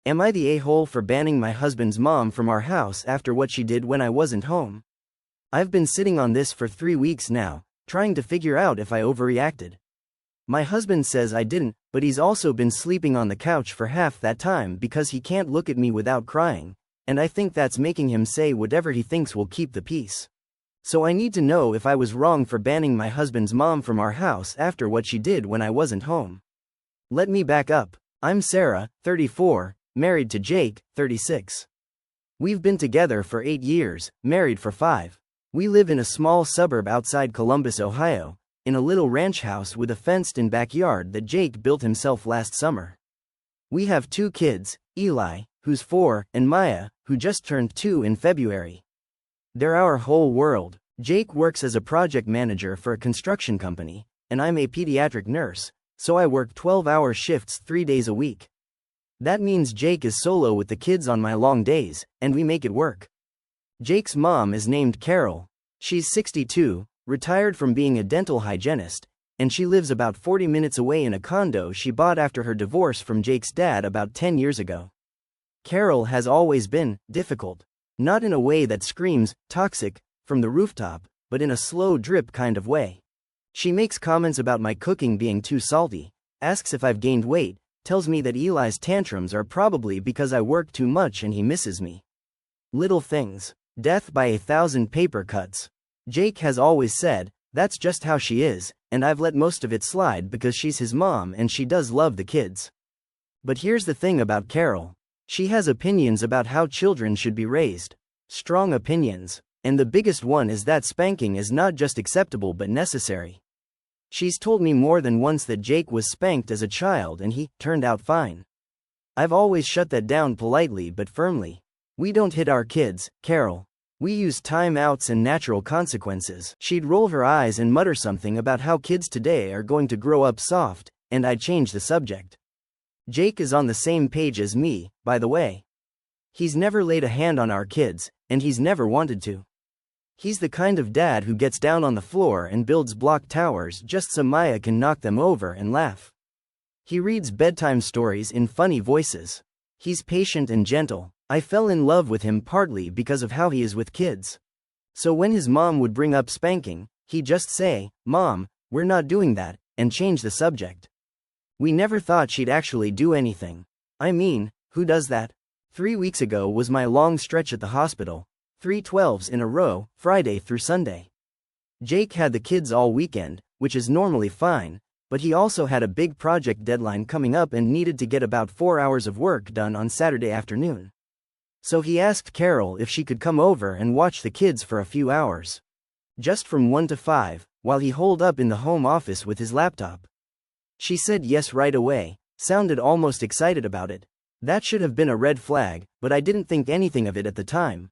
Am I the a-hole for banning my husband's mom from our house after what she did when I wasn't home? I've been sitting on this for 3 weeks now, trying to figure out if I overreacted. My husband says I didn't, but he's also been sleeping on the couch for half that time because he can't look at me without crying, and I think that's making him say whatever he thinks will keep the peace. So I need to know if I was wrong for banning my husband's mom from our house after what she did when I wasn't home. Let me back up. I'm Sarah, 34, married to Jake, 36. We've been together for 8 years, married for 5. We live in a small suburb outside Columbus, Ohio, in a little ranch house with a fenced-in backyard that Jake built himself last summer. We have 2 kids, Eli, who's 4, and Maya, who just turned 2 in February. They're our whole world. Jake works as a project manager for a construction company, and I'm a pediatric nurse, so I work 12-hour shifts 3 days a week. That means Jake is solo with the kids on my long days, and we make it work. Jake's mom is named Carol. She's 62, retired from being a dental hygienist, and she lives about 40 minutes away in a condo she bought after her divorce from Jake's dad about 10 years ago. Carol has always been difficult. Not in a way that screams, toxic, from the rooftop, but in a slow drip kind of way. She makes comments about my cooking being too salty, asks if I've gained weight, tells me that Eli's tantrums are probably because I work too much and he misses me. Little things. Death by 1,000 paper cuts. Jake has always said, that's just how she is, and I've let most of it slide because she's his mom and she does love the kids. But here's the thing about Carol. She has opinions about how children should be raised. Strong opinions. And the biggest one is that spanking is not just acceptable but necessary. She's told me more than once that Jake was spanked as a child and he turned out fine. I've always shut that down politely but firmly. We don't hit our kids, Carol. We use timeouts and natural consequences. She'd roll her eyes and mutter something about how kids today are going to grow up soft, and I'd change the subject. Jake is on the same page as me, by the way. He's never laid a hand on our kids, and he's never wanted to. He's the kind of dad who gets down on the floor and builds block towers just so Maya can knock them over and laugh. He reads bedtime stories in funny voices. He's patient and gentle. I fell in love with him partly because of how he is with kids. So when his mom would bring up spanking, he'd just say, "Mom, we're not doing that," and change the subject. We never thought she'd actually do anything. I mean, who does that? 3 weeks ago was my long stretch at the hospital, 3 12s in a row, Friday through Sunday. Jake had the kids all weekend, which is normally fine, but he also had a big project deadline coming up and needed to get about 4 hours of work done on Saturday afternoon. So he asked Carol if she could come over and watch the kids for a few hours. Just from 1 to 5, while he holed up in the home office with his laptop. She said yes right away, sounded almost excited about it. That should have been a red flag, but I didn't think anything of it at the time.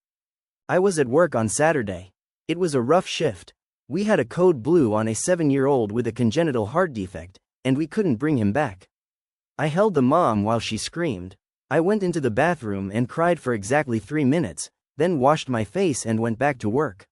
I was at work on Saturday. It was a rough shift. We had a code blue on a 7-year-old with a congenital heart defect, and we couldn't bring him back. I held the mom while she screamed. I went into the bathroom and cried for exactly 3 minutes, then washed my face and went back to work.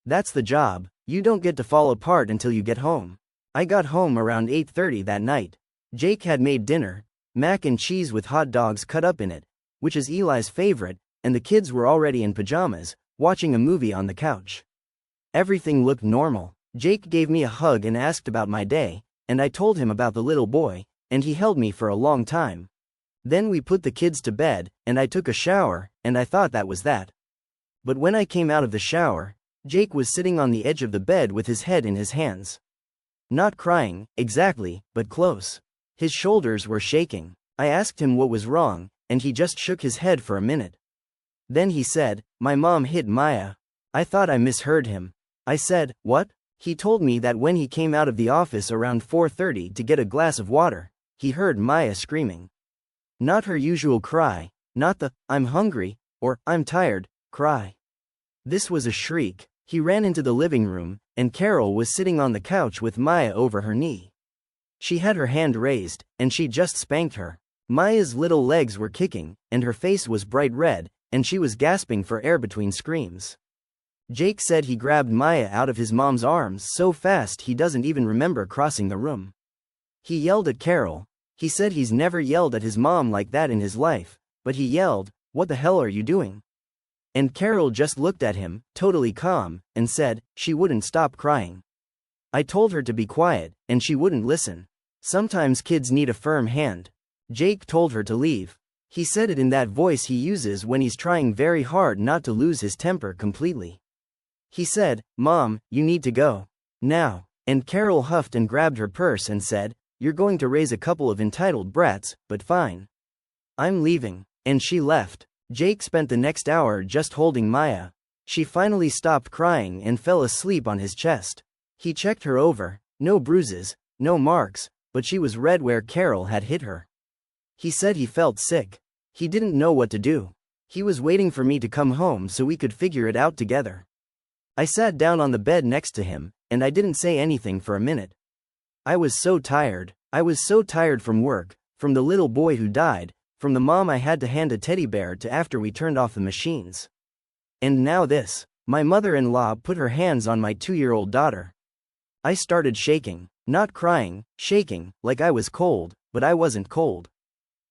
That's the job. You don't get to fall apart until you get home. I got home around 8:30 that night. Jake had made dinner, mac and cheese with hot dogs cut up in it, which is Eli's favorite, and the kids were already in pajamas, watching a movie on the couch. Everything looked normal. Jake gave me a hug and asked about my day, and I told him about the little boy, and he held me for a long time. Then we put the kids to bed, and I took a shower, and I thought that was that. But when I came out of the shower, Jake was sitting on the edge of the bed with his head in his hands. Not crying, exactly, but close. His shoulders were shaking. I asked him what was wrong, and he just shook his head for a minute. Then he said, "My mom hit Maya." I thought I misheard him. I said, "What?" He told me that when he came out of the office around 4:30 to get a glass of water, he heard Maya screaming. Not her usual cry, not the, "I'm hungry," or "I'm tired," cry. This was a shriek. He ran into the living room, and Carol was sitting on the couch with Maya over her knee. She had her hand raised, and she just spanked her. Maya's little legs were kicking, and her face was bright red, and she was gasping for air between screams. Jake said he grabbed Maya out of his mom's arms so fast he doesn't even remember crossing the room. He yelled at Carol. He said he's never yelled at his mom like that in his life, but he yelled, "What the hell are you doing?" And Carol just looked at him, totally calm, and said, she wouldn't stop crying. I told her to be quiet, and she wouldn't listen. Sometimes kids need a firm hand. Jake told her to leave. He said it in that voice he uses when he's trying very hard not to lose his temper completely. He said, "Mom, you need to go. Now." And Carol huffed and grabbed her purse and said, "You're going to raise a couple of entitled brats, but fine. I'm leaving." And she left. Jake spent the next hour just holding Maya. She finally stopped crying and fell asleep on his chest. He checked her over, no bruises, no marks, but she was red where Carol had hit her. He said he felt sick. He didn't know what to do. He was waiting for me to come home so we could figure it out together. I sat down on the bed next to him, and I didn't say anything for a minute. I was so tired. I was so tired from work, from the little boy who died, from the mom I had to hand a teddy bear to after we turned off the machines. And now this. My mother-in-law put her hands on my 2-year-old daughter. I started shaking, not crying, shaking, like I was cold, but I wasn't cold.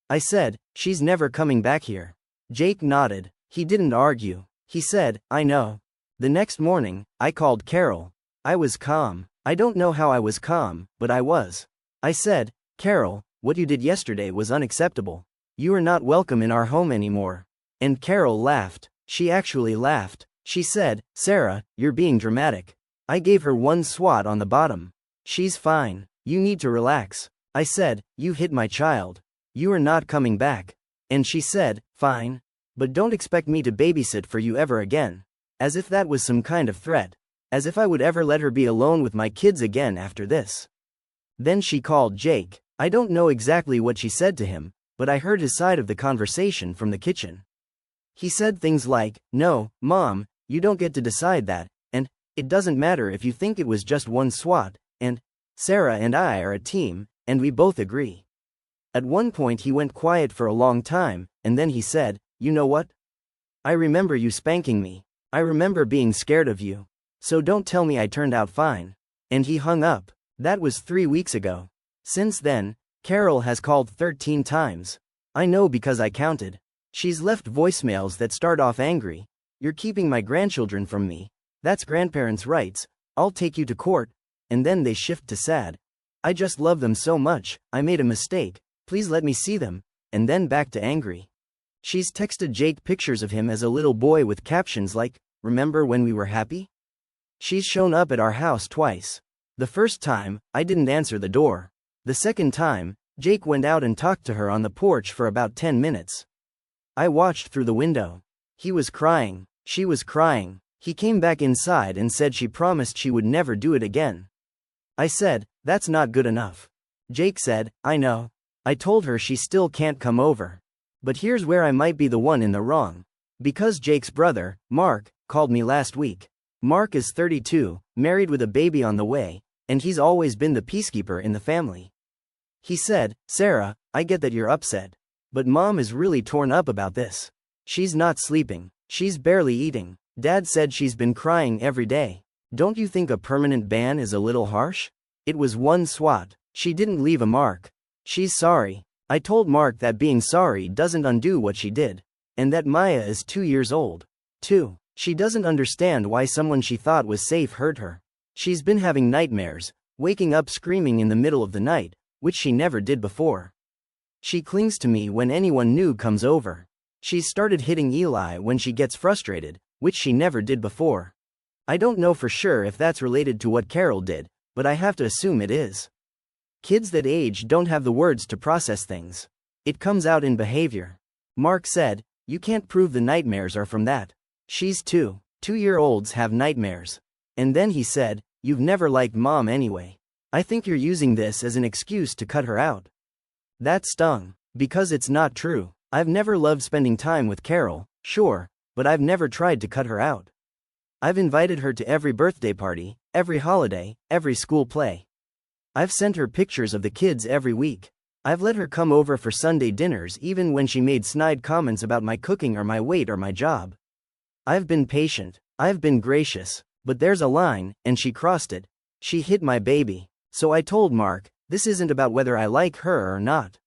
I said, "She's never coming back here." Jake nodded. He didn't argue. He said, "I know." The next morning, I called Carol. I was calm. I don't know how I was calm, but I was. I said, "Carol, what you did yesterday was unacceptable. You are not welcome in our home anymore." And Carol laughed. She actually laughed. She said, "Sarah, you're being dramatic." I gave her one swat on the bottom. "She's fine. You need to relax." I said, "You hit my child. You are not coming back." And she said, "Fine. But don't expect me to babysit for you ever again." As if that was some kind of threat. As if I would ever let her be alone with my kids again after this. Then she called Jake. I don't know exactly what she said to him, but I heard his side of the conversation from the kitchen. He said things like, "No, Mom, you don't get to decide that, and it doesn't matter if you think it was just one swat, and Sarah and I are a team, and we both agree." At one point he went quiet for a long time, and then he said, "You know what? I remember you spanking me. I remember being scared of you. So don't tell me I turned out fine." And he hung up. That was 3 weeks ago. Since then, Carol has called 13 times. I know because I counted. She's left voicemails that start off angry. "You're keeping my grandchildren from me. That's grandparents' rights. I'll take you to court." And then they shift to sad. "I just love them so much. I made a mistake. Please let me see them." And then back to angry. She's texted Jake pictures of him as a little boy with captions like, "Remember when we were happy?" She's shown up at our house twice. The first time, I didn't answer the door. The second time, Jake went out and talked to her on the porch for about 10 minutes. I watched through the window. He was crying. She was crying. He came back inside and said she promised she would never do it again. I said, "That's not good enough." Jake said, "I know." I told her she still can't come over. But here's where I might be the one in the wrong. Because Jake's brother, Mark, called me last week. Mark is 32, married with a baby on the way, and he's always been the peacekeeper in the family. He said, "Sarah, I get that you're upset. But Mom is really torn up about this. She's not sleeping. She's barely eating. Dad said she's been crying every day. Don't you think a permanent ban is a little harsh? It was one swat. She didn't leave a mark. She's sorry." I told Mark that being sorry doesn't undo what she did. And that Maya is 2 years old. 2. She doesn't understand why someone she thought was safe hurt her. She's been having nightmares, waking up screaming in the middle of the night, which she never did before. She clings to me when anyone new comes over. She's started hitting Eli when she gets frustrated, which she never did before. I don't know for sure if that's related to what Carol did, but I have to assume it is. Kids that age don't have the words to process things. It comes out in behavior. Mark said, "You can't prove the nightmares are from that. She's 2. 2-year-olds have nightmares." And then he said, "You've never liked Mom anyway. I think you're using this as an excuse to cut her out." That stung. Because it's not true. I've never loved spending time with Carol, sure, but I've never tried to cut her out. I've invited her to every birthday party, every holiday, every school play. I've sent her pictures of the kids every week. I've let her come over for Sunday dinners even when she made snide comments about my cooking or my weight or my job. I've been patient. I've been gracious. But there's a line, and she crossed it. She hit my baby. So I told Mark, this isn't about whether I like her or not.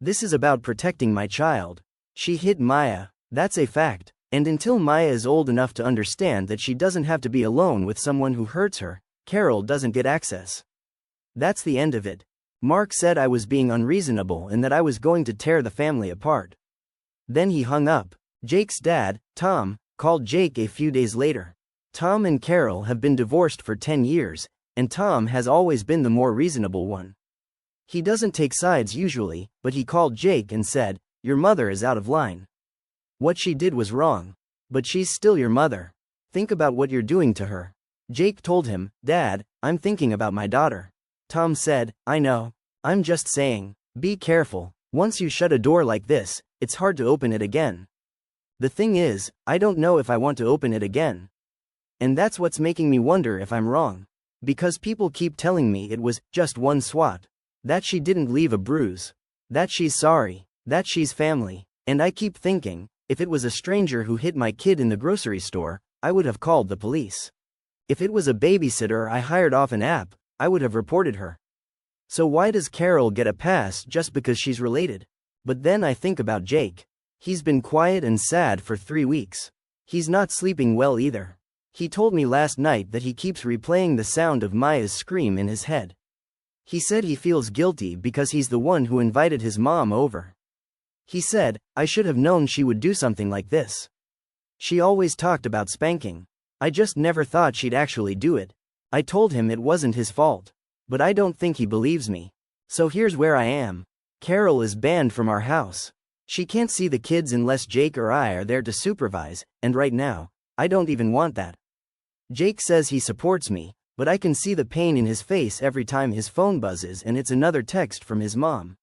This is about protecting my child. She hit Maya, that's a fact, and until Maya is old enough to understand that she doesn't have to be alone with someone who hurts her, Carol doesn't get access. That's the end of it. Mark said I was being unreasonable and that I was going to tear the family apart. Then he hung up. Jake's dad, Tom, called Jake a few days later. Tom and Carol have been divorced for 10 years, and Tom has always been the more reasonable one. He doesn't take sides usually, but he called Jake and said, "Your mother is out of line. What she did was wrong. But she's still your mother. Think about what you're doing to her." Jake told him, "Dad, I'm thinking about my daughter." Tom said, "I know. I'm just saying, be careful. Once you shut a door like this, it's hard to open it again. The thing is, I don't know if I want to open it again. And that's what's making me wonder if I'm wrong. Because people keep telling me it was just one swat. That she didn't leave a bruise. That she's sorry. That she's family. And I keep thinking, if it was a stranger who hit my kid in the grocery store, I would have called the police. If it was a babysitter I hired off an app, I would have reported her. So why does Carol get a pass just because she's related? But then I think about Jake. He's been quiet and sad for 3 weeks. He's not sleeping well either. He told me last night that he keeps replaying the sound of Maya's scream in his head. He said he feels guilty because he's the one who invited his mom over. He said, "I should have known she would do something like this. She always talked about spanking. I just never thought she'd actually do it." I told him it wasn't his fault. But I don't think he believes me. So here's where I am. Carol is banned from our house. She can't see the kids unless Jake or I are there to supervise, and right now, I don't even want that. Jake says he supports me, but I can see the pain in his face every time his phone buzzes and it's another text from his mom.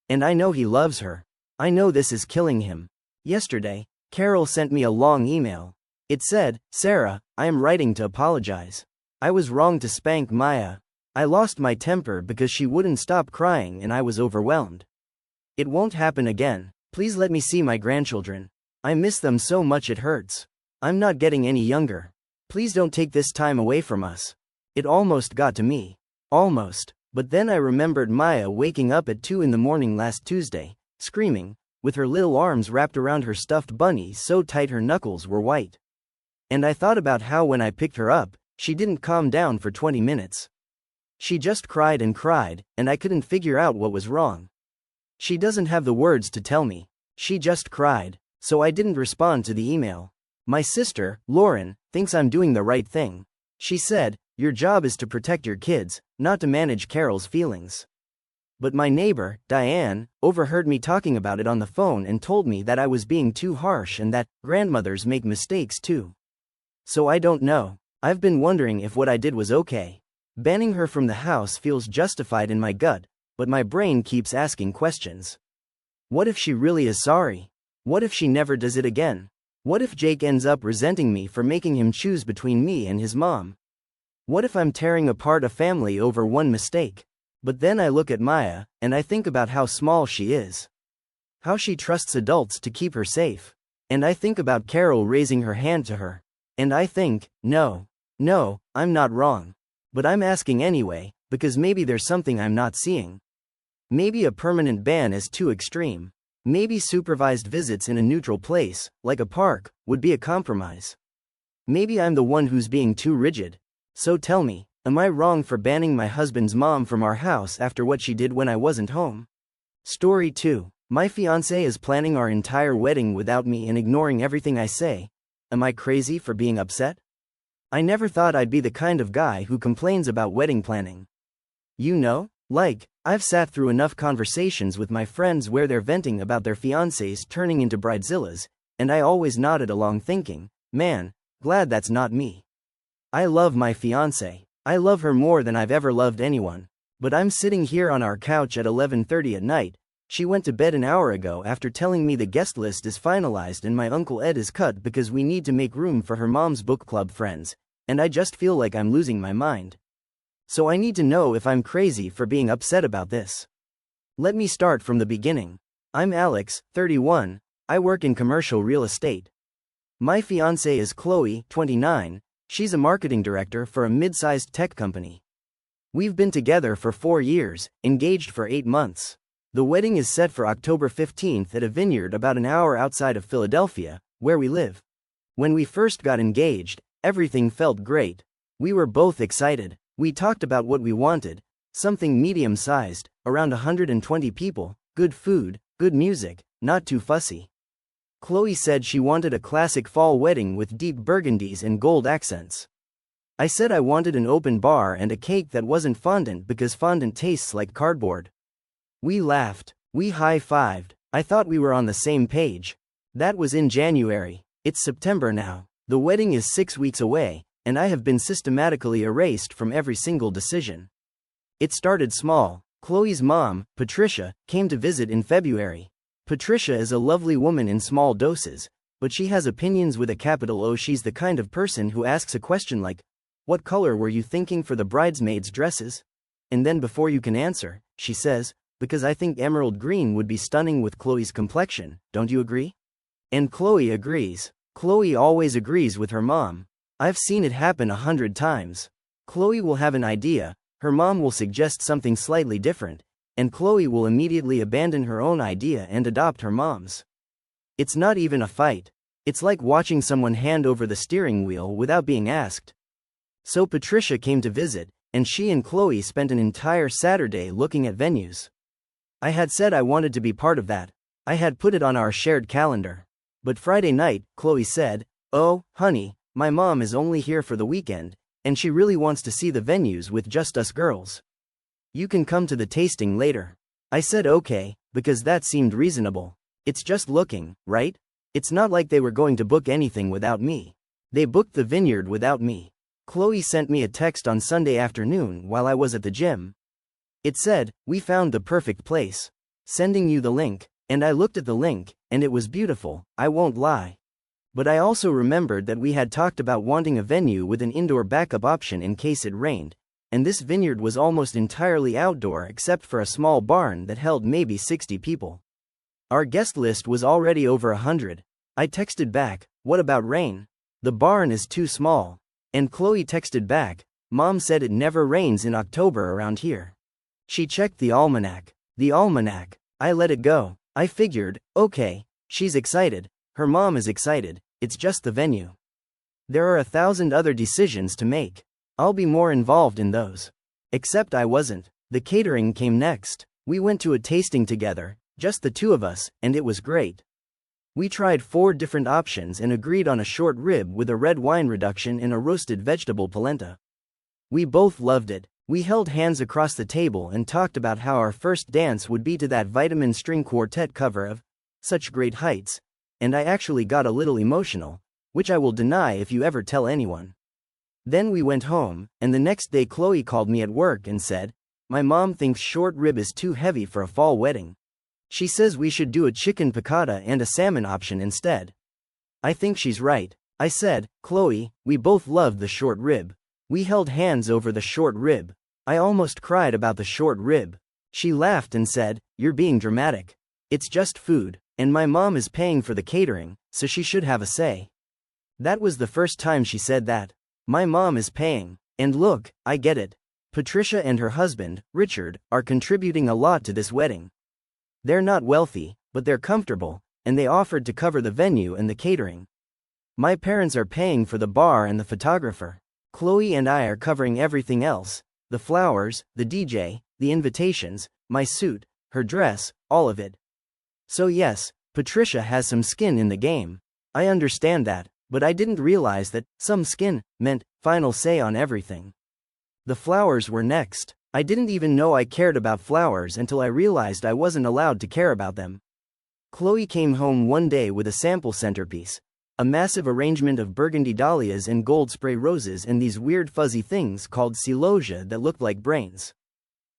And I know he loves her. I know this is killing him. Yesterday, Carol sent me a long email. It said, "Sarah, I am writing to apologize. I was wrong to spank Maya. I lost my temper because she wouldn't stop crying and I was overwhelmed. It won't happen again. Please let me see my grandchildren. I miss them so much it hurts. I'm not getting any younger. Please don't take this time away from us." It almost got to me. Almost. But then I remembered Maya waking up at 2 in the morning last Tuesday, screaming, with her little arms wrapped around her stuffed bunny so tight her knuckles were white. And I thought about how when I picked her up, she didn't calm down for 20 minutes. She just cried, and I couldn't figure out what was wrong. She doesn't have the words to tell me. She just cried, so I didn't respond to the email. My sister, Lauren, thinks I'm doing the right thing. She said, "Your job is to protect your kids, not to manage Carol's feelings." But my neighbor, Diane, overheard me talking about it on the phone and told me that I was being too harsh and that grandmothers make mistakes too. So I don't know. I've been wondering if what I did was okay. Banning her from the house feels justified in my gut, but my brain keeps asking questions. What if she really is sorry? What if she never does it again? What if Jake ends up resenting me for making him choose between me and his mom? What if I'm tearing apart a family over one mistake? But then I look at Maya, and I think about how small she is. How she trusts adults to keep her safe. And I think about Carol raising her hand to her. And I think, no, I'm not wrong. But I'm asking anyway, because maybe there's something I'm not seeing. Maybe a permanent ban is too extreme. Maybe supervised visits in a neutral place, like a park, would be a compromise. Maybe I'm the one who's being too rigid. So tell me, am I wrong for banning my husband's mom from our house after what she did when I wasn't home? Story 2. My fiancé is planning our entire wedding without me and ignoring everything I say. Am I crazy for being upset? I never thought I'd be the kind of guy who complains about wedding planning. You know, I've sat through enough conversations with my friends where they're venting about their fiancés turning into bridezillas, and I always nodded along thinking, man, glad that's not me. I love my fiancé. I love her more than I've ever loved anyone. But I'm sitting here on our couch at 11:30 at night. She went to bed an hour ago after telling me the guest list is finalized and my Uncle Ed is cut because we need to make room for her mom's book club friends, and I just feel like I'm losing my mind. So I need to know if I'm crazy for being upset about this. Let me start from the beginning. I'm Alex, 31, I work in commercial real estate. My fiancée is Chloe, 29, she's a marketing director for a mid-sized tech company. We've been together for 4 years, engaged for 8 months. The wedding is set for October 15th at a vineyard about an hour outside of Philadelphia, where we live. When we first got engaged, everything felt great. We were both excited. We talked about what we wanted, something medium-sized, around 120 people, good food, good music, not too fussy. Chloe said she wanted a classic fall wedding with deep burgundies and gold accents. I said I wanted an open bar and a cake that wasn't fondant because fondant tastes like cardboard. We laughed. We high-fived. I thought we were on the same page. That was in January. It's September now. The wedding is 6 weeks away, and I have been systematically erased from every single decision. It started small. Chloe's mom, Patricia, came to visit in February. Patricia is a lovely woman in small doses, but she has opinions with a capital O. She's the kind of person who asks a question like, "What color were you thinking for the bridesmaids' dresses?" And then before you can answer, she says, "Because I think emerald green would be stunning with Chloe's complexion, don't you agree?" And Chloe agrees. Chloe always agrees with her mom. I've seen it happen 100 times. Chloe will have an idea, her mom will suggest something slightly different, and Chloe will immediately abandon her own idea and adopt her mom's. It's not even a fight. It's like watching someone hand over the steering wheel without being asked. So Patricia came to visit, and she and Chloe spent an entire Saturday looking at venues. I had said I wanted to be part of that. I had put it on our shared calendar. But Friday night, Chloe said, "Oh, honey, my mom is only here for the weekend, and she really wants to see the venues with just us girls. You can come to the tasting later." I said okay, because that seemed reasonable. It's just looking, right? It's not like they were going to book anything without me. They booked the vineyard without me. Chloe sent me a text on Sunday afternoon while I was at the gym. It said, "We found the perfect place. Sending you the link." And I looked at the link, and it was beautiful, I won't lie. But I also remembered that we had talked about wanting a venue with an indoor backup option in case it rained, and this vineyard was almost entirely outdoor except for a small barn that held maybe 60 people. Our guest list was already over 100. I texted back, "What about rain? The barn is too small." And Chloe texted back, "Mom said it never rains in October around here." She checked the almanac. The almanac. I let it go. I figured, okay, she's excited, her mom is excited, it's just the venue. There are 1,000 other decisions to make. I'll be more involved in those. Except I wasn't. The catering came next. We went to a tasting together, just the two of us, and it was great. We tried 4 different options and agreed on a short rib with a red wine reduction and a roasted vegetable polenta. We both loved it. We held hands across the table and talked about how our first dance would be to that Vitamin String Quartet cover of Such Great Heights, and I actually got a little emotional, which I will deny if you ever tell anyone. Then we went home, and the next day Chloe called me at work and said, "My mom thinks short rib is too heavy for a fall wedding. She says we should do a chicken piccata and a salmon option instead." I think she's right. I said, "Chloe, we both loved the short rib." We held hands over the short rib. I almost cried about the short rib. She laughed and said, "You're being dramatic. It's just food, and my mom is paying for the catering, so she should have a say." That was the first time she said that. My mom is paying. And look, I get it. Patricia and her husband, Richard, are contributing a lot to this wedding. They're not wealthy, but they're comfortable, and they offered to cover the venue and the catering. My parents are paying for the bar and the photographer. Chloe and I are covering everything else. The flowers, the DJ, the invitations, my suit, her dress, all of it. So yes, Patricia has some skin in the game. I understand that, but I didn't realize that some skin meant final say on everything. The flowers were next. I didn't even know I cared about flowers until I realized I wasn't allowed to care about them. Chloe came home one day with a sample centerpiece. A massive arrangement of burgundy dahlias and gold spray roses and these weird fuzzy things called celosia that looked like brains.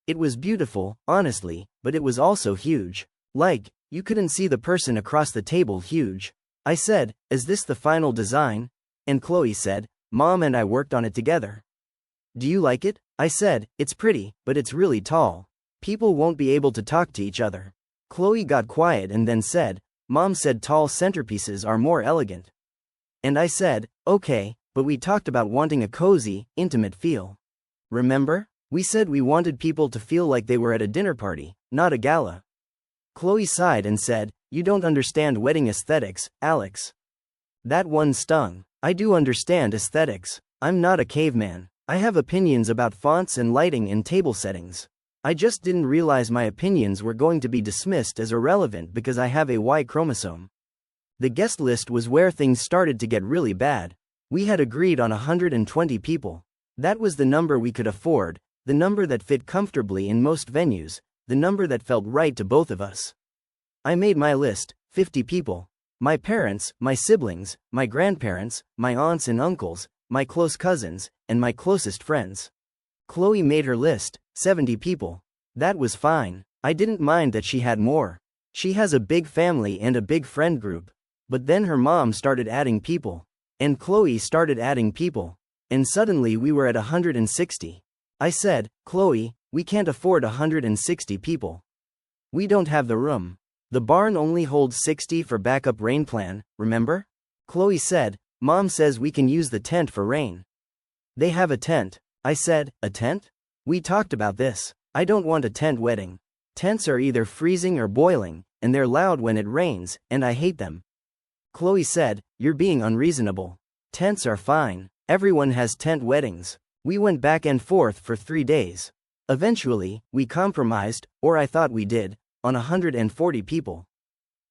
It was beautiful, honestly, but it was also huge. Like, you couldn't see the person across the table huge. I said, "Is this the final design?" And Chloe said, "Mom and I worked on it together." "Do you like it?" I said, "It's pretty, but it's really tall. People won't be able to talk to each other." Chloe got quiet and then said, "Mom said tall centerpieces are more elegant." And I said, "Okay, but we talked about wanting a cozy, intimate feel. Remember? We said we wanted people to feel like they were at a dinner party, not a gala." Chloe sighed and said, "You don't understand wedding aesthetics, Alex." That one stung. I do understand aesthetics. I'm not a caveman. I have opinions about fonts and lighting and table settings. I just didn't realize my opinions were going to be dismissed as irrelevant because I have a Y chromosome. The guest list was where things started to get really bad. We had agreed on 120 people. That was the number we could afford, the number that fit comfortably in most venues, the number that felt right to both of us. I made my list, 50 people. My parents, my siblings, my grandparents, my aunts and uncles, my close cousins, and my closest friends. Chloe made her list, 70 people. That was fine. I didn't mind that she had more. She has a big family and a big friend group. But then her mom started adding people. And Chloe started adding people. And suddenly we were at 160. I said, "Chloe, we can't afford 160 people. We don't have the room. The barn only holds 60 for backup rain plan, remember?" Chloe said, "Mom says we can use the tent for rain." They have a tent. I said, "A tent? We talked about this. I don't want a tent wedding. Tents are either freezing or boiling, and they're loud when it rains, and I hate them." Chloe said, "You're being unreasonable. Tents are fine. Everyone has tent weddings." We went back and forth for 3 days. Eventually, we compromised, or I thought we did, on 140 people.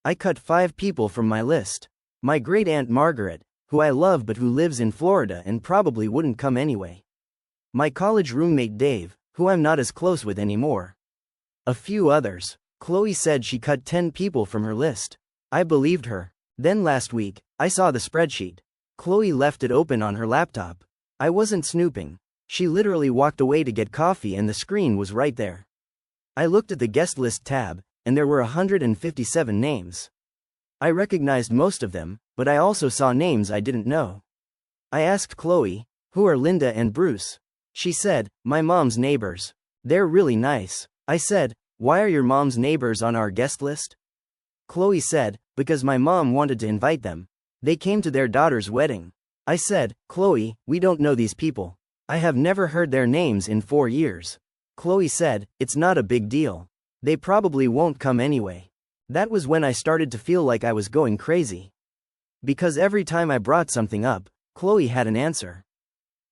I cut 5 people from my list. My great-aunt Margaret, who I love but who lives in Florida and probably wouldn't come anyway. My college roommate Dave, who I'm not as close with anymore. A few others. Chloe said she cut 10 people from her list. I believed her. Then last week, I saw the spreadsheet. Chloe left it open on her laptop. I wasn't snooping. She literally walked away to get coffee and the screen was right there. I looked at the guest list tab, and there were 157 names. I recognized most of them, but I also saw names I didn't know. I asked Chloe, "Who are Linda and Bruce?" She said, "My mom's neighbors. They're really nice." I said, "Why are your mom's neighbors on our guest list?" Chloe said, "Because my mom wanted to invite them. They came to their daughter's wedding." I said, "Chloe, we don't know these people. I have never heard their names in 4 years." Chloe said, "It's not a big deal. They probably won't come anyway." That was when I started to feel like I was going crazy. Because every time I brought something up, Chloe had an answer.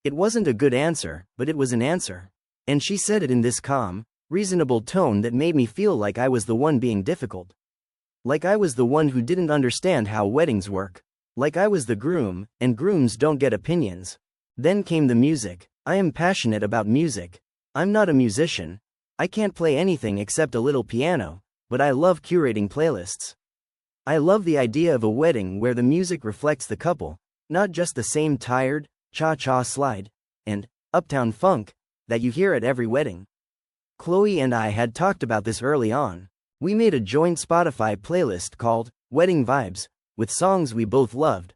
It wasn't a good answer, but it was an answer. And she said it in this calm, reasonable tone that made me feel like I was the one being difficult. Like I was the one who didn't understand how weddings work. Like I was the groom, and grooms don't get opinions. Then came the music. I am passionate about music. I'm not a musician. I can't play anything except a little piano, but I love curating playlists. I love the idea of a wedding where the music reflects the couple, not just the same tired, cha-cha slide, and uptown funk that you hear at every wedding. Chloe and I had talked about this early on. We made a joint Spotify playlist called Wedding Vibes, with songs we both loved.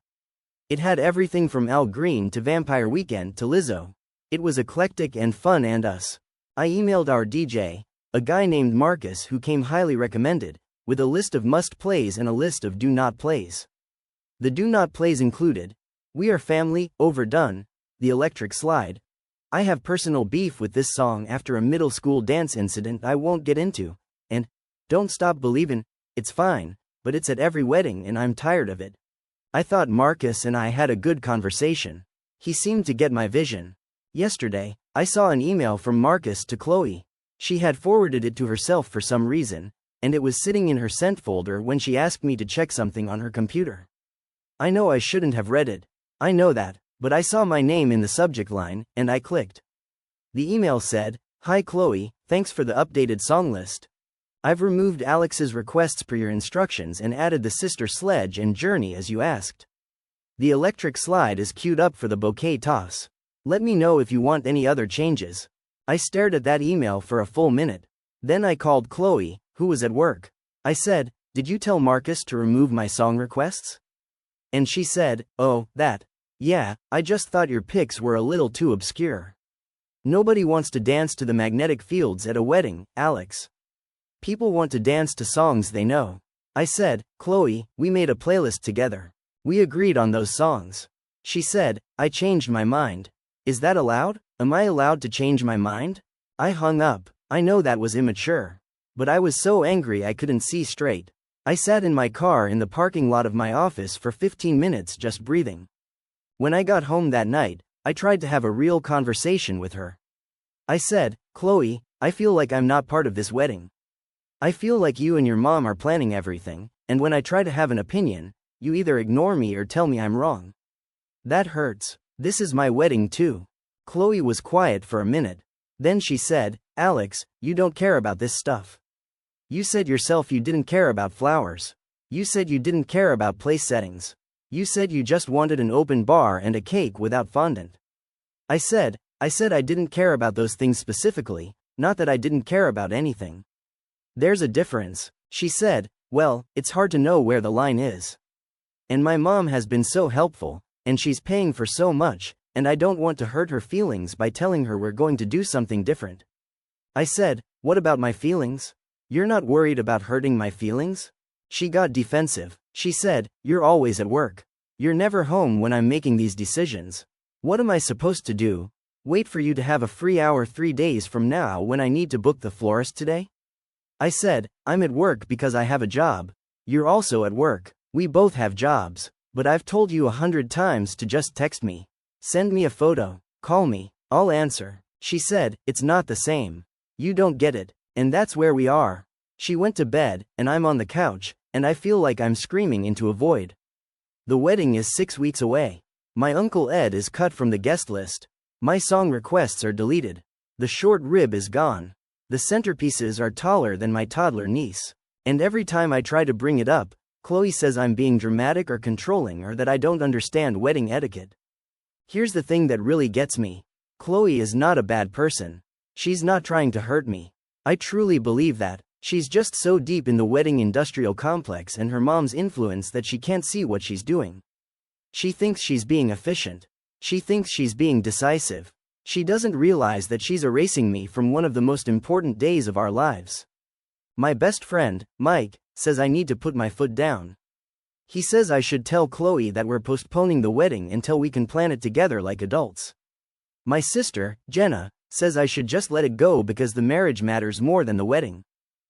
It had everything from Al Green to Vampire Weekend to Lizzo. It was eclectic and fun and us. I emailed our DJ, a guy named Marcus who came highly recommended, with a list of must-plays and a list of do-not-plays. The do-not-plays included We Are Family, Overdone, The Electric Slide. I have personal beef with this song after a middle school dance incident I won't get into, and Don't Stop Believin'. It's fine, but it's at every wedding and I'm tired of it. I thought Marcus and I had a good conversation. He seemed to get my vision. Yesterday, I saw an email from Marcus to Chloe. She had forwarded it to herself for some reason, and it was sitting in her sent folder when she asked me to check something on her computer. I know I shouldn't have read it. I know that, but I saw my name in the subject line, and I clicked. The email said, "Hi Chloe, thanks for the updated song list. I've removed Alex's requests per your instructions and added the Sister Sledge and Journey as you asked. The Electric Slide is queued up for the bouquet toss. Let me know if you want any other changes." I stared at that email for a full minute. Then I called Chloe, who was at work. I said, "Did you tell Marcus to remove my song requests?" And she said, "Oh, that. Yeah, I just thought your picks were a little too obscure. Nobody wants to dance to the magnetic fields at a wedding, Alex. People want to dance to songs they know." I said, "Chloe, we made a playlist together. We agreed on those songs." She said, "I changed my mind." Is that allowed? Am I allowed to change my mind? I hung up. I know that was immature. But I was so angry I couldn't see straight. I sat in my car in the parking lot of my office for 15 minutes just breathing. When I got home that night, I tried to have a real conversation with her. I said, "Chloe, I feel like I'm not part of this wedding. I feel like you and your mom are planning everything, and when I try to have an opinion, you either ignore me or tell me I'm wrong. That hurts. This is my wedding too." Chloe was quiet for a minute. Then she said, "Alex, you don't care about this stuff. You said yourself you didn't care about flowers. You said you didn't care about place settings. You said you just wanted an open bar and a cake without fondant." I said I didn't care about those things specifically, not that I didn't care about anything. "There's a difference." She said, "Well, it's hard to know where the line is. And my mom has been so helpful, and she's paying for so much, and I don't want to hurt her feelings by telling her we're going to do something different." I said, "What about my feelings? You're not worried about hurting my feelings?" She got defensive. She said, "You're always at work. You're never home when I'm making these decisions. What am I supposed to do? Wait for you to have a free hour 3 days from now when I need to book the florist today?" I said, "I'm at work because I have a job. You're also at work. We both have jobs. But I've told you 100 times to just text me. Send me a photo. Call me. I'll answer." She said, "It's not the same. You don't get it. And that's where we are." She went to bed, and I'm on the couch, and I feel like I'm screaming into a void. The wedding is 6 weeks away. My Uncle Ed is cut from the guest list. My song requests are deleted. The short rib is gone. The centerpieces are taller than my toddler niece. And every time I try to bring it up, Chloe says I'm being dramatic or controlling or that I don't understand wedding etiquette. Here's the thing that really gets me. Chloe is not a bad person. She's not trying to hurt me. I truly believe that. She's just so deep in the wedding industrial complex and her mom's influence that she can't see what she's doing. She thinks she's being efficient. She thinks she's being decisive. She doesn't realize that she's erasing me from one of the most important days of our lives. My best friend, Mike, says I need to put my foot down. He says I should tell Chloe that we're postponing the wedding until we can plan it together like adults. My sister, Jenna, says I should just let it go because the marriage matters more than the wedding.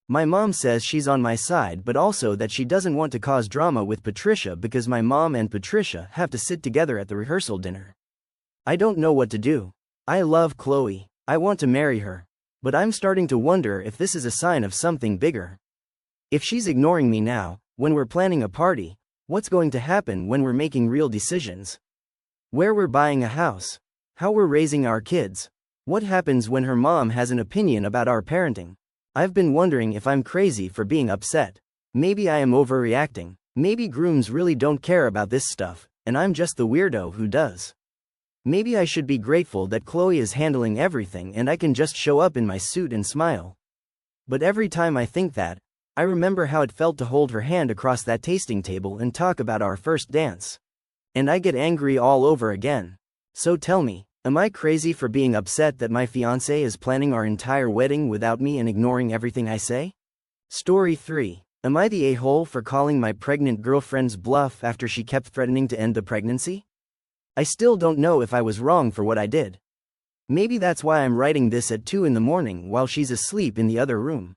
My mom says she's on my side but also that she doesn't want to cause drama with Patricia because my mom and Patricia have to sit together at the rehearsal dinner. I don't know what to do. I love Chloe. I want to marry her. But I'm starting to wonder if this is a sign of something bigger. If she's ignoring me now, when we're planning a party, what's going to happen when we're making real decisions? Where we're buying a house? How we're raising our kids? What happens when her mom has an opinion about our parenting? I've been wondering if I'm crazy for being upset. Maybe I am overreacting. Maybe grooms really don't care about this stuff, and I'm just the weirdo who does. Maybe I should be grateful that Chloe is handling everything and I can just show up in my suit and smile. But every time I think that, I remember how it felt to hold her hand across that tasting table and talk about our first dance. And I get angry all over again. So tell me, am I crazy for being upset that my fiancé is planning our entire wedding without me and ignoring everything I say? Story 3. Am I the a-hole for calling my pregnant girlfriend's bluff after she kept threatening to end the pregnancy? I still don't know if I was wrong for what I did. Maybe that's why I'm writing this at 2 in the morning while she's asleep in the other room.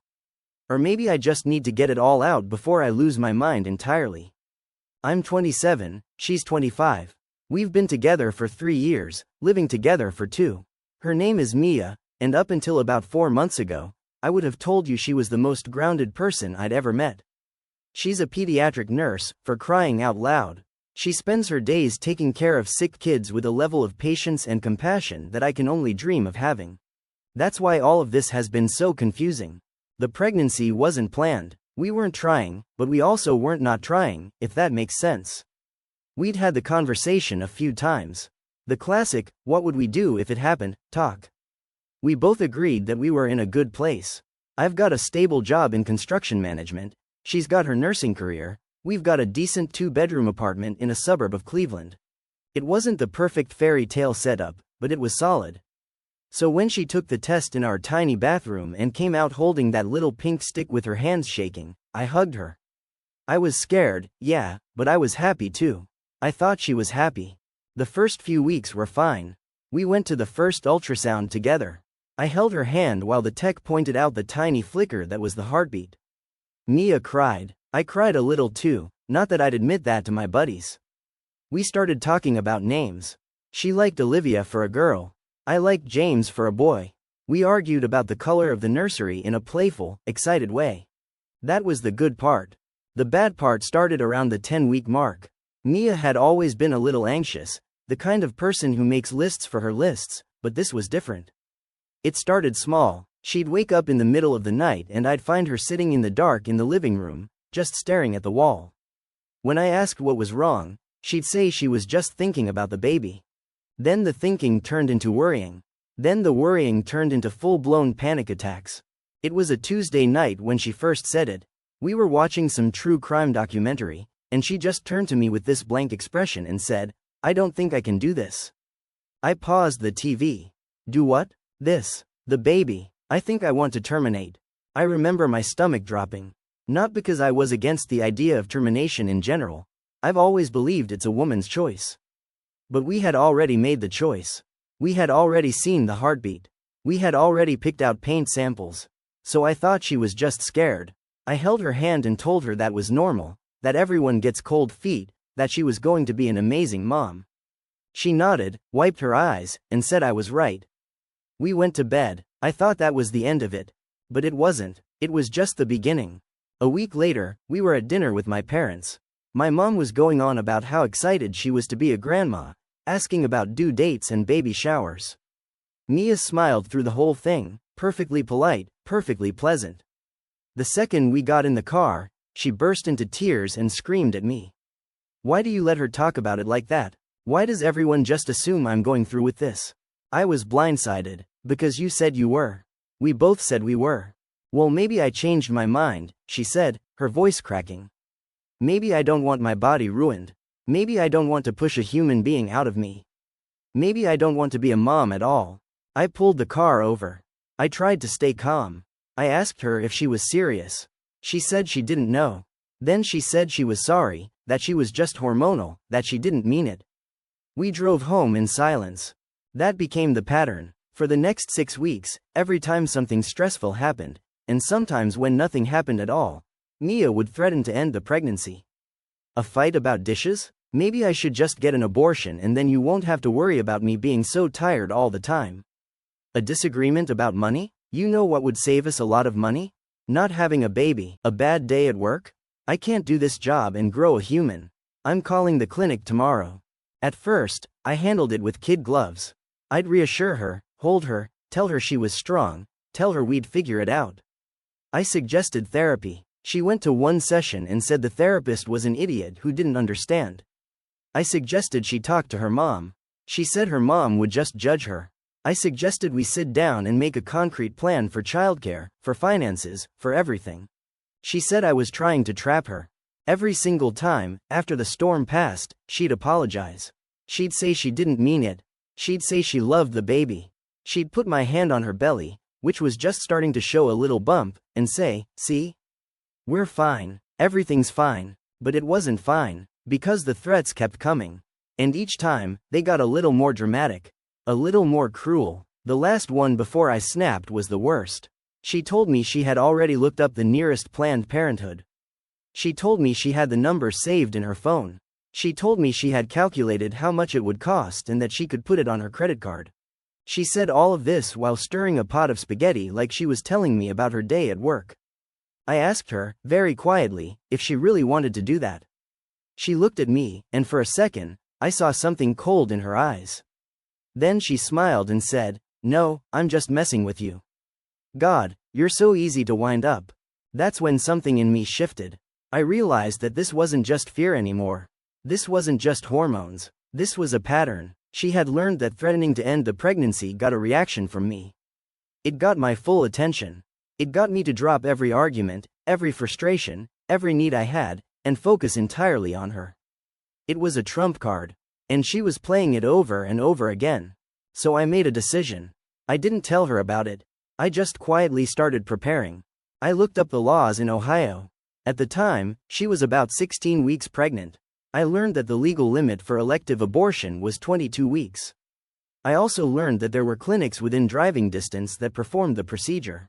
Or maybe I just need to get it all out before I lose my mind entirely. I'm 27, she's 25. We've been together for 3 years, living together for 2. Her name is Mia, and up until about 4 months ago, I would have told you she was the most grounded person I'd ever met. She's a pediatric nurse, for crying out loud. She spends her days taking care of sick kids with a level of patience and compassion that I can only dream of having. That's why all of this has been so confusing. The pregnancy wasn't planned. We weren't trying, but we also weren't not trying, if that makes sense. We'd had the conversation a few times. The classic, what would we do if it happened, talk. We both agreed that we were in a good place. I've got a stable job in construction management, she's got her nursing career, we've got a decent 2-bedroom apartment in a suburb of Cleveland. It wasn't the perfect fairy tale setup, but it was solid. So when she took the test in our tiny bathroom and came out holding that little pink stick with her hands shaking, I hugged her. I was scared, yeah, but I was happy too. I thought she was happy. The first few weeks were fine. We went to the first ultrasound together. I held her hand while the tech pointed out the tiny flicker that was the heartbeat. Mia cried. I cried a little too, not that I'd admit that to my buddies. We started talking about names. She liked Olivia for a girl. I liked James for a boy. We argued about the color of the nursery in a playful, excited way. That was the good part. The bad part started around the 10-week mark. Mia had always been a little anxious, the kind of person who makes lists for her lists, but this was different. It started small. She'd wake up in the middle of the night and I'd find her sitting in the dark in the living room, just staring at the wall. When I asked what was wrong, she'd say she was just thinking about the baby. Then the thinking turned into worrying. Then the worrying turned into full-blown panic attacks. It was a Tuesday night when she first said it. We were watching some true crime documentary, and she just turned to me with this blank expression and said, "I don't think I can do this." I paused the TV. Do what? This. The baby. I think I want to terminate. I remember my stomach dropping. Not because I was against the idea of termination in general. I've always believed it's a woman's choice. But we had already made the choice. We had already seen the heartbeat. We had already picked out paint samples. So I thought she was just scared. I held her hand and told her that was normal, that everyone gets cold feet, that she was going to be an amazing mom. She nodded, wiped her eyes, and said I was right. We went to bed. I thought that was the end of it. But it wasn't. It was just the beginning. A week later, we were at dinner with my parents. My mom was going on about how excited she was to be a grandma, asking about due dates and baby showers. Mia smiled through the whole thing, perfectly polite, perfectly pleasant. The second we got in the car, she burst into tears and screamed at me. Why do you let her talk about it like that? Why does everyone just assume I'm going through with this? I was blindsided. Because you said you were. We both said we were. Well, maybe I changed my mind, she said, her voice cracking. Maybe I don't want my body ruined. Maybe I don't want to push a human being out of me. Maybe I don't want to be a mom at all. I pulled the car over. I tried to stay calm. I asked her if she was serious. She said she didn't know. Then she said she was sorry, that she was just hormonal, that she didn't mean it. We drove home in silence. That became the pattern. For the next 6 weeks, every time something stressful happened, and sometimes when nothing happened at all, Mia would threaten to end the pregnancy. A fight about dishes? Maybe I should just get an abortion and then you won't have to worry about me being so tired all the time. A disagreement about money? You know what would save us a lot of money? Not having a baby. A bad day at work? I can't do this job and grow a human. I'm calling the clinic tomorrow. At first, I handled it with kid gloves. I'd reassure her, hold her, tell her she was strong, tell her we'd figure it out. I suggested therapy. She went to one session and said the therapist was an idiot who didn't understand. I suggested she talk to her mom. She said her mom would just judge her. I suggested we sit down and make a concrete plan for childcare, for finances, for everything. She said I was trying to trap her. Every single time, after the storm passed, she'd apologize. She'd say she didn't mean it. She'd say she loved the baby. She'd put my hand on her belly, which was just starting to show a little bump, and say, "See? We're fine. Everything's fine." But it wasn't fine, because the threats kept coming. And each time, they got a little more dramatic. A little more cruel. The last one before I snapped was the worst. She told me she had already looked up the nearest Planned Parenthood. She told me she had the number saved in her phone. She told me she had calculated how much it would cost and that she could put it on her credit card. She said all of this while stirring a pot of spaghetti like she was telling me about her day at work. I asked her, very quietly, if she really wanted to do that. She looked at me, and for a second, I saw something cold in her eyes. Then she smiled and said, "No, I'm just messing with you." God, you're so easy to wind up. That's when something in me shifted. I realized that this wasn't just fear anymore. This wasn't just hormones. This was a pattern. She had learned that threatening to end the pregnancy got a reaction from me. It got my full attention. It got me to drop every argument, every frustration, every need I had, and focus entirely on her. It was a trump card. And she was playing it over and over again. So I made a decision. I didn't tell her about it. I just quietly started preparing. I looked up the laws in Ohio. At the time, she was about 16 weeks pregnant. I learned that the legal limit for elective abortion was 22 weeks. I also learned that there were clinics within driving distance that performed the procedure.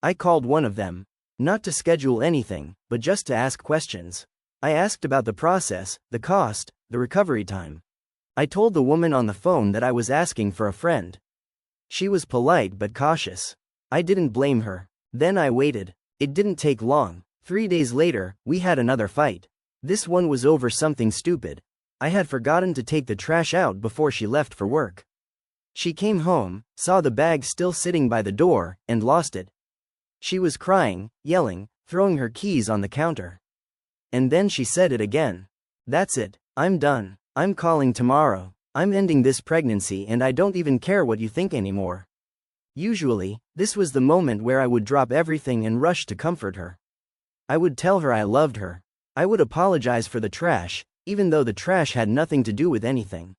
I called one of them. Not to schedule anything, but just to ask questions. I asked about the process, the cost, the recovery time. I told the woman on the phone that I was asking for a friend. She was polite but cautious. I didn't blame her. Then I waited. It didn't take long. 3 days later, we had another fight. This one was over something stupid. I had forgotten to take the trash out before she left for work. She came home, saw the bag still sitting by the door, and lost it. She was crying, yelling, throwing her keys on the counter. And then she said it again. "That's it. I'm done. I'm calling tomorrow. I'm ending this pregnancy and I don't even care what you think anymore." Usually, this was the moment where I would drop everything and rush to comfort her. I would tell her I loved her. I would apologize for the trash, even though the trash had nothing to do with anything.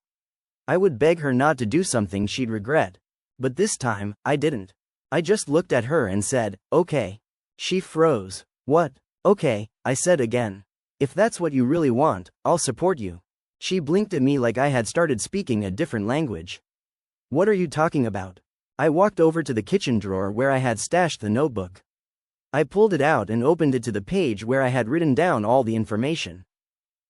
I would beg her not to do something she'd regret. But this time, I didn't. I just looked at her and said, "Okay." She froze. "What?" "Okay," I said again. "If that's what you really want, I'll support you." She blinked at me like I had started speaking a different language. "What are you talking about?" I walked over to the kitchen drawer where I had stashed the notebook. I pulled it out and opened it to the page where I had written down all the information.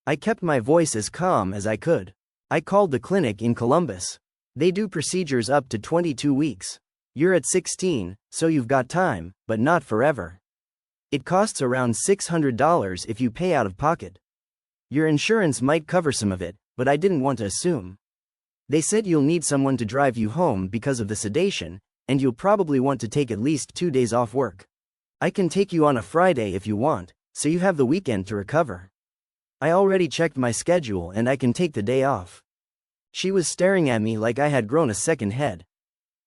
I kept my voice as calm as I could. I called the clinic in Columbus. They do procedures up to 22 weeks. You're at 16, so you've got time, but not forever. It costs around $600 if you pay out of pocket. Your insurance might cover some of it, but I didn't want to assume. They said you'll need someone to drive you home because of the sedation, and you'll probably want to take at least 2 days off work. I can take you on a Friday if you want, so you have the weekend to recover. I already checked my schedule and I can take the day off. She was staring at me like I had grown a second head.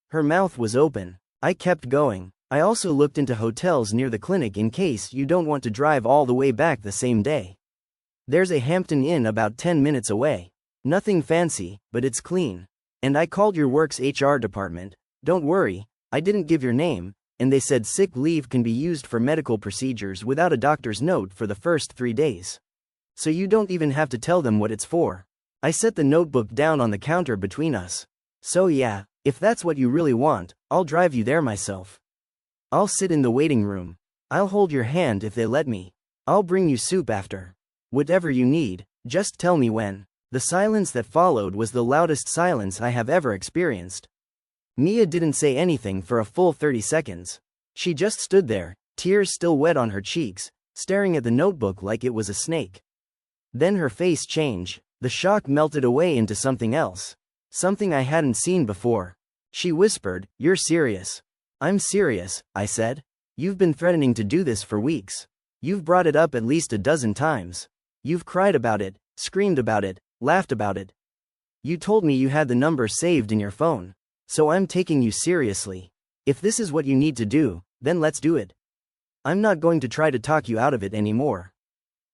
Her mouth was open. I kept going. I also looked into hotels near the clinic in case you don't want to drive all the way back the same day. There's a Hampton Inn about 10 minutes away. Nothing fancy, but it's clean. And I called your work's HR department. Don't worry, I didn't give your name, and they said sick leave can be used for medical procedures without a doctor's note for the first 3 days. So you don't even have to tell them what it's for. I set the notebook down on the counter between us. So yeah, if that's what you really want, I'll drive you there myself. I'll sit in the waiting room. I'll hold your hand if they let me. I'll bring you soup after. Whatever you need, just tell me when. The silence that followed was the loudest silence I have ever experienced. Mia didn't say anything for a full 30 seconds. She just stood there, tears still wet on her cheeks, staring at the notebook like it was a snake. Then her face changed. The shock melted away into something else. Something I hadn't seen before. She whispered, "You're serious." "I'm serious," I said. "You've been threatening to do this for weeks. You've brought it up at least a dozen times. You've cried about it, screamed about it, laughed about it. You told me you had the number saved in your phone. So I'm taking you seriously. If this is what you need to do, then let's do it. I'm not going to try to talk you out of it anymore."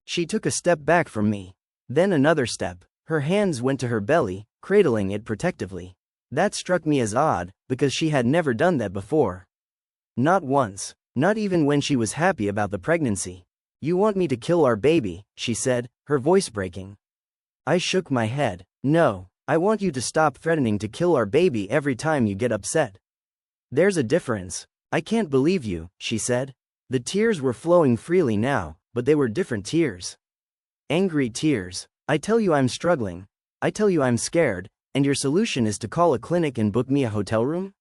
She took a step back from me. Then another step. Her hands went to her belly, cradling it protectively. That struck me as odd, because she had never done that before. Not once. Not even when she was happy about the pregnancy. "You want me to kill our baby," she said, her voice breaking. I shook my head. "No, I want you to stop threatening to kill our baby every time you get upset. There's a difference." "I can't believe you," she said. The tears were flowing freely now, but they were different tears. Angry tears. "I tell you I'm struggling. I tell you I'm scared, and your solution is to call a clinic and book me a hotel room?"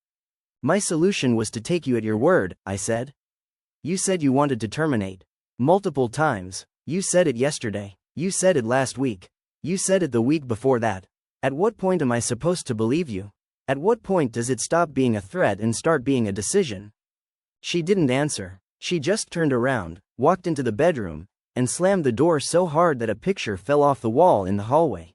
"My solution was to take you at your word," I said. "You said you wanted to terminate. Multiple times. You said it yesterday. You said it last week. You said it the week before that. At what point am I supposed to believe you? At what point does it stop being a threat and start being a decision?" She didn't answer. She just turned around, walked into the bedroom, and slammed the door so hard that a picture fell off the wall in the hallway.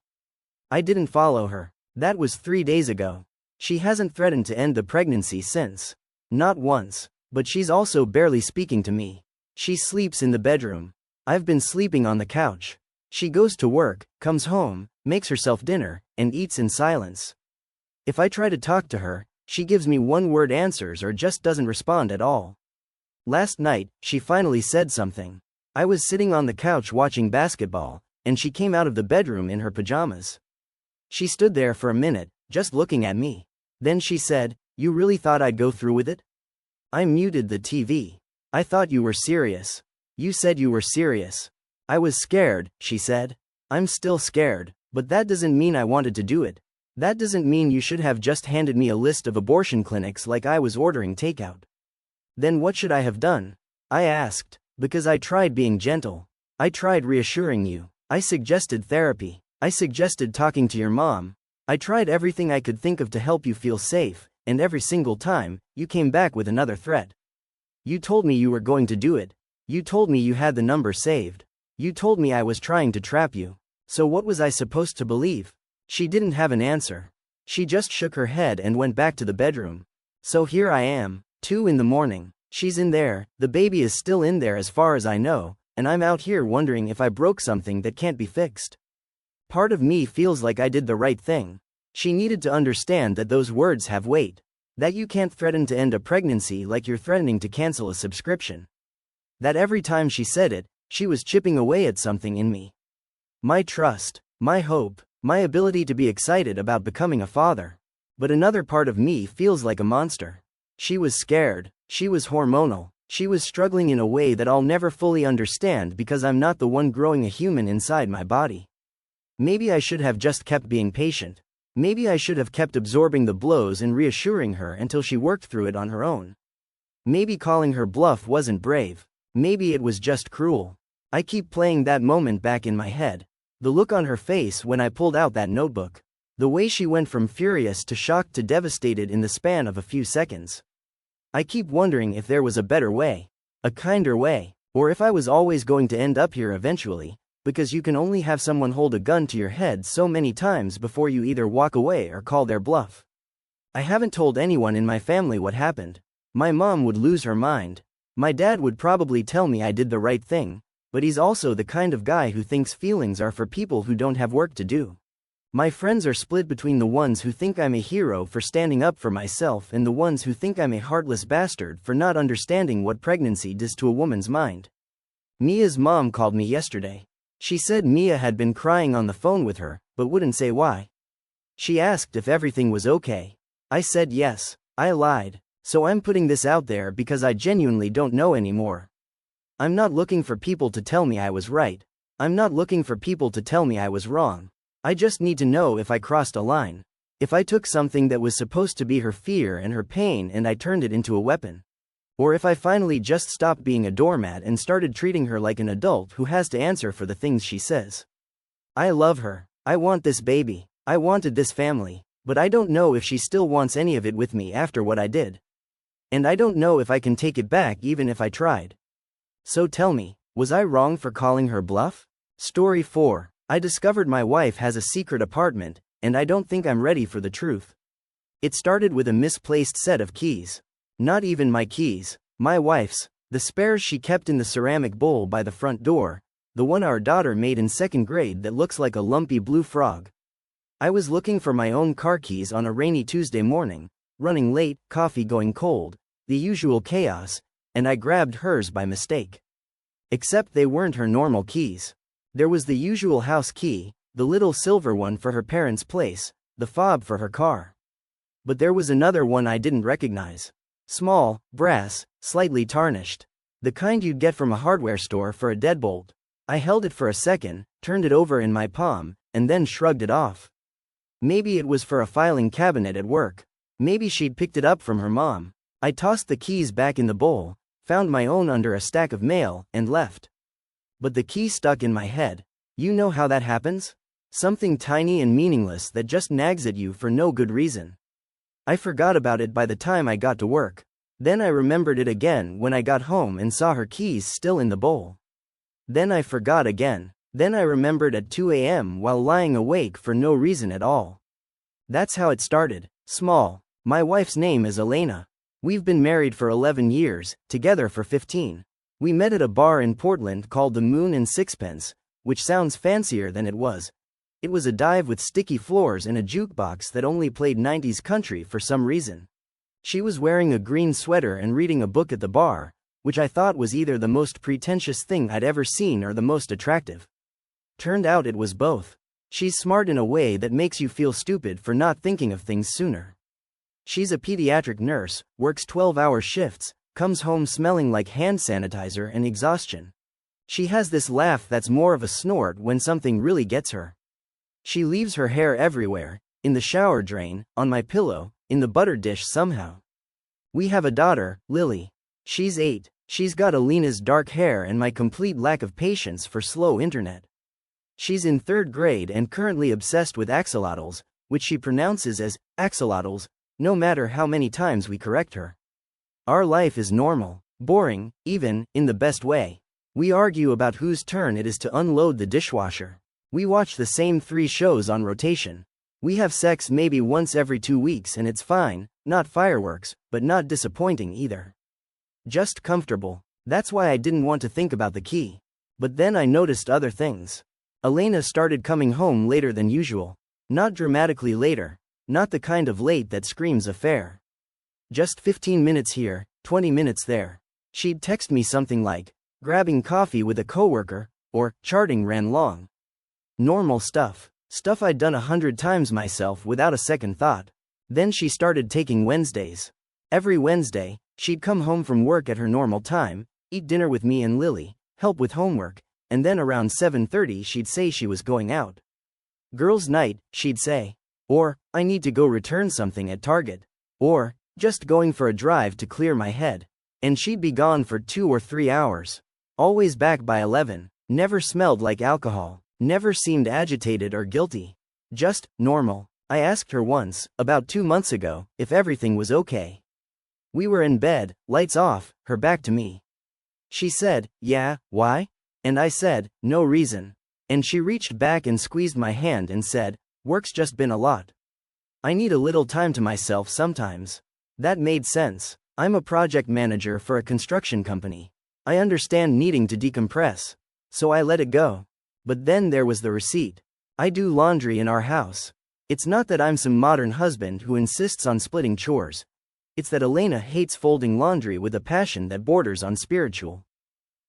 I didn't follow her. That was 3 days ago. She hasn't threatened to end the pregnancy since. Not once. But she's also barely speaking to me. She sleeps in the bedroom. I've been sleeping on the couch. She goes to work, comes home, makes herself dinner, and eats in silence. If I try to talk to her, she gives me one-word answers or just doesn't respond at all. Last night, she finally said something. I was sitting on the couch watching basketball, and she came out of the bedroom in her pajamas. She stood there for a minute, just looking at me. Then she said, "You really thought I'd go through with it?" I muted the TV. "I thought you were serious. You said you were serious." "I was scared," she said. "I'm still scared, but that doesn't mean I wanted to do it. That doesn't mean you should have just handed me a list of abortion clinics like I was ordering takeout." "Then what should I have done?" I asked, because I tried being gentle. I tried reassuring you. I suggested therapy. I suggested talking to your mom. I tried everything I could think of to help you feel safe, and every single time, you came back with another threat. You told me you were going to do it. You told me you had the number saved. You told me I was trying to trap you. So what was I supposed to believe?" She didn't have an answer. She just shook her head and went back to the bedroom. So here I am, 2 in the morning. She's in there, the baby is still in there as far as I know, and I'm out here wondering if I broke something that can't be fixed. Part of me feels like I did the right thing. She needed to understand that those words have weight. That you can't threaten to end a pregnancy like you're threatening to cancel a subscription. That every time she said it, she was chipping away at something in me. My trust, my hope, my ability to be excited about becoming a father. But another part of me feels like a monster. She was scared, she was hormonal, she was struggling in a way that I'll never fully understand because I'm not the one growing a human inside my body. Maybe I should have just kept being patient. Maybe I should have kept absorbing the blows and reassuring her until she worked through it on her own. Maybe calling her bluff wasn't brave. Maybe it was just cruel. I keep playing that moment back in my head. The look on her face when I pulled out that notebook. The way she went from furious to shocked to devastated in the span of a few seconds. I keep wondering if there was a better way. A kinder way. Or if I was always going to end up here eventually. Because you can only have someone hold a gun to your head so many times before you either walk away or call their bluff. I haven't told anyone in my family what happened. My mom would lose her mind. My dad would probably tell me I did the right thing. But he's also the kind of guy who thinks feelings are for people who don't have work to do. My friends are split between the ones who think I'm a hero for standing up for myself and the ones who think I'm a heartless bastard for not understanding what pregnancy does to a woman's mind. Mia's mom called me yesterday. She said Mia had been crying on the phone with her, but wouldn't say why. She asked if everything was okay. I said yes. I lied. So I'm putting this out there because I genuinely don't know anymore. I'm not looking for people to tell me I was right. I'm not looking for people to tell me I was wrong. I just need to know if I crossed a line. If I took something that was supposed to be her fear and her pain and I turned it into a weapon. Or if I finally just stopped being a doormat and started treating her like an adult who has to answer for the things she says. I love her. I want this baby. I wanted this family. But I don't know if she still wants any of it with me after what I did. And I don't know if I can take it back even if I tried. So tell me, was I wrong for calling her bluff? Story 4. I discovered my wife has a secret apartment, and I don't think I'm ready for the truth. It started with a misplaced set of keys. Not even my keys, my wife's, the spares she kept in the ceramic bowl by the front door, the one our daughter made in 2nd grade that looks like a lumpy blue frog. I was looking for my own car keys on a rainy Tuesday morning, running late, coffee going cold, the usual chaos, and I grabbed hers by mistake. Except they weren't her normal keys. There was the usual house key, the little silver one for her parents' place, the fob for her car. But there was another one I didn't recognize. Small, brass, slightly tarnished. The kind you'd get from a hardware store for a deadbolt. I held it for a second, turned it over in my palm, and then shrugged it off. Maybe it was for a filing cabinet at work. Maybe she'd picked it up from her mom. I tossed the keys back in the bowl, found my own under a stack of mail, and left. But the key stuck in my head. You know how that happens? Something tiny and meaningless that just nags at you for no good reason. I forgot about it by the time I got to work. Then I remembered it again when I got home and saw her keys still in the bowl. Then I forgot again. Then I remembered at 2 a.m. while lying awake for no reason at all. That's how it started. Small. My wife's name is Elena. We've been married for 11 years, together for 15. We met at a bar in Portland called the Moon and Sixpence, which sounds fancier than it was. It was a dive with sticky floors and a jukebox that only played 90s country for some reason. She was wearing a green sweater and reading a book at the bar, which I thought was either the most pretentious thing I'd ever seen or the most attractive. Turned out it was both. She's smart in a way that makes you feel stupid for not thinking of things sooner. She's a pediatric nurse, works 12-hour shifts, comes home smelling like hand sanitizer and exhaustion. She has this laugh that's more of a snort when something really gets her. She leaves her hair everywhere, in the shower drain, on my pillow, in the butter dish somehow. We have a daughter, Lily. She's 8, she's got Alina's dark hair and my complete lack of patience for slow internet. She's in 3rd grade and currently obsessed with axolotls, which she pronounces as axolotls, no matter how many times we correct her. Our life is normal, boring, even, in the best way. We argue about whose turn it is to unload the dishwasher. We watch the same 3 shows on rotation. We have sex maybe once every 2 weeks and it's fine, not fireworks, but not disappointing either. Just comfortable. That's why I didn't want to think about the key. But then I noticed other things. Elena started coming home later than usual. Not dramatically later. Not the kind of late that screams affair. Just 15 minutes here, 20 minutes there. She'd text me something like, grabbing coffee with a coworker, or, charting ran long. Normal stuff. Stuff I'd done 100 times myself without a second thought. Then she started taking Wednesdays. Every Wednesday, she'd come home from work at her normal time, eat dinner with me and Lily, help with homework, and then around 7:30 she'd say she was going out. Girls' night, she'd say. Or, I need to go return something at Target. Or, just going for a drive to clear my head. And she'd be gone for 2 or 3 hours. Always back by 11, never smelled like alcohol, never seemed agitated or guilty. Just, normal. I asked her once, about 2 months ago, if everything was okay. We were in bed, lights off, her back to me. She said, yeah, why? And I said, no reason. And she reached back and squeezed my hand and said, work's just been a lot. I need a little time to myself sometimes. That made sense. I'm a project manager for a construction company. I understand needing to decompress. So I let it go. But then there was the receipt. I do laundry in our house. It's not that I'm some modern husband who insists on splitting chores. It's that Elena hates folding laundry with a passion that borders on spiritual.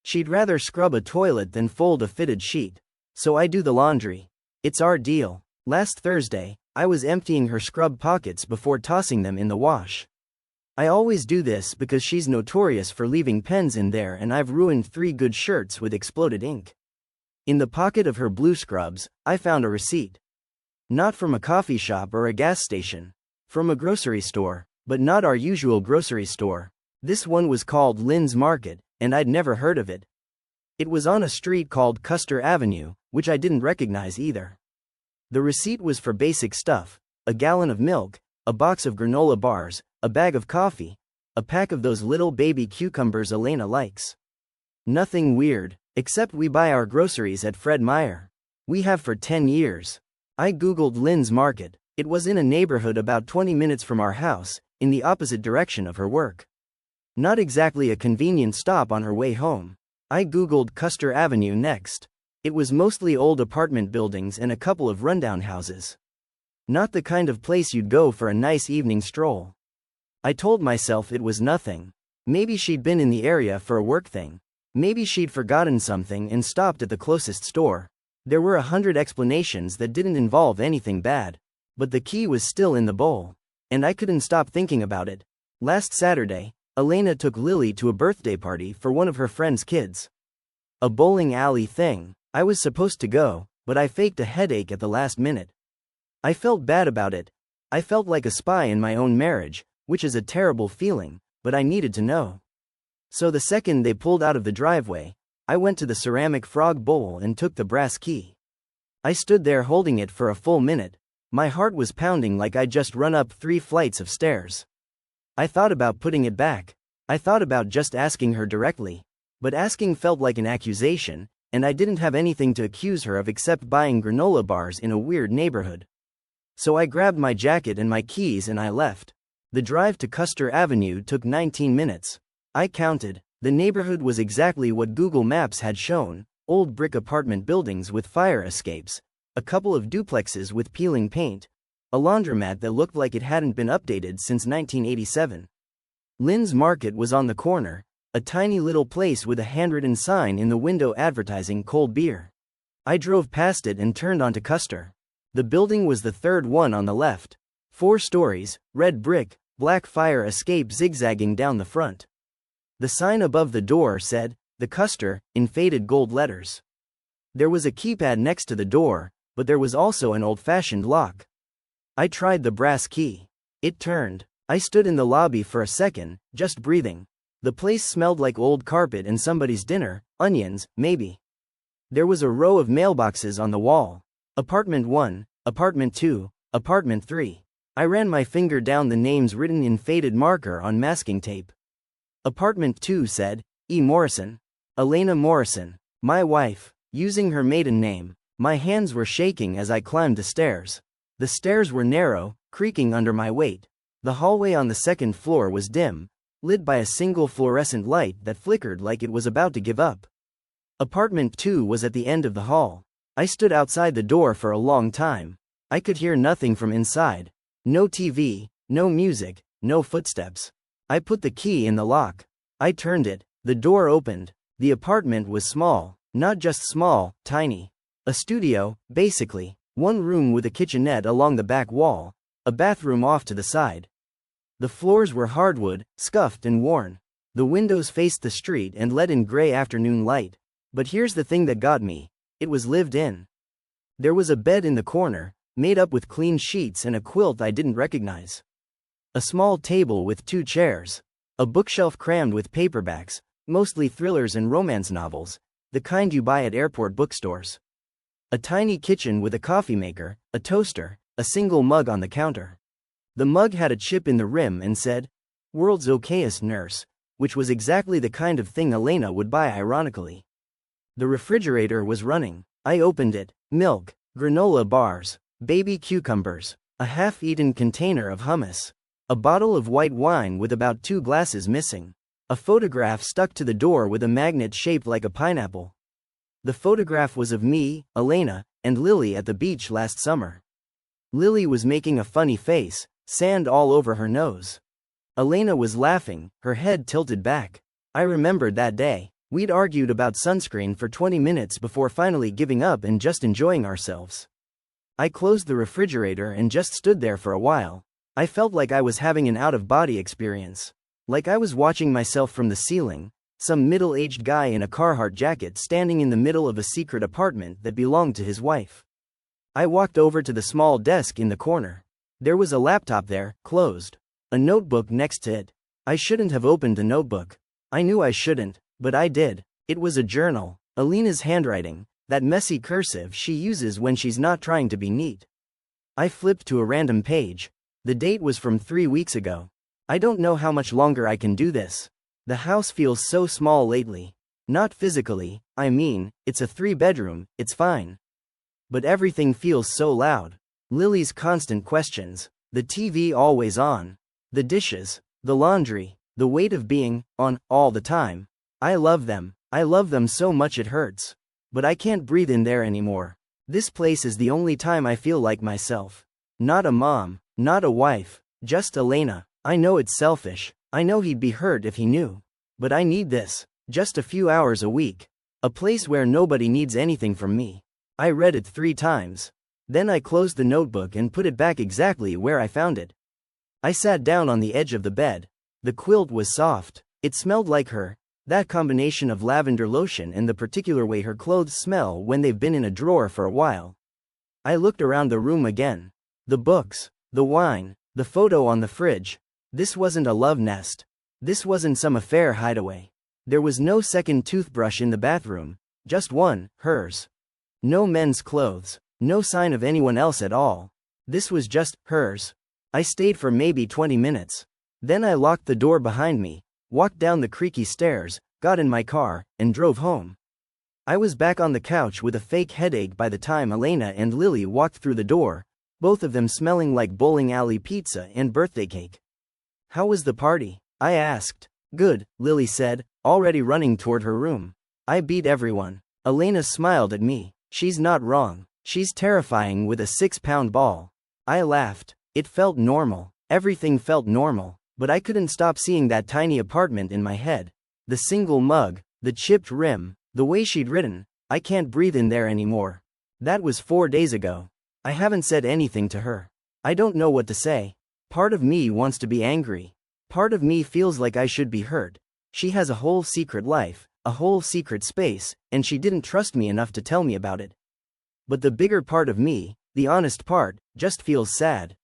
She'd rather scrub a toilet than fold a fitted sheet. So I do the laundry. It's our deal. Last Thursday, I was emptying her scrub pockets before tossing them in the wash. I always do this because she's notorious for leaving pens in there and I've ruined 3 good shirts with exploded ink. In the pocket of her blue scrubs, I found a receipt. Not from a coffee shop or a gas station. From a grocery store, but not our usual grocery store. This one was called Lynn's Market, and I'd never heard of it. It was on a street called Custer Avenue, which I didn't recognize either. The receipt was for basic stuff: a gallon of milk, a box of granola bars, a bag of coffee, a pack of those little baby cucumbers Elena likes. Nothing weird, except we buy our groceries at Fred Meyer. We have for 10 years. I googled Lynn's Market. It was in a neighborhood about 20 minutes from our house, in the opposite direction of her work. Not exactly a convenient stop on her way home. I googled Custer Avenue next. It was mostly old apartment buildings and a couple of rundown houses. Not the kind of place you'd go for a nice evening stroll. I told myself it was nothing. Maybe she'd been in the area for a work thing. Maybe she'd forgotten something and stopped at the closest store. There were 100 explanations that didn't involve anything bad. But the key was still in the bowl. And I couldn't stop thinking about it. Last Saturday, Elena took Lily to a birthday party for one of her friend's kids. A bowling alley thing. I was supposed to go, but I faked a headache at the last minute. I felt bad about it. I felt like a spy in my own marriage, which is a terrible feeling, but I needed to know. So the second they pulled out of the driveway, I went to the ceramic frog bowl and took the brass key. I stood there holding it for a full minute. My heart was pounding like I'd just run up 3 flights of stairs. I thought about putting it back. I thought about just asking her directly. But asking felt like an accusation, and I didn't have anything to accuse her of except buying granola bars in a weird neighborhood. So I grabbed my jacket and my keys and I left. The drive to Custer Avenue took 19 minutes. I counted. The neighborhood was exactly what Google Maps had shown: old brick apartment buildings with fire escapes, a couple of duplexes with peeling paint, a laundromat that looked like it hadn't been updated since 1987. Lynn's Market was on the corner, a tiny little place with a handwritten sign in the window advertising cold beer. I drove past it and turned onto Custer. The building was the third one on the left. 4 stories, red brick, black fire escape zigzagging down the front. The sign above the door said, "The Custer," in faded gold letters. There was a keypad next to the door, but there was also an old-fashioned lock. I tried the brass key. It turned. I stood in the lobby for a second, just breathing. The place smelled like old carpet and somebody's dinner, onions, maybe. There was a row of mailboxes on the wall. Apartment 1, Apartment 2, Apartment 3. I ran my finger down the names written in faded marker on masking tape. Apartment 2 said, E. Morrison. Elena Morrison. My wife. Using her maiden name. My hands were shaking as I climbed the stairs. The stairs were narrow, creaking under my weight. The hallway on the second floor was dim, lit by a single fluorescent light that flickered like it was about to give up. Apartment 2 was at the end of the hall. I stood outside the door for a long time. I could hear nothing from inside. No TV, no music, no footsteps. I put the key in the lock. I turned it. The door opened. The apartment was small, not just small, tiny. A studio, basically. One room with a kitchenette along the back wall, a bathroom off to the side. The floors were hardwood, scuffed and worn. The windows faced the street and let in gray afternoon light. But here's the thing that got me. It was lived in. There was a bed in the corner, made up with clean sheets and a quilt I didn't recognize. A small table with 2 chairs. A bookshelf crammed with paperbacks, mostly thrillers and romance novels, the kind you buy at airport bookstores. A tiny kitchen with a coffee maker, a toaster, a single mug on the counter. The mug had a chip in the rim and said, "World's okayest nurse," which was exactly the kind of thing Elena would buy ironically. The refrigerator was running. I opened it. Milk, granola bars, baby cucumbers, a half-eaten container of hummus, a bottle of white wine with about 2 glasses missing, a photograph stuck to the door with a magnet shaped like a pineapple. The photograph was of me, Elena, and Lily at the beach last summer. Lily was making a funny face, sand all over her nose. Elena was laughing, her head tilted back. I remembered that day. We'd argued about sunscreen for 20 minutes before finally giving up and just enjoying ourselves. I closed the refrigerator and just stood there for a while. I felt like I was having an out-of-body experience. Like I was watching myself from the ceiling. Some middle-aged guy in a Carhartt jacket standing in the middle of a secret apartment that belonged to his wife. I walked over to the small desk in the corner. There was a laptop there, closed. A notebook next to it. I shouldn't have opened the notebook. I knew I shouldn't, but I did. It was a journal. Alina's handwriting, that messy cursive she uses when she's not trying to be neat. I flipped to a random page. The date was from 3 weeks ago. I don't know how much longer I can do this. The house feels so small lately. Not physically, I mean, it's a 3-bedroom, it's fine. But everything feels so loud. Lily's constant questions, the TV always on, the dishes, the laundry, the weight of being on all the time. I love them so much it hurts. But I can't breathe in there anymore. This place is the only time I feel like myself. Not a mom, not a wife, just Elena. I know it's selfish. I know he'd be hurt if he knew. But I need this. Just a few hours a week. A place where nobody needs anything from me. I read it 3 times. Then I closed the notebook and put it back exactly where I found it. I sat down on the edge of the bed. The quilt was soft. It smelled like her. That combination of lavender lotion and the particular way her clothes smell when they've been in a drawer for a while. I looked around the room again. The books, the wine, the photo on the fridge. This wasn't a love nest. This wasn't some affair hideaway. There was no second toothbrush in the bathroom, just one, hers. No men's clothes, no sign of anyone else at all. This was just hers. I stayed for maybe 20 minutes. Then I locked the door behind me, walked down the creaky stairs, got in my car, and drove home. I was back on the couch with a fake headache by the time Elena and Lily walked through the door, both of them smelling like bowling alley pizza and birthday cake. "How was the party?" I asked. "Good," Lily said, already running toward her room. "I beat everyone." Elena smiled at me. "She's not wrong. She's terrifying with a 6-pound ball." I laughed. It felt normal. Everything felt normal. But I couldn't stop seeing that tiny apartment in my head. The single mug, the chipped rim, the way she'd written, I can't breathe in there anymore. That was 4 days ago. I haven't said anything to her. I don't know what to say. Part of me wants to be angry. Part of me feels like I should be hurt. She has a whole secret life, a whole secret space, and she didn't trust me enough to tell me about it. But the bigger part of me, the honest part, just feels sad.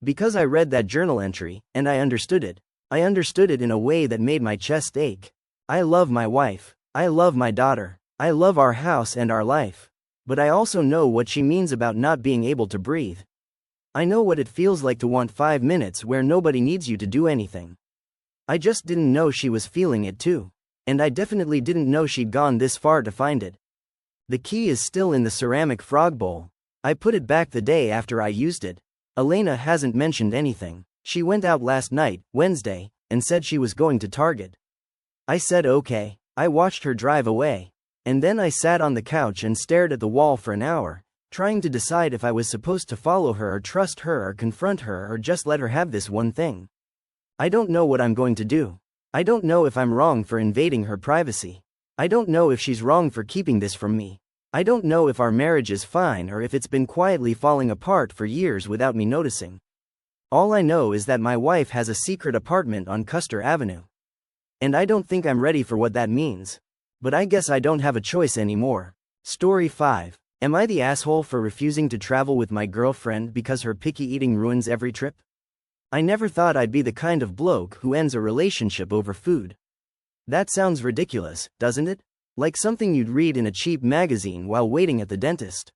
Because I read that journal entry, and I understood it. I understood it in a way that made my chest ache. I love my wife. I love my daughter. I love our house and our life. But I also know what she means about not being able to breathe. I know what it feels like to want 5 minutes where nobody needs you to do anything. I just didn't know she was feeling it too. And I definitely didn't know she'd gone this far to find it. The key is still in the ceramic frog bowl. I put it back the day after I used it. Elena hasn't mentioned anything. She went out last night, Wednesday, and said she was going to Target. I said okay. I watched her drive away. And then I sat on the couch and stared at the wall for an hour, trying to decide if I was supposed to follow her or trust her or confront her or just let her have this one thing. I don't know what I'm going to do. I don't know if I'm wrong for invading her privacy. I don't know if she's wrong for keeping this from me. I don't know if our marriage is fine or if it's been quietly falling apart for years without me noticing. All I know is that my wife has a secret apartment on Custer Avenue. And I don't think I'm ready for what that means. But I guess I don't have a choice anymore. Story 5. Am I the asshole for refusing to travel with my girlfriend because her picky eating ruins every trip? I never thought I'd be the kind of bloke who ends a relationship over food. That sounds ridiculous, doesn't it? Like something you'd read in a cheap magazine while waiting at the dentist.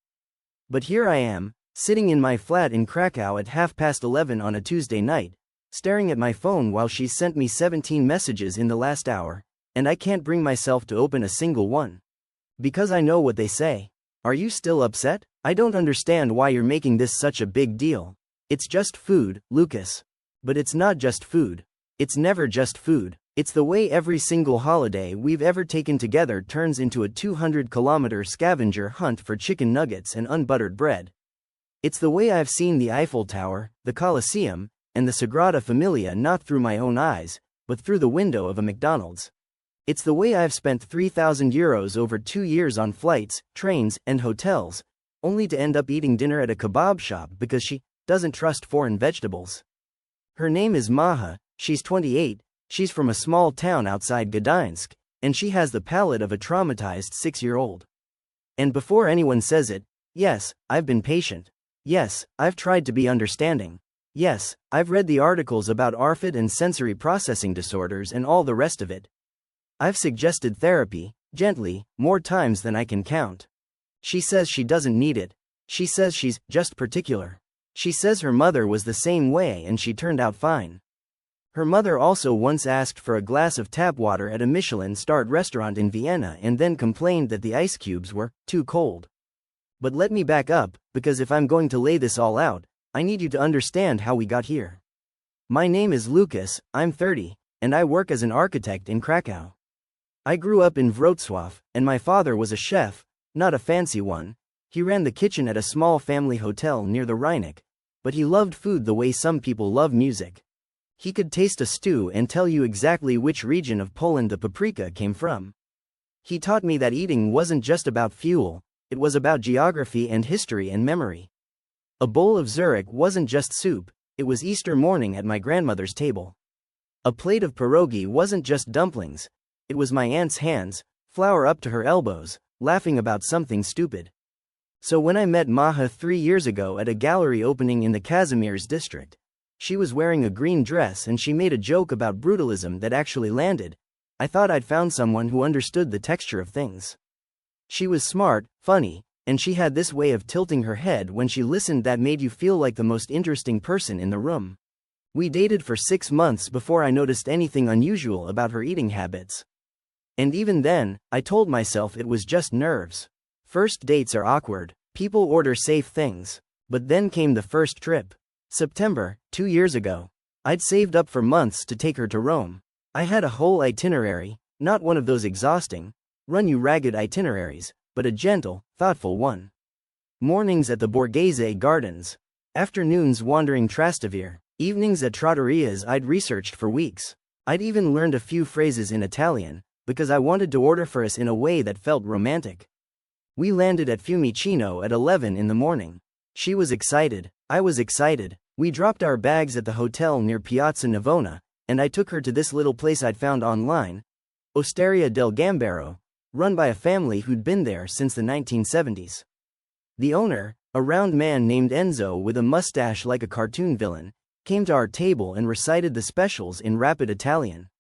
But here I am, sitting in my flat in Krakow at 11:30 on a Tuesday night, staring at my phone while she's sent me 17 messages in the last hour, and I can't bring myself to open a single one. Because I know what they say. Are you still upset? I don't understand why you're making this such a big deal. It's just food, Lucas. But it's not just food. It's never just food. It's the way every single holiday we've ever taken together turns into a 200-kilometer scavenger hunt for chicken nuggets and unbuttered bread. It's the way I've seen the Eiffel Tower, the Colosseum, and the Sagrada Familia not through my own eyes, but through the window of a McDonald's. It's the way I've spent €3,000 over 2 years on flights, trains, and hotels, only to end up eating dinner at a kebab shop because she doesn't trust foreign vegetables. Her name is Maha, she's 28, she's from a small town outside Gdansk, and she has the palate of a traumatized 6-year-old. And before anyone says it, yes, I've been patient. Yes, I've tried to be understanding. Yes, I've read the articles about ARFID and sensory processing disorders and all the rest of it. I've suggested therapy, gently, more times than I can count. She says she doesn't need it. She says she's just particular. She says her mother was the same way and she turned out fine. Her mother also once asked for a glass of tap water at a Michelin-starred restaurant in Vienna and then complained that the ice cubes were too cold. But let me back up, because if I'm going to lay this all out, I need you to understand how we got here. My name is Lucas, I'm 30, and I work as an architect in Krakow. I grew up in Wrocław, and my father was a chef, not a fancy one. He ran the kitchen at a small family hotel near the Rheineck, but he loved food the way some people love music. He could taste a stew and tell you exactly which region of Poland the paprika came from. He taught me that eating wasn't just about fuel, it was about geography and history and memory. A bowl of Zurich wasn't just soup, it was Easter morning at my grandmother's table. A plate of pierogi wasn't just dumplings, it was my aunt's hands, flour up to her elbows, laughing about something stupid. So when I met Maha 3 years ago at a gallery opening in the Kazimierz district, she was wearing a green dress and she made a joke about brutalism that actually landed. I thought I'd found someone who understood the texture of things. She was smart, funny, and she had this way of tilting her head when she listened that made you feel like the most interesting person in the room. We dated for 6 months before I noticed anything unusual about her eating habits. And even then, I told myself it was just nerves. First dates are awkward, people order safe things. But then came the first trip. September, 2 years ago. I'd saved up for months to take her to Rome. I had a whole itinerary, not one of those exhausting, run-you-ragged itineraries, but a gentle, thoughtful one. Mornings at the Borghese Gardens. Afternoons wandering Trastevere. Evenings at trattorias I'd researched for weeks. I'd even learned a few phrases in Italian, because I wanted to order for us in a way that felt romantic. We landed at Fiumicino at 11 in the morning. She was excited. I was excited. We dropped our bags at the hotel near Piazza Navona, and I took her to this little place I'd found online, Osteria del Gambero, run by a family who'd been there since the 1970s. The owner, a round man named Enzo with a mustache like a cartoon villain, came to our table and recited the specials in rapid Italian.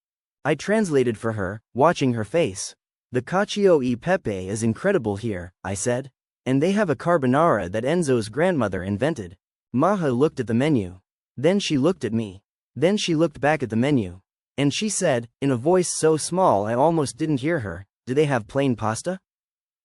I translated for her, watching her face. "The cacio e pepe is incredible here," I said. "And they have a carbonara that Enzo's grandmother invented." Maha looked at the menu. Then she looked at me. Then she looked back at the menu. And she said, in a voice so small I almost didn't hear her, "Do they have plain pasta?"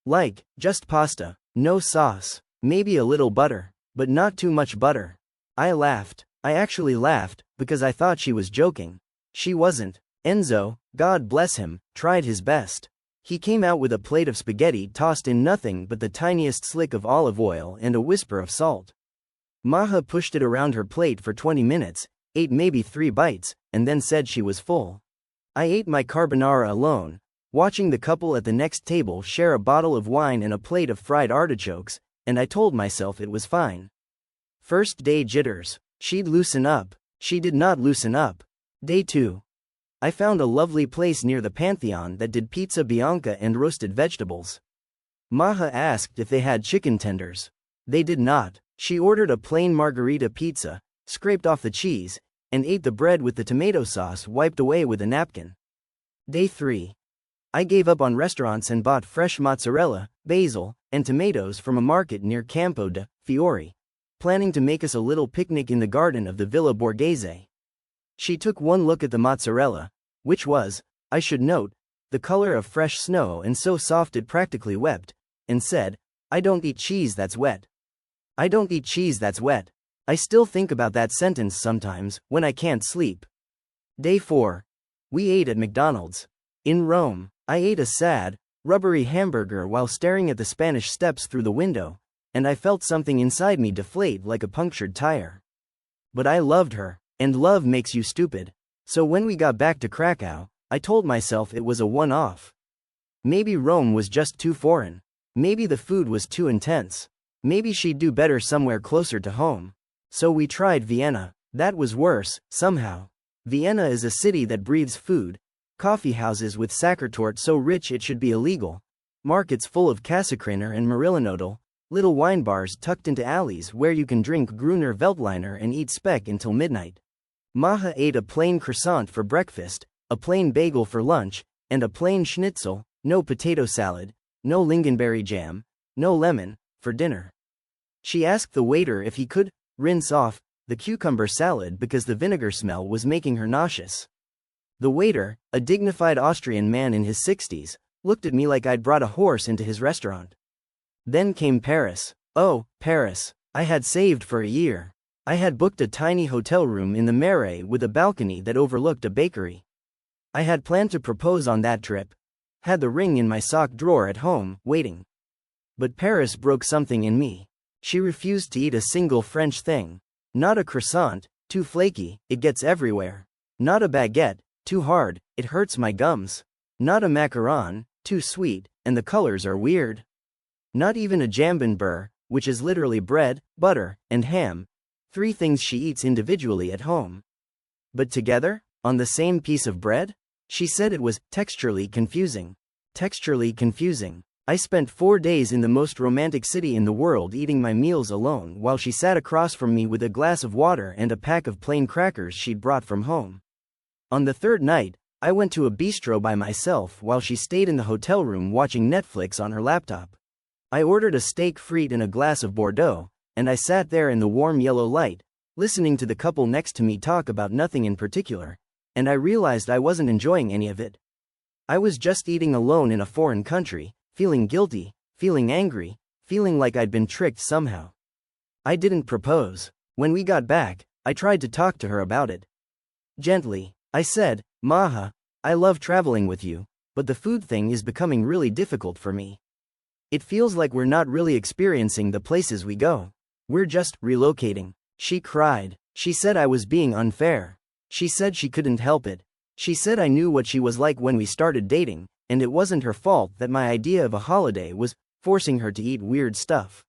Like, just pasta. No sauce. Maybe a little butter. But not too much butter. I laughed. I actually laughed, because I thought she was joking. She wasn't. Enzo, God bless him, tried his best. He came out with a plate of spaghetti tossed in nothing but the tiniest slick of olive oil and a whisper of salt. Maha pushed it around her plate for 20 minutes, ate maybe 3 bites, and then said she was full. I ate my carbonara alone, watching the couple at the next table share a bottle of wine and a plate of fried artichokes, and I told myself it was fine. First day jitters. She'd loosen up. She did not loosen up. Day 2. I found a lovely place near the Pantheon that did pizza bianca and roasted vegetables. Maha asked if they had chicken tenders. They did not. She ordered a plain margherita pizza, scraped off the cheese, and ate the bread with the tomato sauce wiped away with a napkin. Day 3. I gave up on restaurants and bought fresh mozzarella, basil, and tomatoes from a market near Campo de' Fiori, planning to make us a little picnic in the garden of the Villa Borghese. She took one look at the mozzarella, which was, I should note, the color of fresh snow and so soft it practically wept, and said, "I don't eat cheese that's wet. I don't eat cheese that's wet." I still think about that sentence sometimes, when I can't sleep. Day 4. We ate at McDonald's. In Rome, I ate a sad, rubbery hamburger while staring at the Spanish Steps through the window, and I felt something inside me deflate like a punctured tire. But I loved her, and love makes you stupid. So when we got back to Krakow, I told myself it was a one-off. Maybe Rome was just too foreign. Maybe the food was too intense. Maybe she'd do better somewhere closer to home. So we tried Vienna. That was worse, somehow. Vienna is a city that breathes food, coffee houses with Sachertorte so rich it should be illegal, markets full of Käsekraner and Marillenodel, little wine bars tucked into alleys where you can drink Gruner Veltliner and eat speck until midnight. Maha ate a plain croissant for breakfast, a plain bagel for lunch, and a plain schnitzel, no potato salad, no lingonberry jam, no lemon, for dinner. She asked the waiter if he could rinse off the cucumber salad because the vinegar smell was making her nauseous. The waiter, a dignified Austrian man in his 60s, looked at me like I'd brought a horse into his restaurant. Then came Paris. Oh, Paris. I had saved for a year. I had booked a tiny hotel room in the Marais with a balcony that overlooked a bakery. I had planned to propose on that trip. Had the ring in my sock drawer at home, waiting. But Paris broke something in me. She refused to eat a single French thing. Not a croissant, too flaky, it gets everywhere. Not a baguette, too hard, it hurts my gums. Not a macaron, too sweet, and the colors are weird. Not even a jambon beurre, which is literally bread, butter, and ham. 3 things she eats individually at home. But together, on the same piece of bread? She said it was texturally confusing. Texturally confusing. I spent 4 days in the most romantic city in the world eating my meals alone while she sat across from me with a glass of water and a pack of plain crackers she'd brought from home. On the 3rd night, I went to a bistro by myself while she stayed in the hotel room watching Netflix on her laptop. I ordered a steak frite and a glass of Bordeaux, and I sat there in the warm yellow light, listening to the couple next to me talk about nothing in particular, and I realized I wasn't enjoying any of it. I was just eating alone in a foreign country, feeling guilty, feeling angry, feeling like I'd been tricked somehow. I didn't propose. When we got back, I tried to talk to her about it. Gently, I said, "Maha, I love traveling with you, but the food thing is becoming really difficult for me. It feels like we're not really experiencing the places we go. We're just relocating." She cried. She said I was being unfair. She said she couldn't help it. She said I knew what she was like when we started dating, and it wasn't her fault that my idea of a holiday was forcing her to eat weird stuff.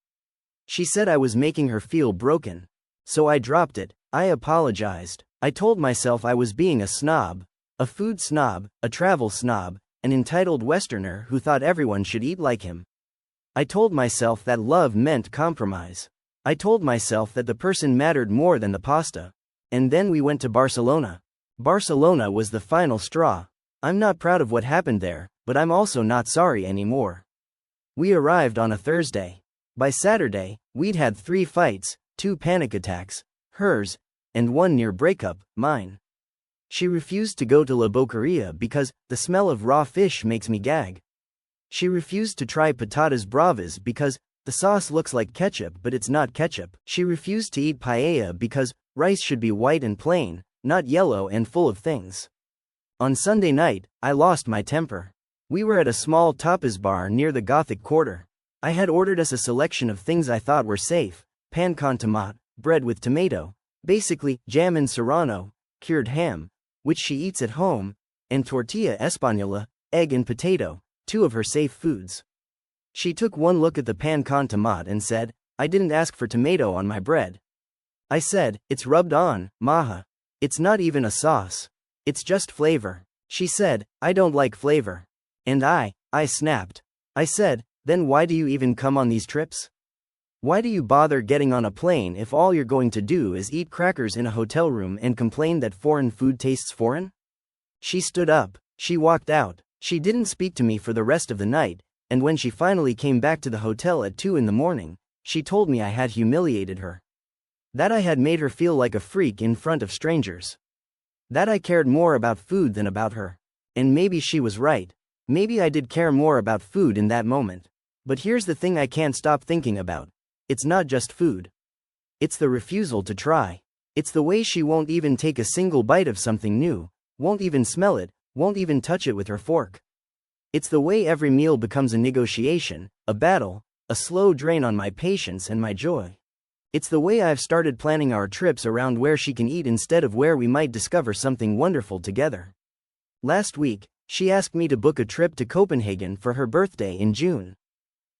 She said I was making her feel broken. So I dropped it. I apologized. I told myself I was being a snob. A food snob, a travel snob, an entitled Westerner who thought everyone should eat like him. I told myself that love meant compromise. I told myself that the person mattered more than the pasta. And then we went to Barcelona. Barcelona was the final straw. I'm not proud of what happened there, but I'm also not sorry anymore. We arrived on a Thursday. By Saturday, we'd had 3 fights, 2 panic attacks, hers, and 1 near breakup, mine. She refused to go to La Boqueria because the smell of raw fish makes me gag. She refused to try patatas bravas because the sauce looks like ketchup but it's not ketchup. She refused to eat paella because rice should be white and plain, not yellow and full of things. On Sunday night, I lost my temper. We were at a small tapas bar near the Gothic Quarter. I had ordered us a selection of things I thought were safe: pan con tomate, bread with tomato, basically jam and serrano, cured ham, which she eats at home, and tortilla española, egg and potato, 2 of her safe foods. She took one look at the pan con tomate and said, "I didn't ask for tomato on my bread." I said, "It's rubbed on, maja. It's not even a sauce. It's just flavor." She said, "I don't like flavor." And I snapped. I said, "Then why do you even come on these trips? Why do you bother getting on a plane if all you're going to do is eat crackers in a hotel room and complain that foreign food tastes foreign?" She stood up. She walked out. She didn't speak to me for the rest of the night, and when she finally came back to the hotel at 2 in the morning, she told me I had humiliated her. That I had made her feel like a freak in front of strangers. That I cared more about food than about her. And maybe she was right. Maybe I did care more about food in that moment. But here's the thing I can't stop thinking about. It's not just food. It's the refusal to try. It's the way she won't even take a single bite of something new, won't even smell it, won't even touch it with her fork. It's the way every meal becomes a negotiation, a battle, a slow drain on my patience and my joy. It's the way I've started planning our trips around where she can eat instead of where we might discover something wonderful together. Last week, she asked me to book a trip to Copenhagen for her birthday in June.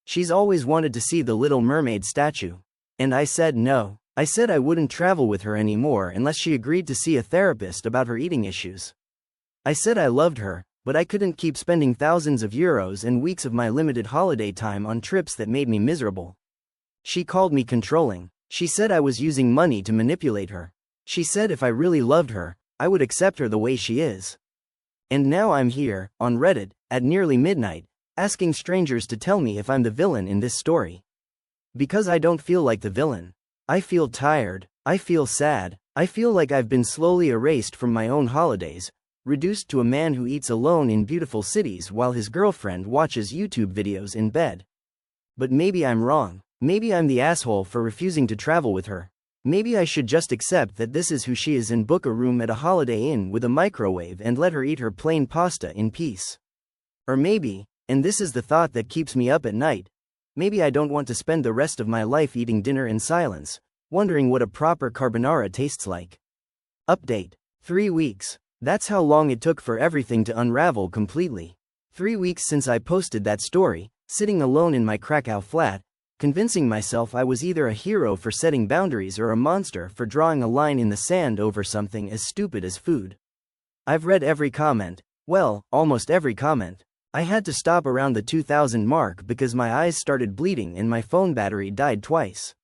She's always wanted to see the Little Mermaid statue. And I said no. I said I wouldn't travel with her anymore unless she agreed to see a therapist about her eating issues. I said I loved her, but I couldn't keep spending thousands of euros and weeks of my limited holiday time on trips that made me miserable. She called me controlling. She said I was using money to manipulate her. She said if I really loved her, I would accept her the way she is. And now I'm here, on Reddit, at nearly midnight, asking strangers to tell me if I'm the villain in this story. Because I don't feel like the villain. I feel tired, I feel sad, I feel like I've been slowly erased from my own holidays, reduced to a man who eats alone in beautiful cities while his girlfriend watches YouTube videos in bed. But maybe I'm wrong. Maybe I'm the asshole for refusing to travel with her. Maybe I should just accept that this is who she is and book a room at a Holiday Inn with a microwave and let her eat her plain pasta in peace. Or maybe, and this is the thought that keeps me up at night, maybe I don't want to spend the rest of my life eating dinner in silence, wondering what a proper carbonara tastes like. Update. 3 weeks. That's how long it took for everything to unravel completely. 3 weeks since I posted that story, sitting alone in my Krakow flat, convincing myself I was either a hero for setting boundaries or a monster for drawing a line in the sand over something as stupid as food. I've read every comment, well, almost every comment. I had to stop around the 2000 mark because my eyes started bleeding and my phone battery died twice.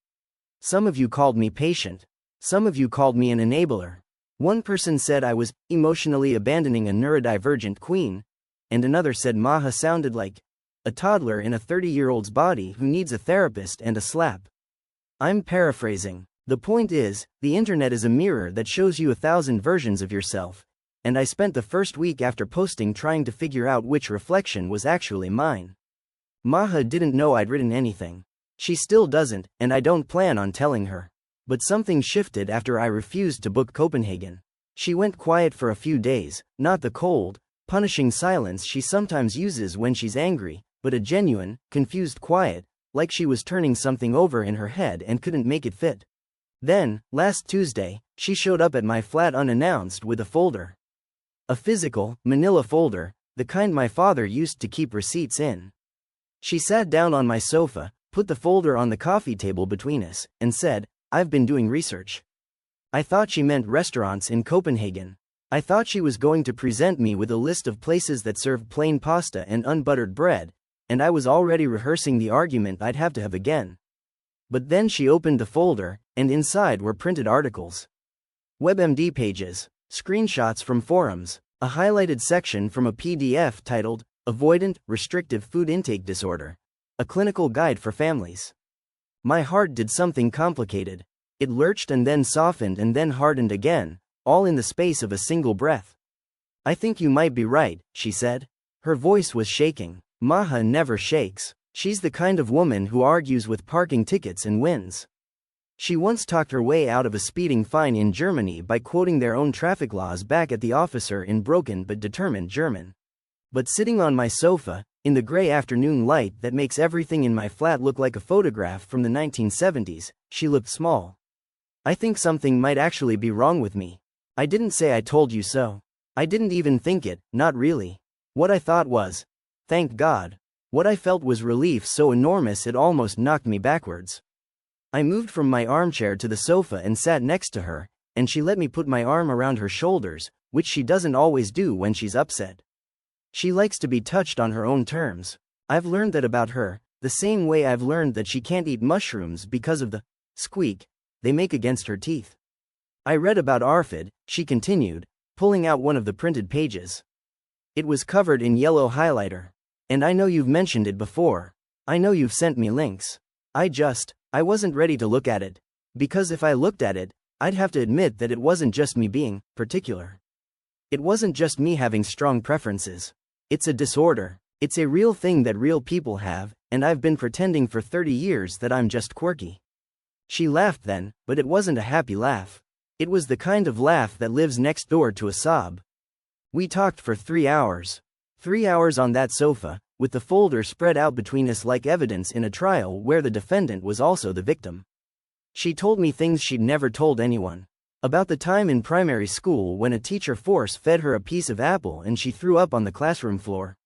Some of you called me patient. Some of you called me an enabler. One person said I was emotionally abandoning a neurodivergent queen, and another said Maha sounded like a toddler in a 30-year-old's body who needs a therapist and a slap. I'm paraphrasing. The point is, the internet is a mirror that shows you 1,000 versions of yourself, and I spent the first week after posting trying to figure out which reflection was actually mine. Maha didn't know I'd written anything. She still doesn't, and I don't plan on telling her. But something shifted after I refused to book Copenhagen. She went quiet for a few days, not the cold, punishing silence she sometimes uses when she's angry, but a genuine, confused quiet, like she was turning something over in her head and couldn't make it fit. Then, last Tuesday, she showed up at my flat unannounced with a folder. A physical, manila folder, the kind my father used to keep receipts in. She sat down on my sofa, put the folder on the coffee table between us, and said, "I've been doing research." I thought she meant restaurants in Copenhagen. I thought she was going to present me with a list of places that served plain pasta and unbuttered bread, and I was already rehearsing the argument I'd have to have again. But then she opened the folder, and inside were printed articles. WebMD pages, screenshots from forums, a highlighted section from a PDF titled, Avoidant, Restrictive Food Intake Disorder, a clinical guide for families. My heart did something complicated. It lurched and then softened and then hardened again, all in the space of a single breath. "I think you might be right," she said. Her voice was shaking. Maha never shakes. She's the kind of woman who argues with parking tickets and wins. She once talked her way out of a speeding fine in Germany by quoting their own traffic laws back at the officer in broken but determined German. But sitting on my sofa, in the gray afternoon light that makes everything in my flat look like a photograph from the 1970s, she looked small. I think something might actually be wrong with me. I didn't say I told you so. I didn't even think it, not really. What I thought was, thank God. What I felt was relief so enormous it almost knocked me backwards. I moved from my armchair to the sofa and sat next to her, and she let me put my arm around her shoulders, which she doesn't always do when she's upset. She likes to be touched on her own terms. I've learned that about her, the same way I've learned that she can't eat mushrooms because of the squeak they make against her teeth. I read about ARFID, she continued, pulling out one of the printed pages. It was covered in yellow highlighter. And I know you've mentioned it before. I know you've sent me links. I wasn't ready to look at it. Because if I looked at it, I'd have to admit that it wasn't just me being particular. It wasn't just me having strong preferences. It's a disorder. It's a real thing that real people have, and I've been pretending for 30 years that I'm just quirky. She laughed then, but it wasn't a happy laugh. It was the kind of laugh that lives next door to a sob. We talked for 3 hours. 3 hours on that sofa, with the folder spread out between us like evidence in a trial where the defendant was also the victim. She told me things she'd never told anyone. About the time in primary school when a teacher force-fed her a piece of apple and she threw up on the classroom floor.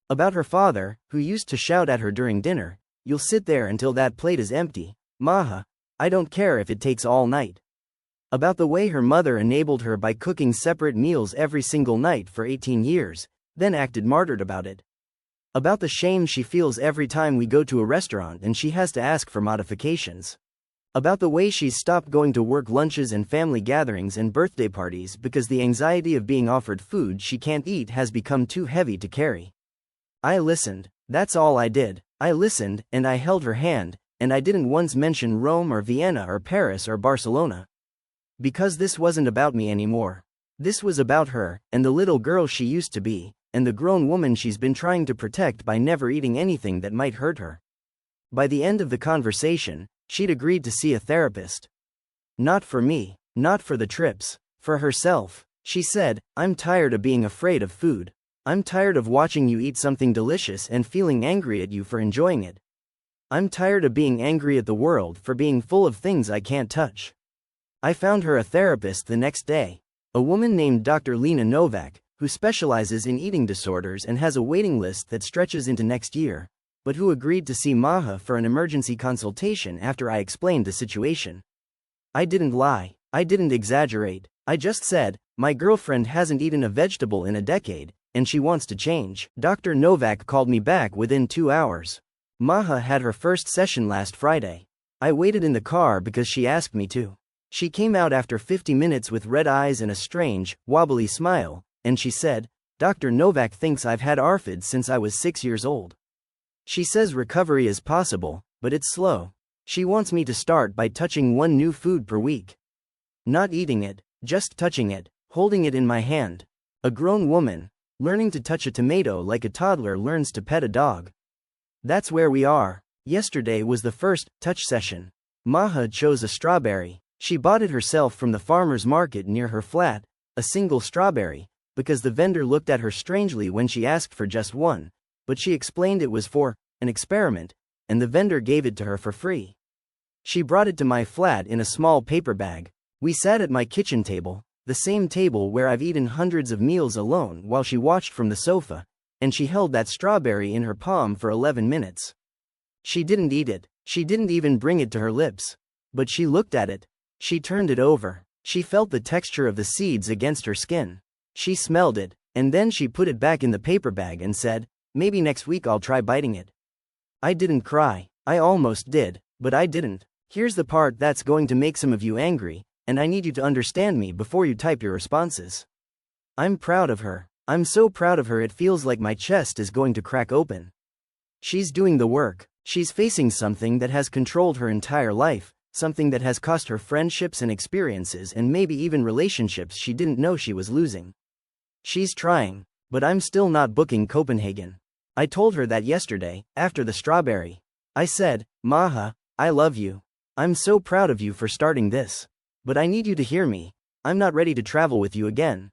About her father, who used to shout at her during dinner, "You'll sit there until that plate is empty, Maha. I don't care if it takes all night." About the way her mother enabled her by cooking separate meals every single night for 18 years, then acted martyred about it. About the shame she feels every time we go to a restaurant and she has to ask for modifications. About the way she's stopped going to work lunches and family gatherings and birthday parties because the anxiety of being offered food she can't eat has become too heavy to carry. I listened. That's all I did. I listened, and I held her hand, and I didn't once mention Rome or Vienna or Paris or Barcelona. Because this wasn't about me anymore. This was about her, and the little girl she used to be, and the grown woman she's been trying to protect by never eating anything that might hurt her. By the end of the conversation, she'd agreed to see a therapist. Not for me, not for the trips, for herself. She said, "I'm tired of being afraid of food. I'm tired of watching you eat something delicious and feeling angry at you for enjoying it. I'm tired of being angry at the world for being full of things I can't touch." I found her a therapist the next day. A woman named Dr. Lena Novak, who specializes in eating disorders and has a waiting list that stretches into next year, but who agreed to see Maha for an emergency consultation after I explained the situation. I didn't lie. I didn't exaggerate. I just said, my girlfriend hasn't eaten a vegetable in a decade, and she wants to change. Dr. Novak called me back within 2 hours. Maha had her first session last Friday. I waited in the car because she asked me to. She came out after 50 minutes with red eyes and a strange, wobbly smile, and she said, "Dr. Novak thinks I've had ARFID since I was 6 years old. She says recovery is possible, but it's slow. She wants me to start by touching one new food per week. Not eating it, just touching it, holding it in my hand. A grown woman, learning to touch a tomato like a toddler learns to pet a dog. That's where we are." Yesterday was the first touch session. Maha chose a strawberry. She bought it herself from the farmer's market near her flat, a single strawberry, because the vendor looked at her strangely when she asked for just one, but she explained it was for an experiment, and the vendor gave it to her for free. She brought it to my flat in a small paper bag. We sat at my kitchen table, the same table where I've eaten hundreds of meals alone while she watched from the sofa, and she held that strawberry in her palm for 11 minutes. She didn't eat it, she didn't even bring it to her lips. But she looked at it. She turned it over. She felt the texture of the seeds against her skin. She smelled it, and then she put it back in the paper bag and said, "Maybe next week I'll try biting it." I didn't cry. I almost did, but I didn't. Here's the part that's going to make some of you angry, and I need you to understand me before you type your responses. I'm proud of her. I'm so proud of her it feels like my chest is going to crack open. She's doing the work. She's facing something that has controlled her entire life, something that has cost her friendships and experiences and maybe even relationships she didn't know she was losing. She's trying, but I'm still not booking Copenhagen. I told her that yesterday, after the strawberry. I said, "Maha, I love you. I'm so proud of you for starting this. But I need you to hear me. I'm not ready to travel with you again.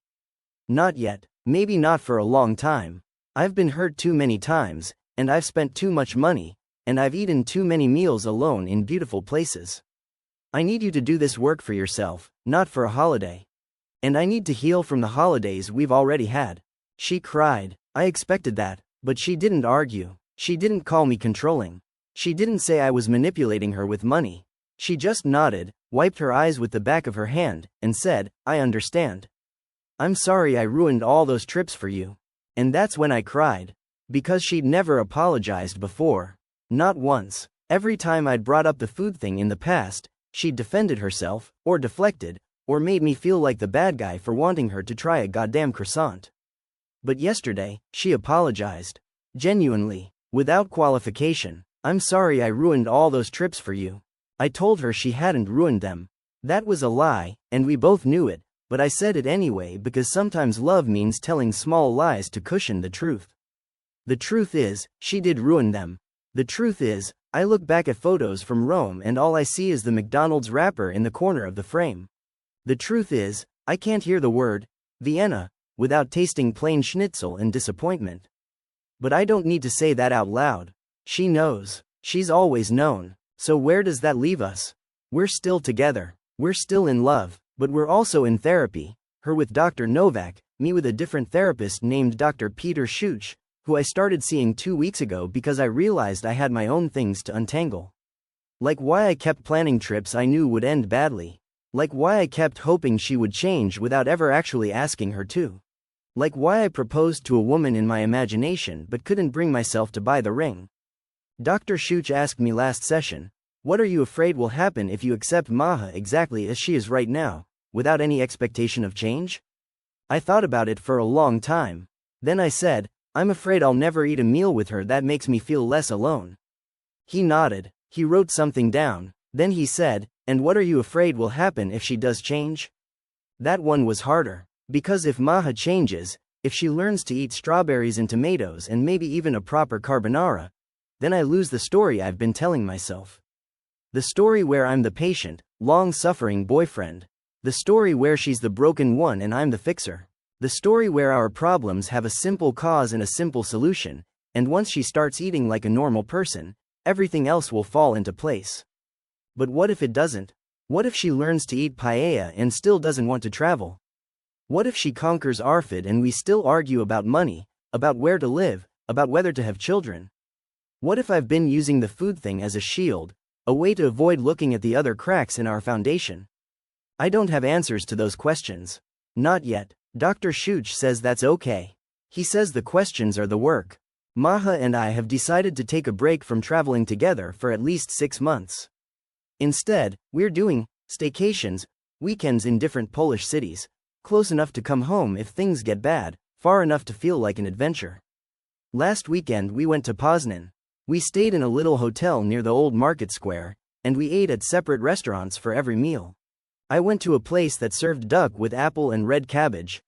Not yet, maybe not for a long time. I've been hurt too many times, and I've spent too much money, and I've eaten too many meals alone in beautiful places. I need you to do this work for yourself, not for a holiday. And I need to heal from the holidays we've already had." She cried. I expected that, but she didn't argue. She didn't call me controlling. She didn't say I was manipulating her with money. She just nodded, wiped her eyes with the back of her hand, and said, "I understand. I'm sorry I ruined all those trips for you." And that's when I cried. Because she'd never apologized before. Not once. Every time I'd brought up the food thing in the past, she'd defended herself, or deflected, or made me feel like the bad guy for wanting her to try a goddamn croissant. But yesterday, she apologized. Genuinely. Without qualification. "I'm sorry I ruined all those trips for you." I told her she hadn't ruined them. That was a lie, and we both knew it, but I said it anyway because sometimes love means telling small lies to cushion the truth. The truth is, she did ruin them. The truth is, I look back at photos from Rome and all I see is the McDonald's wrapper in the corner of the frame. The truth is, I can't hear the word Vienna without tasting plain schnitzel and disappointment. But I don't need to say that out loud. She knows. She's always known. So where does that leave us? We're still together. We're still in love, but we're also in therapy. Her with Dr. Novak, me with a different therapist named Dr. Peter Schuch, who I started seeing 2 weeks ago because I realized I had my own things to untangle. Like why I kept planning trips I knew would end badly. Like why I kept hoping she would change without ever actually asking her to. Like why I proposed to a woman in my imagination but couldn't bring myself to buy the ring. Dr. Schuch asked me last session, "What are you afraid will happen if you accept Maha exactly as she is right now, without any expectation of change?" I thought about it for a long time. Then I said, "I'm afraid I'll never eat a meal with her that makes me feel less alone." He nodded. He wrote something down. Then he said, "And what are you afraid will happen if she does change?" That one was harder. Because if Maha changes, if she learns to eat strawberries and tomatoes and maybe even a proper carbonara, then I lose the story I've been telling myself. The story where I'm the patient, long-suffering boyfriend. The story where she's the broken one and I'm the fixer. The story where our problems have a simple cause and a simple solution, and once she starts eating like a normal person, everything else will fall into place. But what if it doesn't? What if she learns to eat paella and still doesn't want to travel? What if she conquers ARFID and we still argue about money, about where to live, about whether to have children? What if I've been using the food thing as a shield, a way to avoid looking at the other cracks in our foundation? I don't have answers to those questions. Not yet. Dr. Schuch says that's okay. He says the questions are the work. Maha and I have decided to take a break from traveling together for at least 6 months. Instead, we're doing staycations, weekends in different Polish cities, close enough to come home if things get bad, far enough to feel like an adventure. Last weekend we went to Poznan. We stayed in a little hotel near the old market square, and we ate at separate restaurants for every meal. I went to a place that served duck with apple and red cabbage.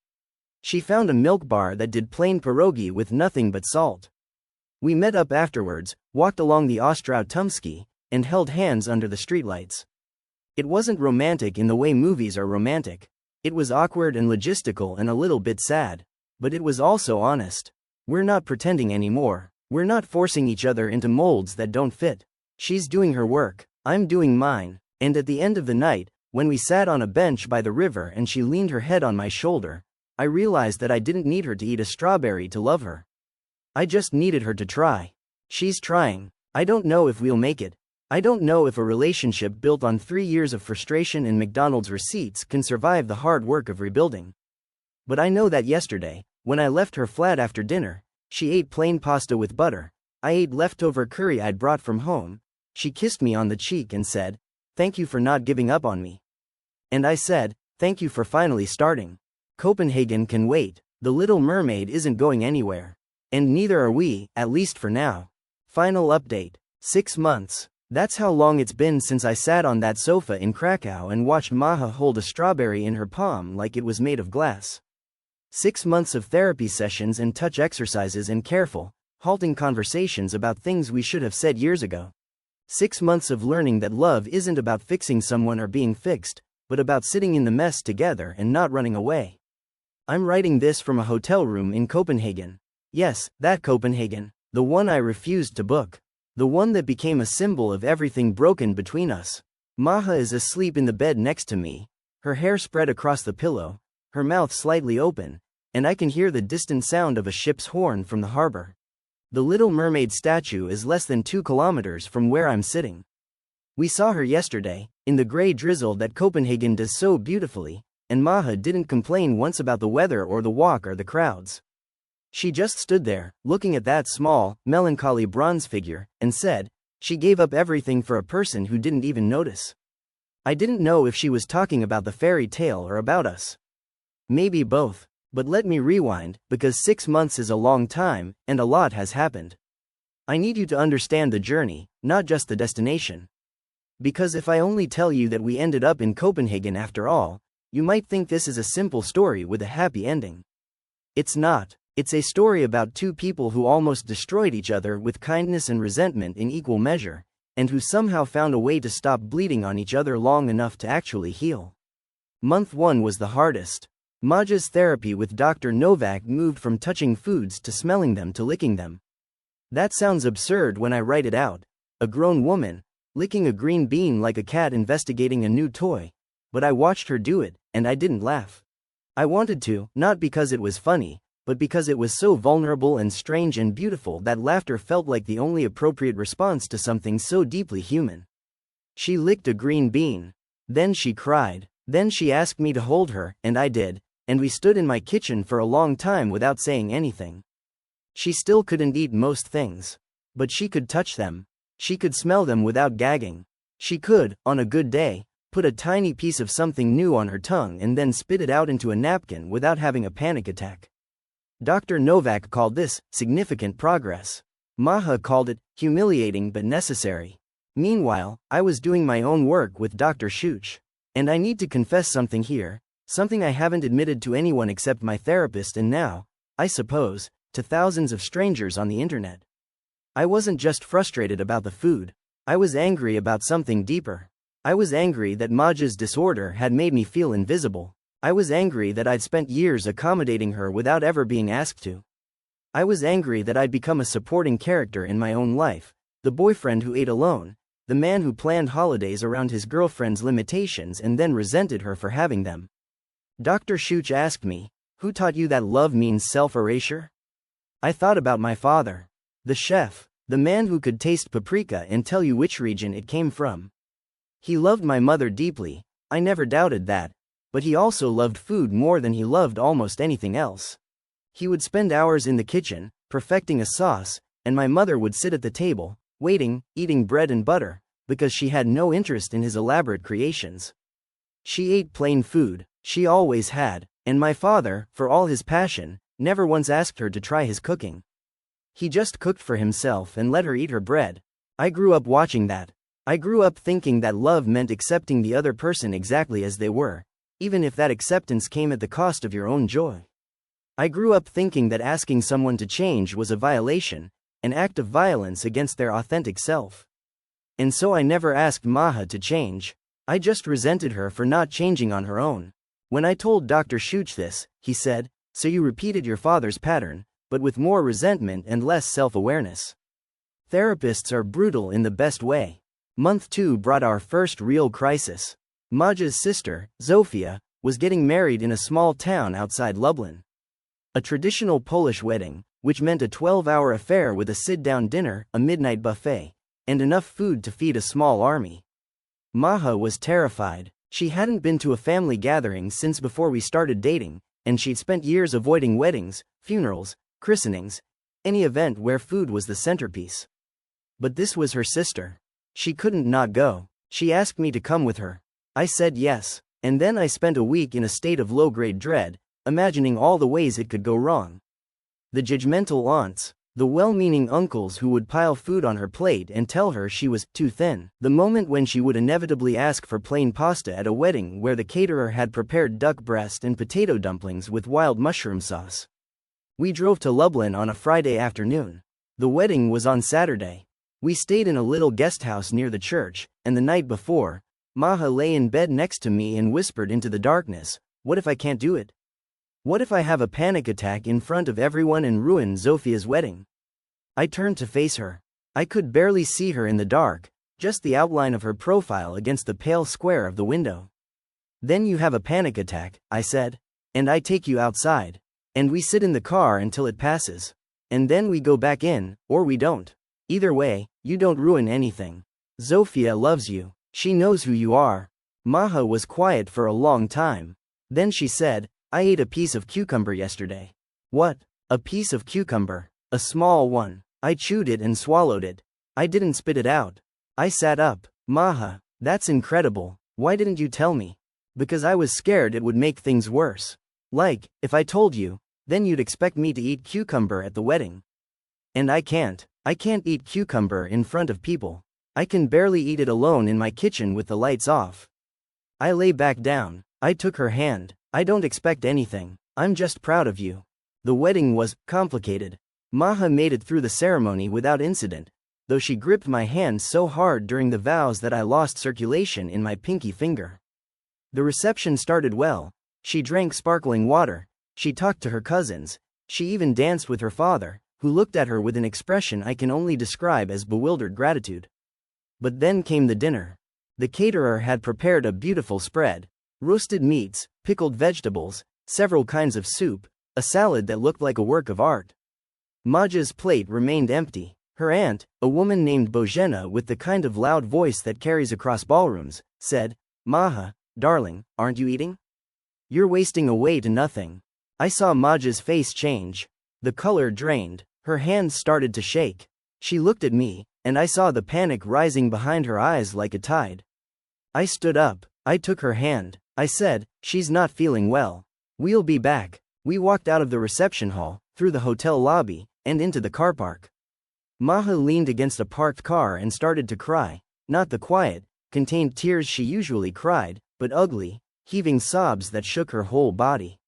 She found a milk bar that did plain pierogi with nothing but salt. We met up afterwards, walked along the Ostrau Tumski, and held hands under the streetlights. It wasn't romantic in the way movies are romantic. It was awkward and logistical and a little bit sad. But it was also honest. We're not pretending anymore. We're not forcing each other into molds that don't fit. She's doing her work. I'm doing mine. And at the end of the night, when we sat on a bench by the river and she leaned her head on my shoulder, I realized that I didn't need her to eat a strawberry to love her. I just needed her to try. She's trying. I don't know if we'll make it. I don't know if a relationship built on 3 years of frustration and McDonald's receipts can survive the hard work of rebuilding. But I know that yesterday, when I left her flat after dinner, she ate plain pasta with butter. I ate leftover curry I'd brought from home. She kissed me on the cheek and said, "Thank you for not giving up on me." And I said, "Thank you for finally starting." Copenhagen can wait. The Little Mermaid isn't going anywhere. And neither are we, at least for now. Final update. 6 months. That's how long it's been since I sat on that sofa in Krakow and watched Maha hold a strawberry in her palm like it was made of glass. 6 months of therapy sessions and touch exercises and careful, halting conversations about things we should have said years ago. 6 months of learning that love isn't about fixing someone or being fixed, but about sitting in the mess together and not running away. I'm writing this from a hotel room in Copenhagen. Yes, that Copenhagen. The one I refused to book. The one that became a symbol of everything broken between us. Maha is asleep in the bed next to me, her hair spread across the pillow, her mouth slightly open, and I can hear the distant sound of a ship's horn from the harbor. The Little Mermaid statue is less than 2 kilometers from where I'm sitting. We saw her yesterday, in the gray drizzle that Copenhagen does so beautifully, and Maha didn't complain once about the weather or the walk or the crowds. She just stood there, looking at that small, melancholy bronze figure, and said, she gave up everything for a person who didn't even notice. I didn't know if she was talking about the fairy tale or about us. Maybe both. But let me rewind, because 6 months is a long time, and a lot has happened. I need you to understand the journey, not just the destination. Because if I only tell you that we ended up in Copenhagen after all, you might think this is a simple story with a happy ending. It's not. It's a story about 2 people who almost destroyed each other with kindness and resentment in equal measure, and who somehow found a way to stop bleeding on each other long enough to actually heal. Month 1 was the hardest. Maja's therapy with Dr. Novak moved from touching foods to smelling them to licking them. That sounds absurd when I write it out. A grown woman, licking a green bean like a cat investigating a new toy. But I watched her do it, and I didn't laugh. I wanted to, not because it was funny, but because it was so vulnerable and strange and beautiful that laughter felt like the only appropriate response to something so deeply human. She licked a green bean. Then she cried. Then she asked me to hold her, and I did. And we stood in my kitchen for a long time without saying anything. She still couldn't eat most things. But she could touch them. She could smell them without gagging. She could, on a good day, put a tiny piece of something new on her tongue and then spit it out into a napkin without having a panic attack. Dr. Novak called this significant progress. Maha called it humiliating but necessary. Meanwhile, I was doing my own work with Dr. Schuch. And I need to confess something here. Something I haven't admitted to anyone except my therapist and now, I suppose, to thousands of strangers on the internet. I wasn't just frustrated about the food. I was angry about something deeper. I was angry that Maja's disorder had made me feel invisible. I was angry that I'd spent years accommodating her without ever being asked to. I was angry that I'd become a supporting character in my own life, the boyfriend who ate alone, the man who planned holidays around his girlfriend's limitations and then resented her for having them. Dr. Schuch asked me, "Who taught you that love means self-erasure?" I thought about my father. The chef, the man who could taste paprika and tell you which region it came from. He loved my mother deeply, I never doubted that, but he also loved food more than he loved almost anything else. He would spend hours in the kitchen, perfecting a sauce, and my mother would sit at the table, waiting, eating bread and butter, because she had no interest in his elaborate creations. She ate plain food. She always had, and my father, for all his passion, never once asked her to try his cooking. He just cooked for himself and let her eat her bread. I grew up watching that. I grew up thinking that love meant accepting the other person exactly as they were, even if that acceptance came at the cost of your own joy. I grew up thinking that asking someone to change was a violation, an act of violence against their authentic self. And so I never asked Maha to change. I just resented her for not changing on her own. When I told Dr. Schuch this, he said, "So you repeated your father's pattern, but with more resentment and less self-awareness." Therapists are brutal in the best way. Month 2 brought our first real crisis. Maja's sister, Zofia, was getting married in a small town outside Lublin. A traditional Polish wedding, which meant a 12-hour affair with a sit-down dinner, a midnight buffet, and enough food to feed a small army. Maha was terrified. She hadn't been to a family gathering since before we started dating, and she'd spent years avoiding weddings, funerals, christenings, any event where food was the centerpiece. But this was her sister. She couldn't not go. She asked me to come with her. I said yes, and then I spent a week in a state of low-grade dread, imagining all the ways it could go wrong. The judgmental aunts, the well-meaning uncles who would pile food on her plate and tell her she was too thin. The moment when she would inevitably ask for plain pasta at a wedding where the caterer had prepared duck breast and potato dumplings with wild mushroom sauce. We drove to Lublin on a Friday afternoon. The wedding was on Saturday. We stayed in a little guest house near the church, and the night before, Maha lay in bed next to me and whispered into the darkness, "What if I can't do it? What if I have a panic attack in front of everyone and ruin Zofia's wedding?" I turned to face her. I could barely see her in the dark, just the outline of her profile against the pale square of the window. "Then you have a panic attack," I said. "And I take you outside. And we sit in the car until it passes. And then we go back in, or we don't. Either way, you don't ruin anything. Zofia loves you. She knows who you are." Maha was quiet for a long time. Then she said, "I ate a piece of cucumber yesterday." "What? A piece of cucumber? A small one?" I chewed it and swallowed it. I didn't spit it out. I sat up. "Maha, that's incredible. Why didn't you tell me?" "Because I was scared it would make things worse. Like, if I told you, then you'd expect me to eat cucumber at the wedding. And I can't. I can't eat cucumber in front of people. I can barely eat it alone in my kitchen with the lights off." I lay back down. I took her hand. "I don't expect anything. I'm just proud of you." The wedding was complicated. Maha made it through the ceremony without incident, though she gripped my hand so hard during the vows that I lost circulation in my pinky finger. The reception started well. She drank sparkling water. She talked to her cousins. She even danced with her father, who looked at her with an expression I can only describe as bewildered gratitude. But then came the dinner. The caterer had prepared a beautiful spread: roasted meats, pickled vegetables, several kinds of soup, a salad that looked like a work of art. Maja's plate remained empty. Her aunt, a woman named Bozhena with the kind of loud voice that carries across ballrooms, said, "Maha, darling, aren't you eating? You're wasting away to nothing." I saw Maja's face change. The color drained. Her hands started to shake. She looked at me, and I saw the panic rising behind her eyes like a tide. I stood up. I took her hand. I said, "She's not feeling well. We'll be back." We walked out of the reception hall, through the hotel lobby, and into the car park. Maha leaned against a parked car and started to cry, not the quiet, contained tears she usually cried, but ugly, heaving sobs that shook her whole body.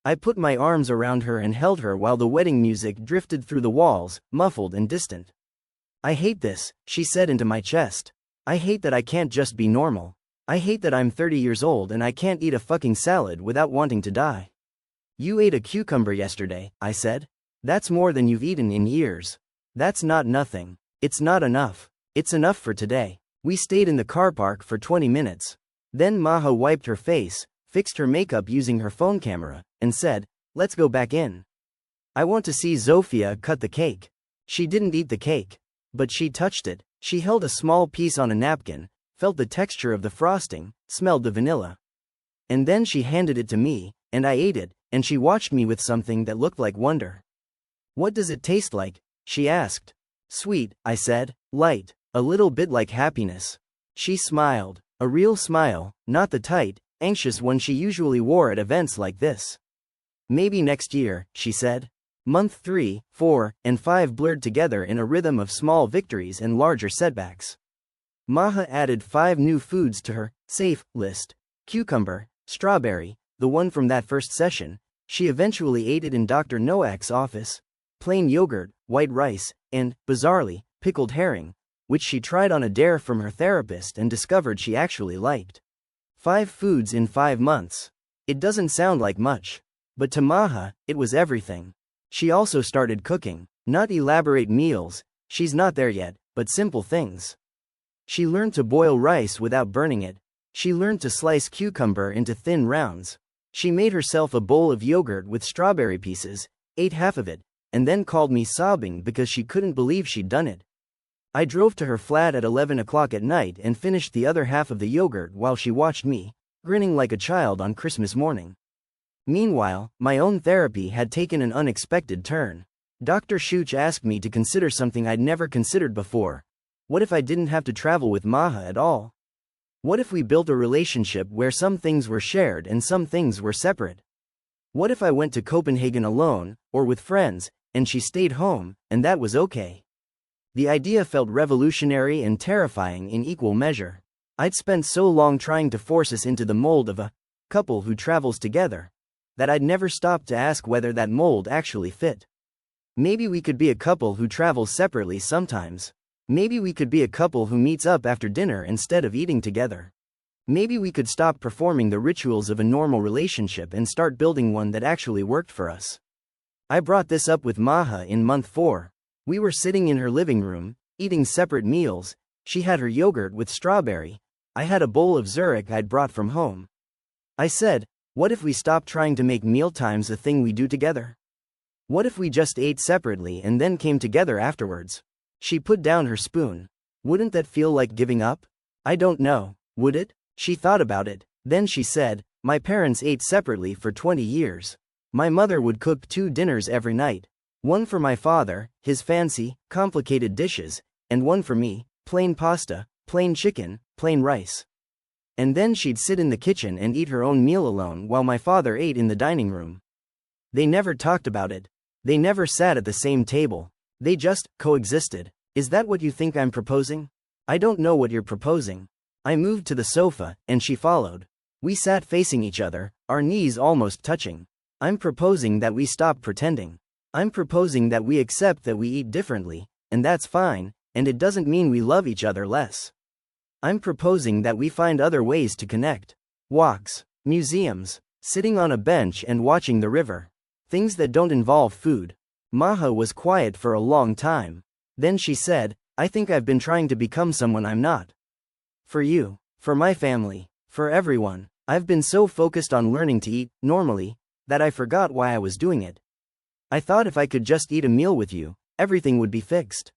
I put my arms around her and held her while the wedding music drifted through the walls, muffled and distant. "I hate this," she said into my chest. "I hate that I can't just be normal. I hate that I'm 30 years old and I can't eat a fucking salad without wanting to die." "You ate a cucumber yesterday," I said. "That's more than you've eaten in years. That's not nothing. It's not enough. It's enough for today." We stayed in the car park for 20 minutes. Then Maha wiped her face, fixed her makeup using her phone camera, and said, "Let's go back in. I want to see Zofia cut the cake." She didn't eat the cake. But she touched it. She held a small piece on a napkin, felt the texture of the frosting, smelled the vanilla. And then she handed it to me, and I ate it, and she watched me with something that looked like wonder. "What does it taste like?" she asked. "Sweet," I said. "Light. A little bit like happiness." She smiled. A real smile, not the tight, anxious one she usually wore at events like this. "Maybe next year," she said. Month 3, 4, and 5 blurred together in a rhythm of small victories and larger setbacks. Maha added 5 new foods to her safe list: cucumber, strawberry, the one from that first session. She eventually ate it in Dr. Noak's office. Plain yogurt, white rice, and, bizarrely, pickled herring, which she tried on a dare from her therapist and discovered she actually liked. 5 foods in 5 months. It doesn't sound like much. But to Maha, it was everything. She also started cooking. Not elaborate meals, she's not there yet, but simple things. She learned to boil rice without burning it. She learned to slice cucumber into thin rounds. She made herself a bowl of yogurt with strawberry pieces, ate half of it, and then called me sobbing because she couldn't believe she'd done it. I drove to her flat at 11 o'clock at night and finished the other half of the yogurt while she watched me, grinning like a child on Christmas morning. Meanwhile, my own therapy had taken an unexpected turn. Dr. Schuch asked me to consider something I'd never considered before. What if I didn't have to travel with Maha at all? What if we built a relationship where some things were shared and some things were separate? What if I went to Copenhagen alone, or with friends, and she stayed home, and that was okay? The idea felt revolutionary and terrifying in equal measure. I'd spent so long trying to force us into the mold of a couple who travels together that I'd never stopped to ask whether that mold actually fit. Maybe we could be a couple who travels separately sometimes. Maybe we could be a couple who meets up after dinner instead of eating together. Maybe we could stop performing the rituals of a normal relationship and start building one that actually worked for us. I brought this up with Maha in month 4. We were sitting in her living room, eating separate meals. She had her yogurt with strawberry. I had a bowl of Zurich I'd brought from home. I said, what if we stopped trying to make mealtimes a thing we do together? What if we just ate separately and then came together afterwards? She put down her spoon. Wouldn't that feel like giving up? I don't know, would it? She thought about it. Then she said, my parents ate separately for 20 years. My mother would cook 2 dinners every night. One for my father, his fancy, complicated dishes, and one for me, plain pasta, plain chicken, plain rice. And then she'd sit in the kitchen and eat her own meal alone while my father ate in the dining room. They never talked about it. They never sat at the same table. They just coexisted. Is that what you think I'm proposing? I don't know what you're proposing. I moved to the sofa, and she followed. We sat facing each other, our knees almost touching. I'm proposing that we stop pretending. I'm proposing that we accept that we eat differently, and that's fine, and it doesn't mean we love each other less. I'm proposing that we find other ways to connect. Walks, museums, sitting on a bench and watching the river. Things that don't involve food. Maha was quiet for a long time. Then she said, I think I've been trying to become someone I'm not. For you, for my family, for everyone, I've been so focused on learning to eat normally that I forgot why I was doing it. I thought if I could just eat a meal with you, everything would be fixed.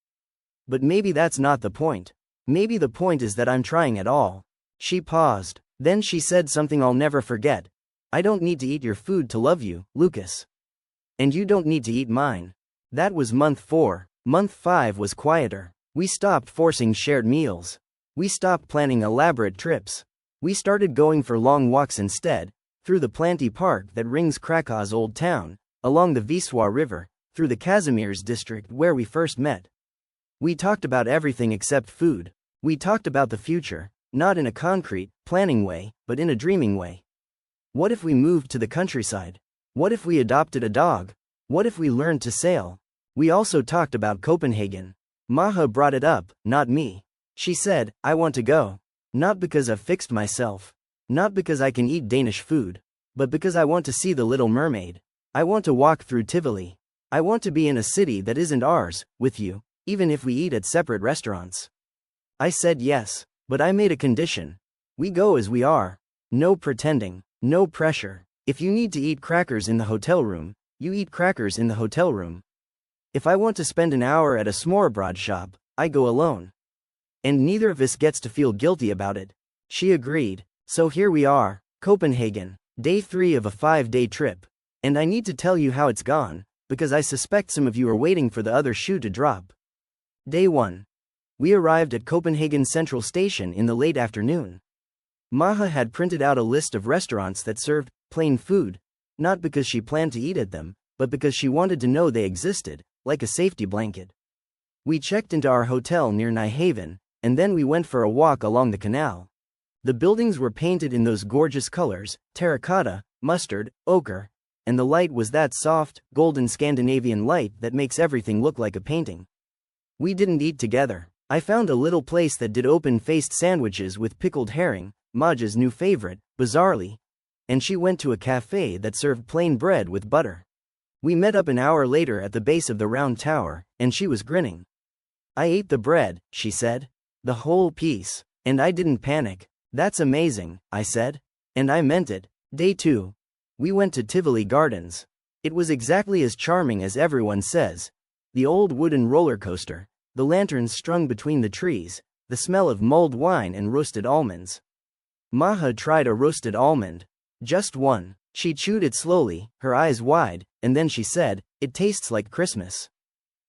But maybe that's not the point. Maybe the point is that I'm trying at all. She paused. Then she said something I'll never forget. I don't need to eat your food to love you, Lucas. And you don't need to eat mine. That was month 4. Month 5 was quieter. We stopped forcing shared meals. We stopped planning elaborate trips. We started going for long walks instead, through the Planty Park that rings Krakow's old town, along the Wisła River, through the Kazimierz district where we first met. We talked about everything except food. We talked about the future, not in a concrete, planning way, but in a dreaming way. What if we moved to the countryside? What if we adopted a dog? What if we learned to sail? We also talked about Copenhagen. Maha brought it up, not me. She said, I want to go. Not because I've fixed myself. Not because I can eat Danish food. But because I want to see the Little Mermaid. I want to walk through Tivoli. I want to be in a city that isn't ours, with you, even if we eat at separate restaurants. I said yes, but I made a condition. We go as we are. No pretending, no pressure. If you need to eat crackers in the hotel room, you eat crackers in the hotel room. If I want to spend an hour at a smørrebrød shop, I go alone. And neither of us gets to feel guilty about it. She agreed. So here we are, Copenhagen, day 3 of a 5-day trip. And I need to tell you how it's gone, because I suspect some of you are waiting for the other shoe to drop. Day 1. We arrived at Copenhagen Central Station in the late afternoon. Maha had printed out a list of restaurants that served plain food, not because she planned to eat at them, but because she wanted to know they existed, like a safety blanket. We checked into our hotel near Nyhavn, and then we went for a walk along the canal. The buildings were painted in those gorgeous colors, terracotta, mustard, ochre, and the light was that soft, golden Scandinavian light that makes everything look like a painting. We didn't eat together. I found a little place that did open-faced sandwiches with pickled herring, Maja's new favorite, bizarrely, and she went to a cafe that served plain bread with butter. We met up an hour later at the base of the round tower, and she was grinning. I ate the bread, she said. The whole piece. And I didn't panic. That's amazing, I said. And I meant it. Day 2. We went to Tivoli Gardens. It was exactly as charming as everyone says. The old wooden roller coaster, the lanterns strung between the trees, the smell of mulled wine and roasted almonds. Maha tried a roasted almond. Just one. She chewed it slowly, her eyes wide, and then she said, "It tastes like Christmas."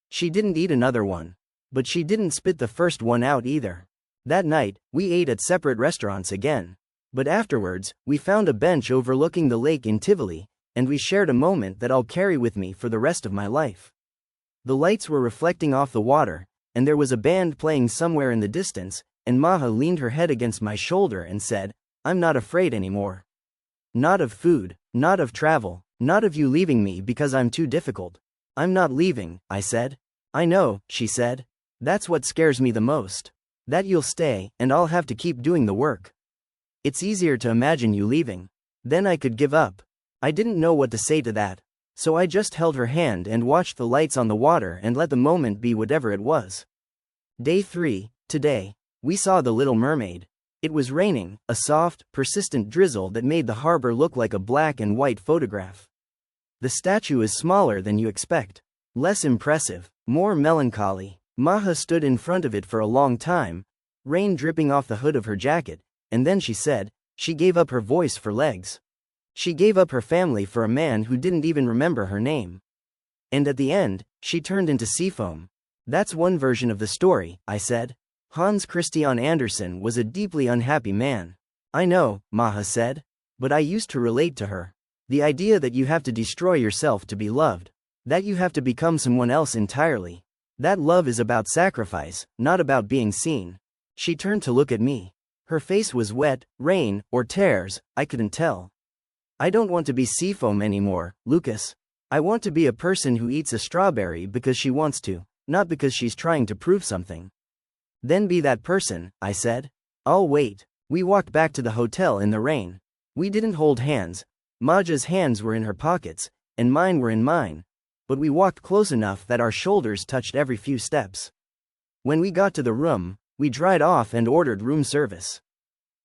She didn't eat another one. But she didn't spit the first one out either. That night, we ate at separate restaurants again. But afterwards, we found a bench overlooking the lake in Tivoli, and we shared a moment that I'll carry with me for the rest of my life. The lights were reflecting off the water, and there was a band playing somewhere in the distance, and Maha leaned her head against my shoulder and said, "I'm not afraid anymore. Not of food, not of travel, not of you leaving me because I'm too difficult. I'm not leaving," I said. "I know," she said. "That's what scares me the most. That you'll stay, and I'll have to keep doing the work. It's easier to imagine you leaving. Then I could give up." I didn't know what to say to that. So I just held her hand and watched the lights on the water and let the moment be whatever it was. Day 3, today. We saw The Little Mermaid. It was raining, a soft, persistent drizzle that made the harbor look like a black and white photograph. The statue is smaller than you expect. Less impressive, more melancholy. Maha stood in front of it for a long time, rain dripping off the hood of her jacket, and then she said, she gave up her voice for legs. She gave up her family for a man who didn't even remember her name. And at the end, she turned into seafoam. That's one version of the story, I said. Hans Christian Andersen was a deeply unhappy man. I know, Maha said. But I used to relate to her. The idea that you have to destroy yourself to be loved. That you have to become someone else entirely. That love is about sacrifice, not about being seen. She turned to look at me. Her face was wet, rain, or tears, I couldn't tell. I don't want to be seafoam anymore, Lucas. I want to be a person who eats a strawberry because she wants to, not because she's trying to prove something. Then be that person, I said. I'll wait. We walked back to the hotel in the rain. We didn't hold hands. Maja's hands were in her pockets, and mine were in mine. But we walked close enough that our shoulders touched every few steps. When we got to the room, we dried off and ordered room service.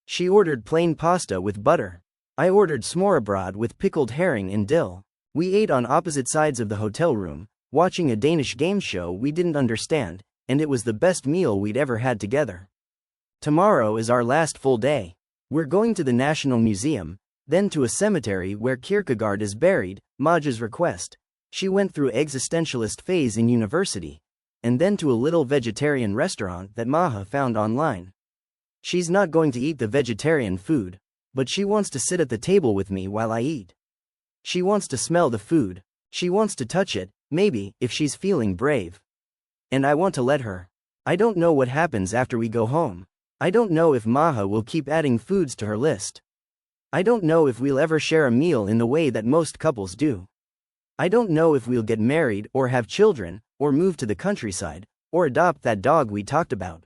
She ordered plain pasta with butter. I ordered smørrebrød with pickled herring and dill. We ate on opposite sides of the hotel room, watching a Danish game show we didn't understand, and it was the best meal we'd ever had together. Tomorrow is our last full day. We're going to the National Museum, then to a cemetery where Kierkegaard is buried, Maja's request. She went through existentialist phase in university, and then to a little vegetarian restaurant that Maha found online. She's not going to eat the vegetarian food, but she wants to sit at the table with me while I eat. She wants to smell the food. She wants to touch it, maybe, if she's feeling brave. And I want to let her. I don't know what happens after we go home. I don't know if Maha will keep adding foods to her list. I don't know if we'll ever share a meal in the way that most couples do. I don't know if we'll get married or have children, or move to the countryside, or adopt that dog we talked about.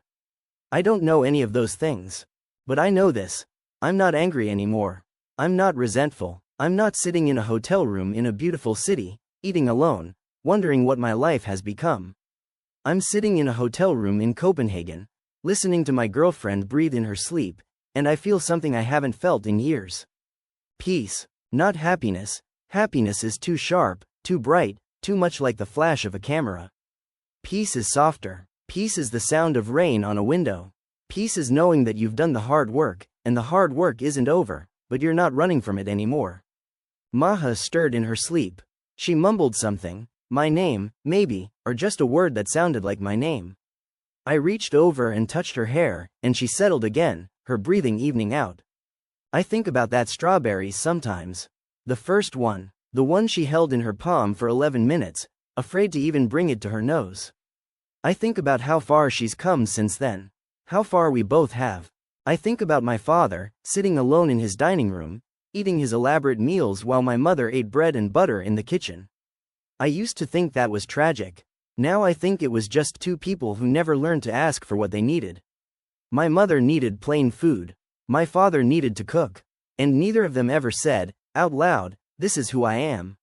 I don't know any of those things. But I know this. I'm not angry anymore. I'm not resentful. I'm not sitting in a hotel room in a beautiful city, eating alone, wondering what my life has become. I'm sitting in a hotel room in Copenhagen, listening to my girlfriend breathe in her sleep, and I feel something I haven't felt in years. Peace, not happiness. Happiness is too sharp, too bright, too much like the flash of a camera. Peace is softer. Peace is the sound of rain on a window. Peace is knowing that you've done the hard work, and the hard work isn't over, but you're not running from it anymore. Maha stirred in her sleep. She mumbled something, my name, maybe, or just a word that sounded like my name. I reached over and touched her hair, and she settled again, her breathing evening out. I think about that strawberry sometimes. The first one, the one she held in her palm for 11 minutes, afraid to even bring it to her nose. I think about how far she's come since then. How far we both have. I think about my father, sitting alone in his dining room, eating his elaborate meals while my mother ate bread and butter in the kitchen. I used to think that was tragic. Now I think it was just two people who never learned to ask for what they needed. My mother needed plain food. My father needed to cook. And neither of them ever said, out loud, this is who I am.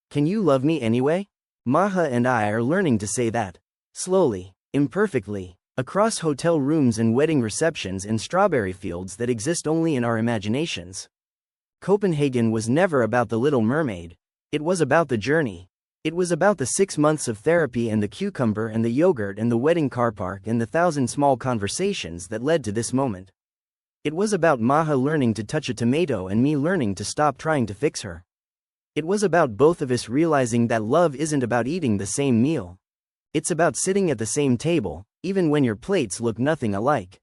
Can you love me anyway? Maha and I are learning to say that. Slowly, imperfectly, across hotel rooms and wedding receptions and strawberry fields that exist only in our imaginations. Copenhagen was never about the Little Mermaid. It was about the journey. It was about the 6 months of therapy and the cucumber and the yogurt and the wedding car park and the 1,000 small conversations that led to this moment. It was about Maha learning to touch a tomato and me learning to stop trying to fix her. It was about both of us realizing that love isn't about eating the same meal. It's about sitting at the same table, even when your plates look nothing alike.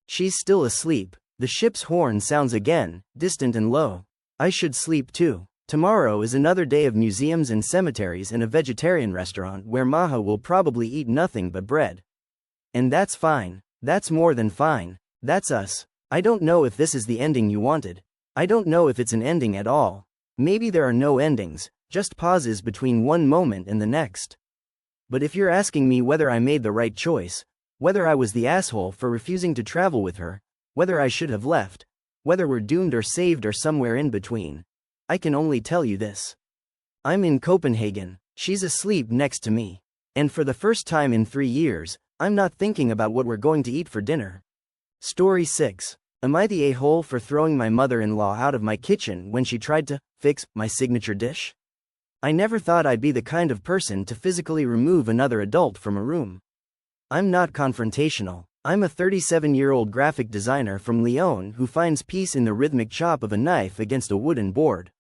She's still asleep. The ship's horn sounds again, distant and low. I should sleep too. Tomorrow is another day of museums and cemeteries and a vegetarian restaurant where Maha will probably eat nothing but bread. And that's fine. That's more than fine. That's us. I don't know if this is the ending you wanted. I don't know if it's an ending at all. Maybe there are no endings, just pauses between one moment and the next. But if you're asking me whether I made the right choice, whether I was the asshole for refusing to travel with her, whether I should have left, whether we're doomed or saved or somewhere in between, I can only tell you this. I'm in Copenhagen, she's asleep next to me. And for the first time in 3 years, I'm not thinking about what we're going to eat for dinner. Story 6. Am I the a-hole for throwing my mother-in-law out of my kitchen when she tried to fix my signature dish? I never thought I'd be the kind of person to physically remove another adult from a room. I'm not confrontational. I'm a 37-year-old graphic designer from Lyon who finds peace in the rhythmic chop of a knife against a wooden board.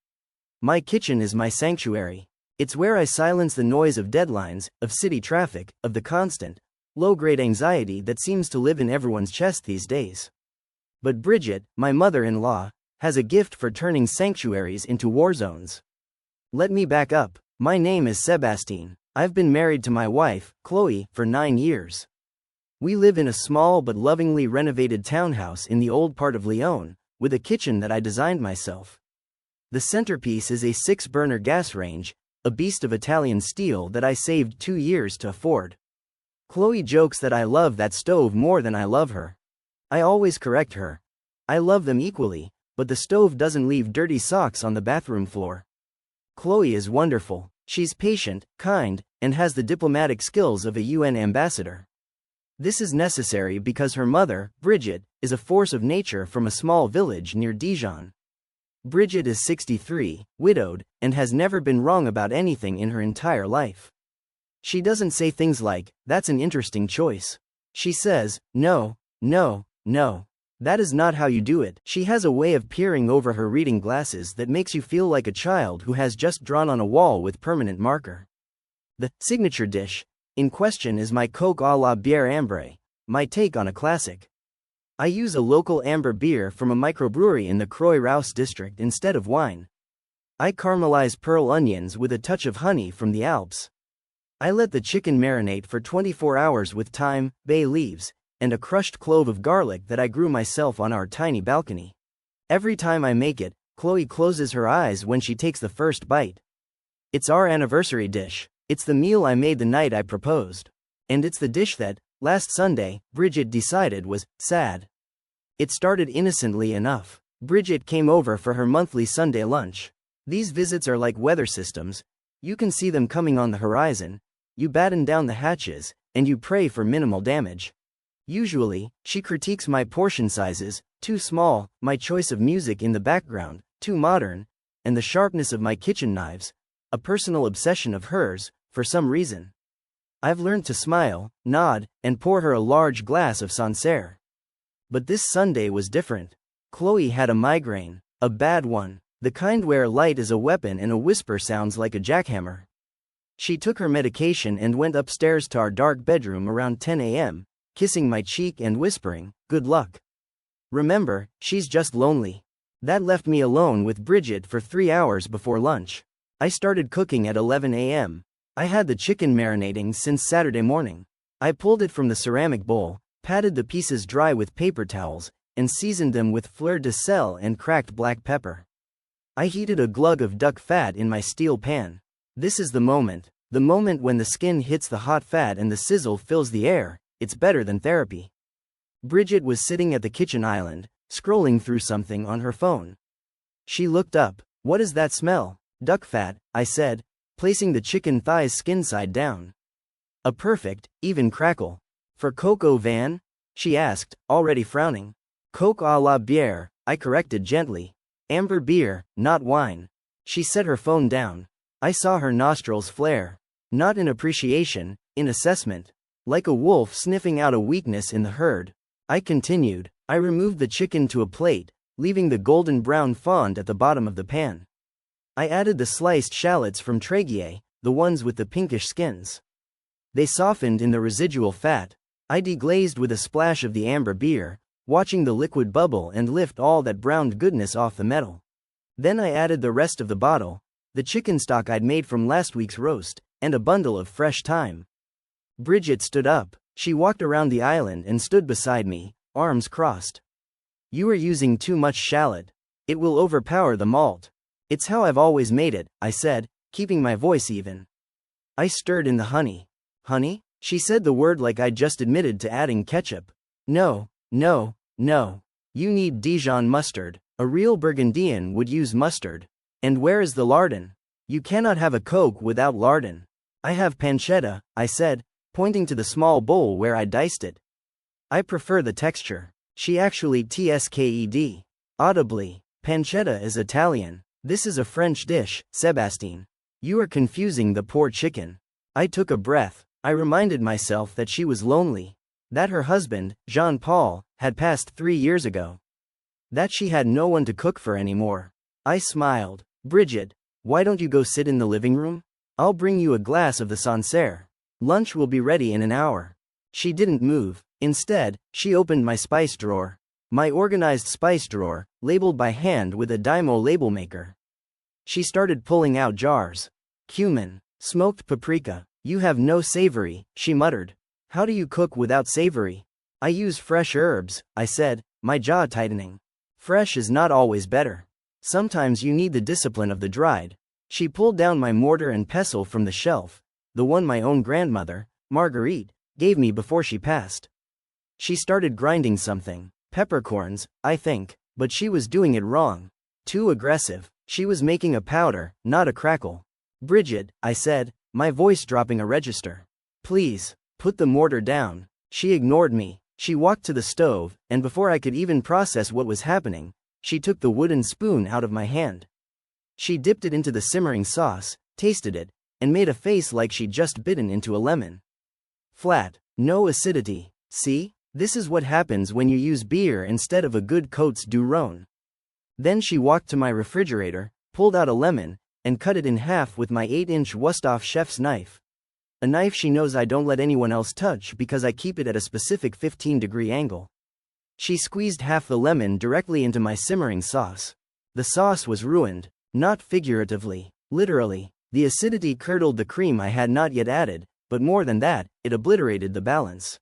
My kitchen is my sanctuary. It's where I silence the noise of deadlines, of city traffic, of the constant, low-grade anxiety that seems to live in everyone's chest these days. But Bridget, my mother-in-law, has a gift for turning sanctuaries into war zones. Let me back up. My name is Sebastien. I've been married to my wife, Chloe, for 9 years. We live in a small but lovingly renovated townhouse in the old part of Lyon, with a kitchen that I designed myself. The centerpiece is a 6-burner gas range, a beast of Italian steel that I saved 2 years to afford. Chloe jokes that I love that stove more than I love her. I always correct her. I love them equally, but the stove doesn't leave dirty socks on the bathroom floor. Chloe is wonderful. She's patient, kind, and has the diplomatic skills of a UN ambassador. This is necessary because her mother, Bridget, is a force of nature from a small village near Dijon. Bridget is 63, widowed, and has never been wrong about anything in her entire life. She doesn't say things like, "That's an interesting choice." She says, "No, no, no. That is not how you do it." She has a way of peering over her reading glasses that makes you feel like a child who has just drawn on a wall with permanent marker. The signature dish in question is my Coke à la bière ambrée, my take on a classic. I use a local amber beer from a microbrewery in the Croix-Rousse district instead of wine. I caramelize pearl onions with a touch of honey from the Alps. I let the chicken marinate for 24 hours with thyme, bay leaves, and a crushed clove of garlic that I grew myself on our tiny balcony. Every time I make it, Chloe closes her eyes when she takes the first bite. It's our anniversary dish. It's the meal I made the night I proposed. And it's the dish that, last Sunday, Bridget decided was sad. It started innocently enough. Bridget came over for her monthly Sunday lunch. These visits are like weather systems. You can see them coming on the horizon. You batten down the hatches, and you pray for minimal damage. Usually, she critiques my portion sizes, too small, my choice of music in the background, too modern, and the sharpness of my kitchen knives, a personal obsession of hers, for some reason. I've learned to smile, nod, and pour her a large glass of Sancerre. But this Sunday was different. Chloe had a migraine, a bad one, the kind where light is a weapon and a whisper sounds like a jackhammer. She took her medication and went upstairs to our dark bedroom around 10 a.m., kissing my cheek and whispering, "Good luck. Remember, she's just lonely." That left me alone with Bridget for 3 hours before lunch. I started cooking at 11 a.m. I had the chicken marinating since Saturday morning. I pulled it from the ceramic bowl, patted the pieces dry with paper towels, and seasoned them with fleur de sel and cracked black pepper. I heated a glug of duck fat in my steel pan. This is the moment when the skin hits the hot fat and the sizzle fills the air. It's better than therapy. Bridget was sitting at the kitchen island, scrolling through something on her phone. She looked up. "What is that smell?" "Duck fat," I said, placing the chicken thighs skin side down. "A perfect, even crackle. For Coq au vin?" she asked, already frowning. "Coke à la bière," I corrected gently. "Amber beer, not wine." She set her phone down. I saw her nostrils flare. Not in appreciation, in assessment. Like a wolf sniffing out a weakness in the herd. I continued. I removed the chicken to a plate, leaving the golden brown fond at the bottom of the pan. I added the sliced shallots from Tragier, the ones with the pinkish skins. They softened in the residual fat. I deglazed with a splash of the amber beer, watching the liquid bubble and lift all that browned goodness off the metal. Then I added the rest of the bottle, the chicken stock I'd made from last week's roast, and a bundle of fresh thyme. Bridget stood up. She walked around the island and stood beside me, arms crossed. You are using too much shallot. It will overpower the malt. It's how I've always made it, I said, keeping my voice even. I stirred in the honey. Honey? She said the word like I'd just admitted to adding ketchup. No. You need Dijon mustard. A real Burgundian would use mustard. And where is the lardon? You cannot have a Coke without lardon. I have pancetta, I said, pointing to the small bowl where I diced it. I prefer the texture. She actually tsked. Audibly. Pancetta is Italian. This is a French dish, Sébastien. You are confusing the poor chicken. I took a breath. I reminded myself that she was lonely. That her husband, Jean-Paul, had passed 3 years ago. That she had no one to cook for anymore. I smiled. Bridget, why don't you go sit in the living room? I'll bring you a glass of the Sancerre. Lunch will be ready in an hour. She didn't move. Instead, she opened my spice drawer. My organized spice drawer, labeled by hand with a Dymo label maker. She started pulling out jars. Cumin. Smoked paprika. You have no savory, she muttered. How do you cook without savory? I use fresh herbs, I said, my jaw tightening. Fresh is not always better. Sometimes you need the discipline of the dried. She pulled down my mortar and pestle from the shelf, the one my own grandmother, Marguerite, gave me before she passed. She started grinding something, peppercorns, I think, but she was doing it wrong. Too aggressive. She was making a powder, not a crackle. Bridget, I said, my voice dropping a register. Please, put the mortar down. She ignored me. She walked to the stove, and before I could even process what was happening, she took the wooden spoon out of my hand. She dipped it into the simmering sauce, tasted it, and made a face like she'd just bitten into a lemon. Flat, no acidity. See? This is what happens when you use beer instead of a good Côtes du Rhône. Then she walked to my refrigerator, pulled out a lemon, and cut it in half with my 8-inch Wusthof chef's knife. A knife she knows I don't let anyone else touch because I keep it at a specific 15-degree angle. She squeezed half the lemon directly into my simmering sauce. The sauce was ruined, not figuratively, literally. The acidity curdled the cream I had not yet added, but more than that, it obliterated the balance.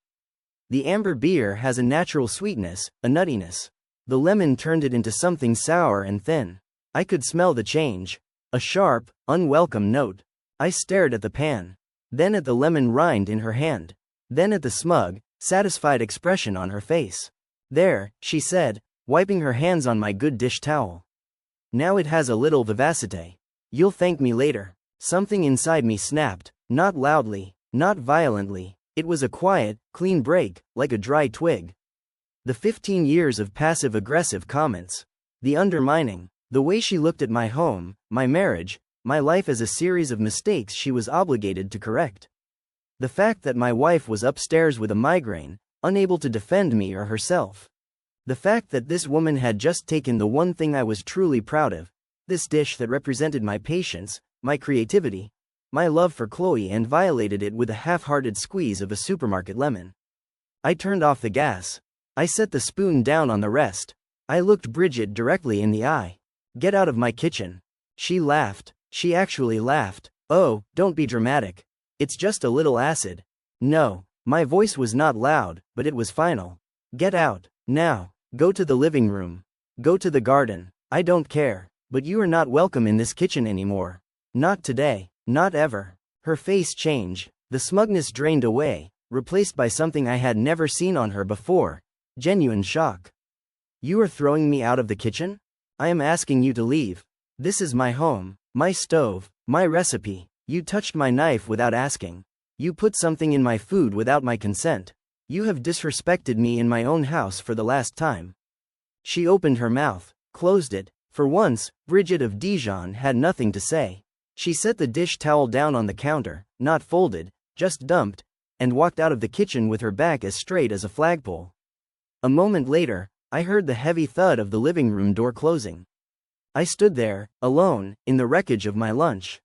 The amber beer has a natural sweetness, a nuttiness. The lemon turned it into something sour and thin. I could smell the change. A sharp, unwelcome note. I stared at the pan. Then at the lemon rind in her hand. Then at the smug, satisfied expression on her face. There, she said, wiping her hands on my good dish towel. Now it has a little vivacité. You'll thank me later. Something inside me snapped, not loudly, not violently. It was a quiet, clean break, like a dry twig. The 15 years of passive-aggressive comments. The undermining. The way she looked at my home, my marriage, my life as a series of mistakes she was obligated to correct. The fact that my wife was upstairs with a migraine, unable to defend me or herself. The fact that this woman had just taken the one thing I was truly proud of, this dish that represented my patience, my creativity, my love for Chloe, and violated it with a half-hearted squeeze of a supermarket lemon. I turned off the gas. I set the spoon down on the rest. I looked Bridget directly in the eye. Get out of my kitchen. She laughed. She actually laughed. Oh, don't be dramatic. It's just a little acid. No, my voice was not loud, but it was final. Get out, now. Go to the living room. Go to the garden. I don't care, but you are not welcome in this kitchen anymore. Not today, not ever. Her face changed. The smugness drained away, replaced by something I had never seen on her before. Genuine shock. You are throwing me out of the kitchen? I am asking you to leave. This is my home, my stove, my recipe. You touched my knife without asking. You put something in my food without my consent. You have disrespected me in my own house for the last time. She opened her mouth, closed it. For once, Bridget of Dijon had nothing to say. She set the dish towel down on the counter, not folded, just dumped, and walked out of the kitchen with her back as straight as a flagpole. A moment later, I heard the heavy thud of the living room door closing. I stood there, alone, in the wreckage of my lunch.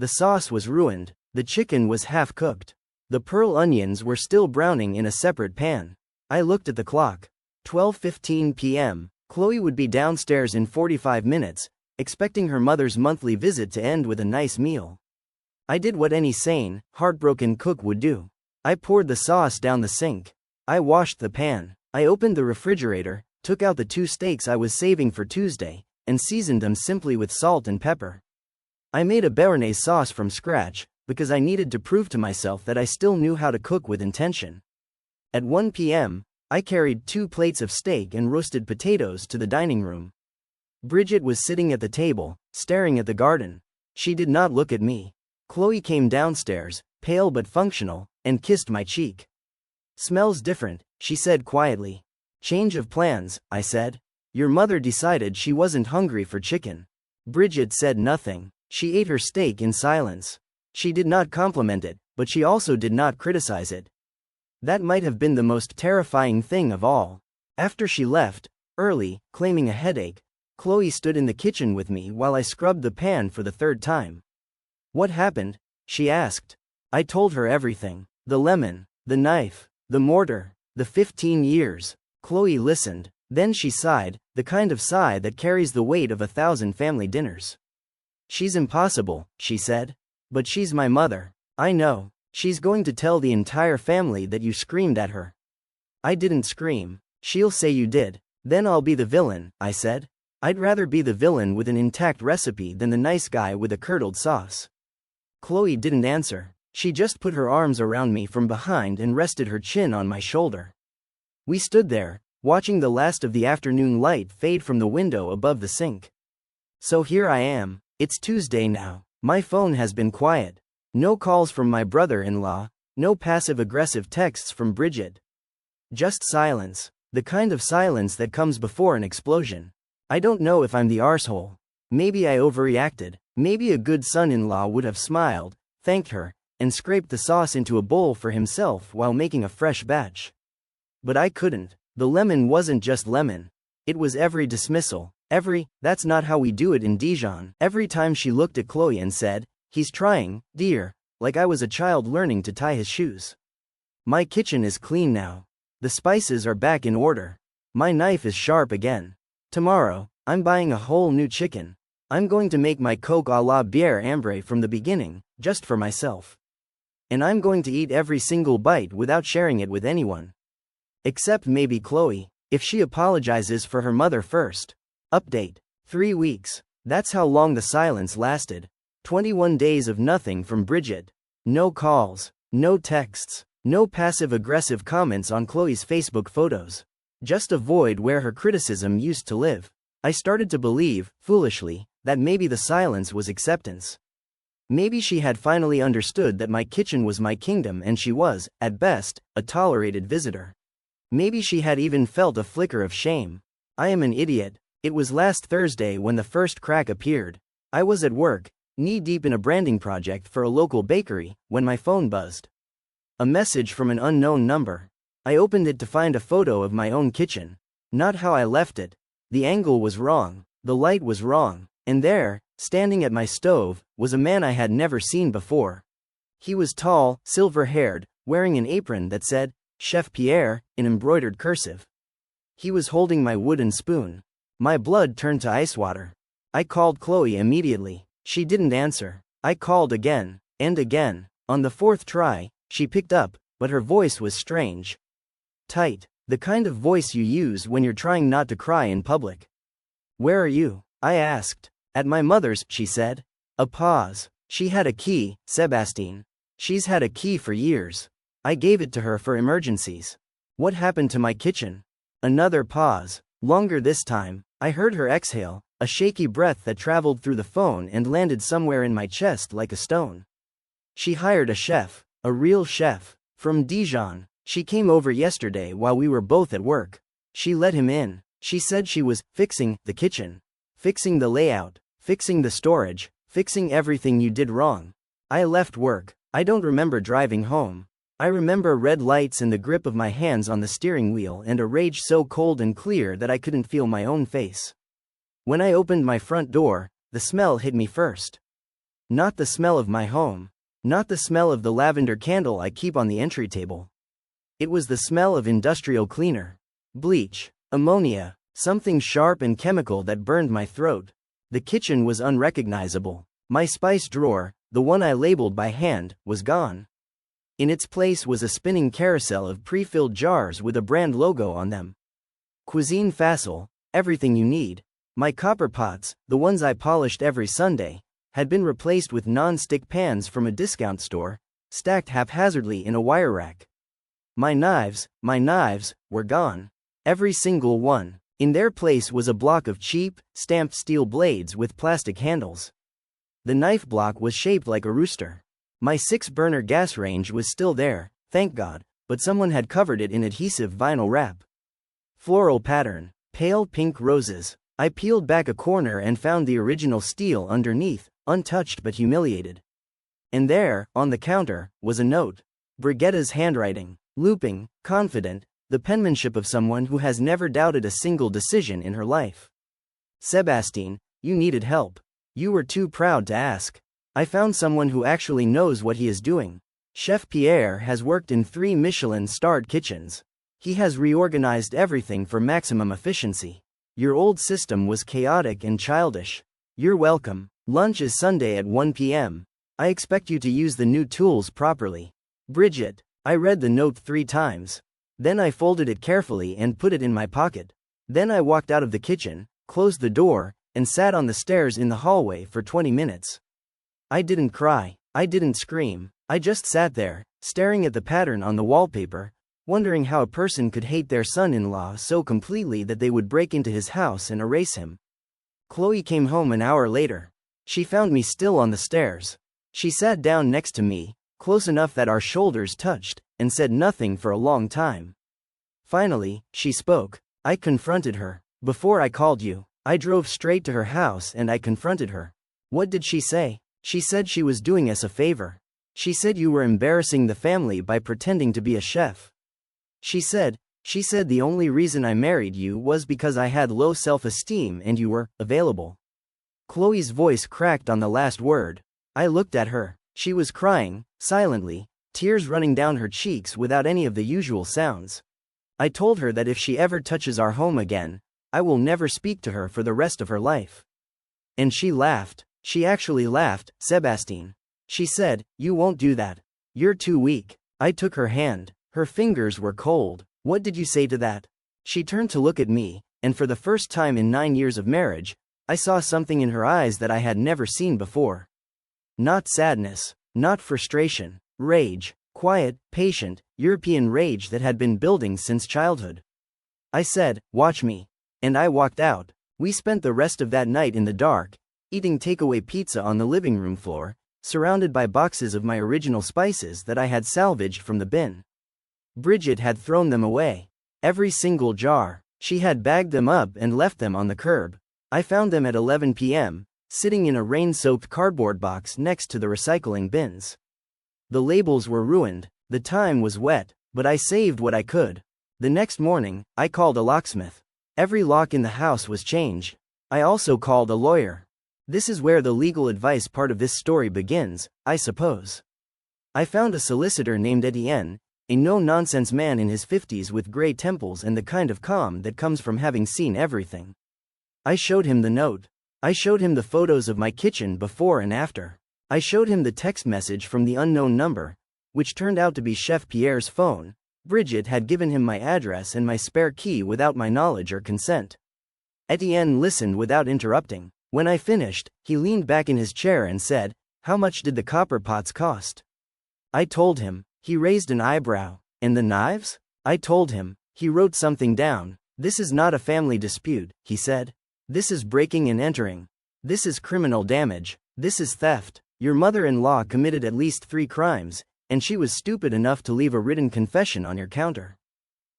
The sauce was ruined, the chicken was half-cooked. The pearl onions were still browning in a separate pan. I looked at the clock. 12:15 p.m. Chloe would be downstairs in 45 minutes, expecting her mother's monthly visit to end with a nice meal. I did what any sane, heartbroken cook would do. I poured the sauce down the sink. I washed the pan. I opened the refrigerator, took out the 2 steaks I was saving for Tuesday, and seasoned them simply with salt and pepper. I made a béarnaise sauce from scratch, because I needed to prove to myself that I still knew how to cook with intention. At 1 p.m., I carried 2 plates of steak and roasted potatoes to the dining room. Bridget was sitting at the table, staring at the garden. She did not look at me. Chloe came downstairs, pale but functional, and kissed my cheek. "Smells different," she said quietly. "Change of plans," I said. "Your mother decided she wasn't hungry for chicken." Bridget said nothing. She ate her steak in silence. She did not compliment it, but she also did not criticize it. That might have been the most terrifying thing of all. After she left, early, claiming a headache, Chloe stood in the kitchen with me while I scrubbed the pan for the 3rd time. "What happened?" she asked. I told her everything. The lemon, the knife, the mortar, the 15 years. Chloe listened. Then she sighed, the kind of sigh that carries the weight of 1,000 family dinners. "She's impossible," she said. "But she's my mother. I know. She's going to tell the entire family that you screamed at her." "I didn't scream." "She'll say you did. Then I'll be the villain," I said. "I'd rather be the villain with an intact recipe than the nice guy with a curdled sauce." Chloe didn't answer. She just put her arms around me from behind and rested her chin on my shoulder. We stood there, watching the last of the afternoon light fade from the window above the sink. So here I am. It's Tuesday now. My phone has been quiet. No calls from my brother-in-law, no passive-aggressive texts from Bridget. Just silence, the kind of silence that comes before an explosion. I don't know if I'm the arsehole. Maybe I overreacted. Maybe a good son-in-law would have smiled, thanked her, and scraped the sauce into a bowl for himself while making a fresh batch. But I couldn't. The lemon wasn't just lemon. It was every dismissal, "That's not how we do it in Dijon." Every time she looked at Chloe and said, "He's trying, dear," like I was a child learning to tie his shoes. My kitchen is clean now. The spices are back in order. My knife is sharp again. Tomorrow, I'm buying a whole new chicken. I'm going to make my coke à la bière ambrée from the beginning, just for myself. And I'm going to eat every single bite without sharing it with anyone. Except maybe Chloe, if she apologizes for her mother first. Update. 3 weeks. That's how long the silence lasted. 21 days of nothing from Bridget. No calls, no texts, no passive-aggressive comments on Chloe's Facebook photos. Just a void where her criticism used to live. I started to believe, foolishly, that maybe the silence was acceptance. Maybe she had finally understood that my kitchen was my kingdom and she was, at best, a tolerated visitor. Maybe she had even felt a flicker of shame. I am an idiot. It was last Thursday when the first crack appeared. I was at work, knee-deep in a branding project for a local bakery, when my phone buzzed. A message from an unknown number. I opened it to find a photo of my own kitchen. Not how I left it. The angle was wrong, the light was wrong, and there, standing at my stove, was a man I had never seen before. He was tall, silver-haired, wearing an apron that said, "Chef Pierre," in embroidered cursive. He was holding my wooden spoon. My blood turned to ice water. I called Chloe immediately. She didn't answer. I called again, and again. On the 4th try, she picked up, but her voice was strange. Tight. The kind of voice you use when you're trying not to cry in public. "Where are you?" I asked. "At my mother's," she said. A pause. "She had a key, Sebastien. She's had a key for years. I gave it to her for emergencies." "What happened to my kitchen?" Another pause. Longer this time. I heard her exhale, a shaky breath that traveled through the phone and landed somewhere in my chest like a stone. "She hired a chef, a real chef, from Dijon. She came over yesterday while we were both at work. She let him in. She said she was fixing the kitchen, fixing the layout, fixing the storage, Fixing everything you did wrong. I left work. I don't remember driving home. I remember red lights and the grip of my hands on the steering wheel and a rage so cold and clear that I couldn't feel my own face. When I opened my front door, the smell hit me first. Not the smell of my home. Not the smell of the lavender candle I keep on the entry table. It was the smell of industrial cleaner. Bleach, ammonia, something sharp and chemical that burned my throat. The kitchen was unrecognizable. My spice drawer, the one I labeled by hand, was gone. In its place was a spinning carousel of pre-filled jars with a brand logo on them. Cuisine Facile, everything you need. My copper pots, the ones I polished every Sunday, had been replaced with non-stick pans from a discount store, stacked haphazardly in a wire rack. My knives, were gone. Every single one. In their place was a block of cheap, stamped steel blades with plastic handles. The knife block was shaped like a rooster. My 6-burner gas range was still there, thank God, but someone had covered it in adhesive vinyl wrap. Floral pattern, pale pink roses. I peeled back a corner and found the original steel underneath, untouched but humiliated. And there, on the counter, was a note. Brigitta's handwriting, looping, confident, the penmanship of someone who has never doubted a single decision in her life. Sebastien, you needed help. You were too proud to ask. I found someone who actually knows what he is doing. Chef Pierre has worked in 3 Michelin-starred kitchens. He has reorganized everything for maximum efficiency. Your old system was chaotic and childish. You're welcome. Lunch is Sunday at 1 p.m. I expect you to use the new tools properly. Bridget. I read the note 3 times. Then I folded it carefully and put it in my pocket. Then I walked out of the kitchen, closed the door, and sat on the stairs in the hallway for 20 minutes. I didn't cry. I didn't scream. I just sat there, staring at the pattern on the wallpaper, wondering how a person could hate their son-in-law so completely that they would break into his house and erase him. Chloe came home an hour later. She found me still on the stairs. She sat down next to me, close enough that our shoulders touched, and said nothing for a long time. Finally, she spoke. I confronted her. Before I called you, I drove straight to her house and I confronted her. What did she say? She said she was doing us a favor. She said you were embarrassing the family by pretending to be a chef. She said the only reason I married you was because I had low self-esteem and you were available. Chloe's voice cracked on the last word. I looked at her. She was crying, silently, tears running down her cheeks without any of the usual sounds. I told her that if she ever touches our home again, I will never speak to her for the rest of her life. And she laughed. She actually laughed, Sebastien. She said, you won't do that. You're too weak. I took her hand. Her fingers were cold. What did you say to that? She turned to look at me, and for the first time in 9 years of marriage, I saw something in her eyes that I had never seen before. Not sadness, not frustration, rage, quiet, patient, European rage that had been building since childhood. I said, watch me. And I walked out. We spent the rest of that night in the dark, eating takeaway pizza on the living room floor, surrounded by boxes of my original spices that I had salvaged from the bin. Bridget had thrown them away. Every single jar. She had bagged them up and left them on the curb. I found them at 11 p.m., sitting in a rain-soaked cardboard box next to the recycling bins. The labels were ruined, the time was wet, but I saved what I could. The next morning, I called a locksmith. Every lock in the house was changed. I also called a lawyer. This is where the legal advice part of this story begins, I suppose. I found a solicitor named Etienne, a no-nonsense man in his 50s with gray temples and the kind of calm that comes from having seen everything. I showed him the note. I showed him the photos of my kitchen before and after. I showed him the text message from the unknown number, which turned out to be Chef Pierre's phone. Bridget had given him my address and my spare key without my knowledge or consent. Etienne listened without interrupting. When I finished, he leaned back in his chair and said, how much did the copper pots cost? I told him. He raised an eyebrow. And the knives? I told him. He wrote something down. This is not a family dispute, he said. This is breaking and entering. This is criminal damage. This is theft. Your mother-in-law committed at least 3 crimes, and she was stupid enough to leave a written confession on your counter.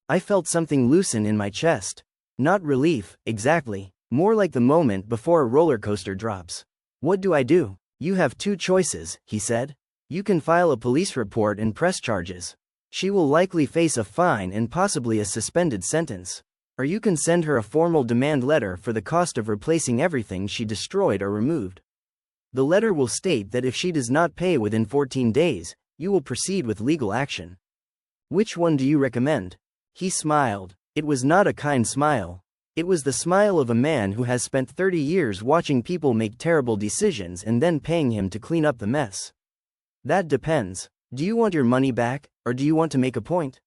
I felt something loosen in my chest. Not relief, exactly. More like the moment before a roller coaster drops. What do? You have two choices, he said. You can file a police report and press charges. She will likely face a fine and possibly a suspended sentence. Or you can send her a formal demand letter for the cost of replacing everything she destroyed or removed. The letter will state that if she does not pay within 14 days, you will proceed with legal action. Which one do you recommend? He smiled. It was not a kind smile. It was the smile of a man who has spent 30 years watching people make terrible decisions and then paying him to clean up the mess. That depends. Do you want your money back, or do you want to make a point?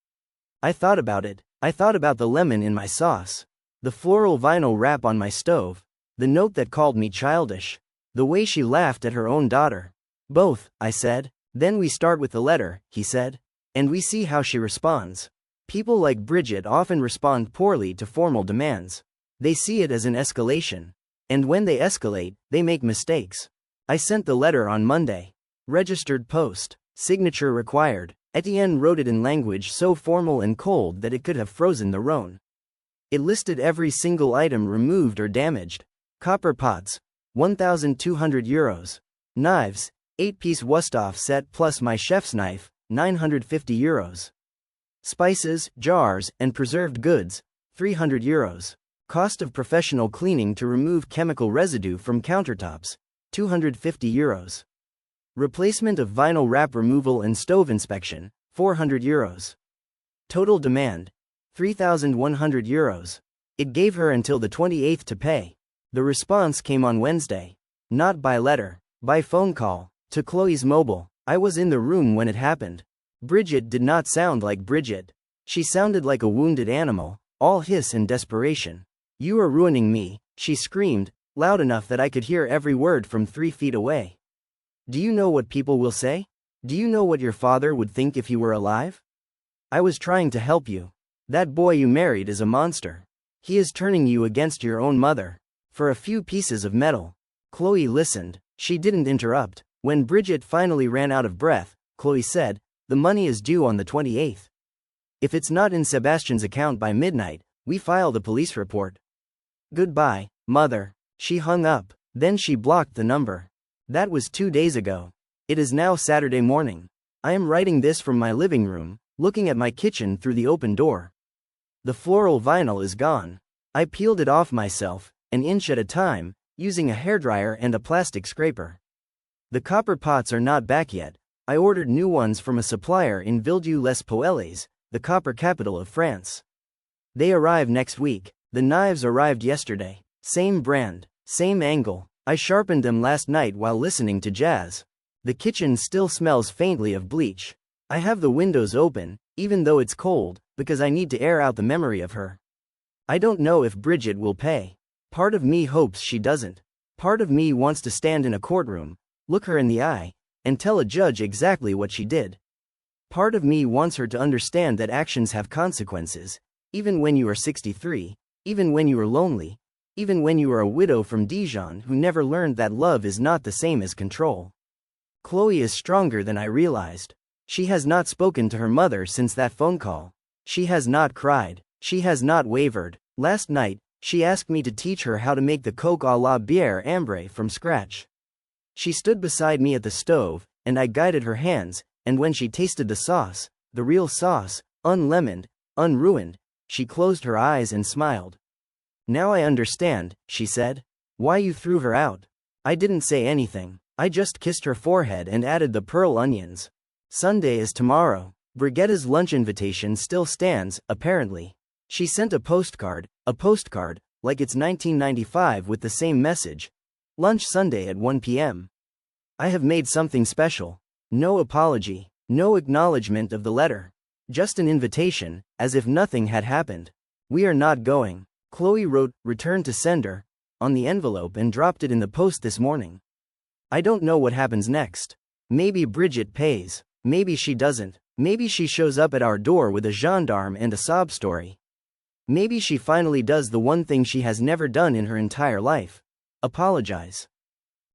I thought about it. I thought about the lemon in my sauce, the floral vinyl wrap on my stove, the note that called me childish, the way she laughed at her own daughter. Both, I said. Then we start with the letter, he said. And we see how she responds. People like Bridget often respond poorly to formal demands. They see it as an escalation. And when they escalate, they make mistakes. I sent the letter on Monday. Registered post. Signature required. Etienne wrote it in language so formal and cold that it could have frozen the Rhone. It listed every single item removed or damaged. Copper pots, €1,200. Knives, 8-piece Wusthof set plus my chef's knife, €950. Spices, jars, and preserved goods, €300. Cost of professional cleaning to remove chemical residue from countertops, €250. Replacement of vinyl wrap removal and stove inspection, €400. Total demand, €3,100. It gave her until the 28th to pay. The response came on Wednesday. Not by letter, by phone call, to Chloe's mobile. I was in the room when it happened. Bridget did not sound like Bridget. She sounded like a wounded animal, all hiss and desperation. You are ruining me, she screamed, loud enough that I could hear every word from 3 feet away. Do you know what people will say? Do you know what your father would think if he were alive? I was trying to help you. That boy you married is a monster. He is turning you against your own mother. For a few pieces of metal. Chloe listened. She didn't interrupt. When Bridget finally ran out of breath, Chloe said, the money is due on the 28th. If it's not in Sebastian's account by midnight, we file the police report. Goodbye, mother. She hung up. Then she blocked the number. That was 2 days ago. It is now Saturday morning. I am writing this from my living room, looking at my kitchen through the open door. The floral vinyl is gone. I peeled it off myself, an inch at a time, using a hairdryer and a plastic scraper. The copper pots are not back yet. I ordered new ones from a supplier in Villedieu-les-Poêles, the copper capital of France. They arrive next week. The knives arrived yesterday. Same brand, same angle. I sharpened them last night while listening to jazz. The kitchen still smells faintly of bleach. I have the windows open, even though it's cold, because I need to air out the memory of her. I don't know if Bridget will pay. Part of me hopes she doesn't. Part of me wants to stand in a courtroom, look her in the eye, and tell a judge exactly what she did. Part of me wants her to understand that actions have consequences, even when you are 63, even when you are lonely, even when you are a widow from Dijon who never learned that love is not the same as control. Chloe is stronger than I realized. She has not spoken to her mother since that phone call. She has not cried. She has not wavered. Last night, she asked me to teach her how to make the coque à la bière ambrée from scratch. She stood beside me at the stove, and I guided her hands, and when she tasted the sauce, the real sauce, unlemoned, unruined, she closed her eyes and smiled. Now I understand, she said. Why you threw her out. I didn't say anything. I just kissed her forehead and added the pearl onions. Sunday is tomorrow. Brigitta's lunch invitation still stands, apparently. She sent a postcard, like it's 1995 with the same message. Lunch Sunday at 1 p.m. I have made something special. No apology, no acknowledgement of the letter. Just an invitation, as if nothing had happened. We are not going. Chloe wrote, return to sender, on the envelope and dropped it in the post this morning. I don't know what happens next. Maybe Bridget pays. Maybe she doesn't. Maybe she shows up at our door with a gendarme and a sob story. Maybe she finally does the one thing she has never done in her entire life. Apologize.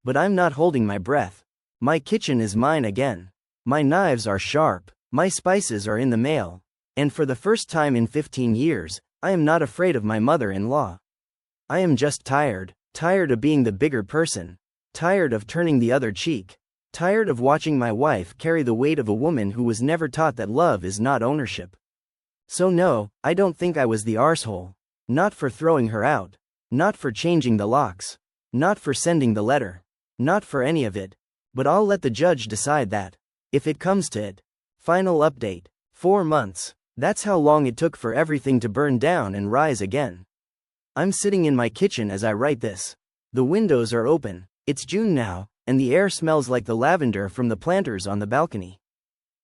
But I'm not holding my breath. My kitchen is mine again. My knives are sharp. My spices are in the mail. And for the first time in 15 years, I am not afraid of my mother-in-law. I am just tired of being the bigger person. Tired of turning the other cheek. Tired of watching my wife carry the weight of a woman who was never taught that love is not ownership. So no, I don't think I was the arsehole. Not for throwing her out. Not for changing the locks. Not for sending the letter. Not for any of it. But I'll let the judge decide that. If it comes to it. Final update. 4 months. That's how long it took for everything to burn down and rise again. I'm sitting in my kitchen as I write this. The windows are open. It's June now, and the air smells like the lavender from the planters on the balcony.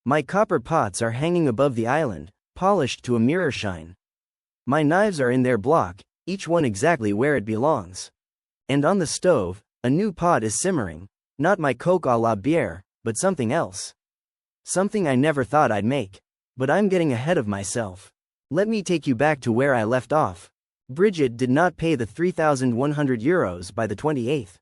My copper pots are hanging above the island, polished to a mirror shine. My knives are in their block, each one exactly where it belongs. And on the stove, a new pot is simmering, not my coke à la bière, but something else. Something I never thought I'd make. But I'm getting ahead of myself. Let me take you back to where I left off. Bridget did not pay the €3,100 by the 28th.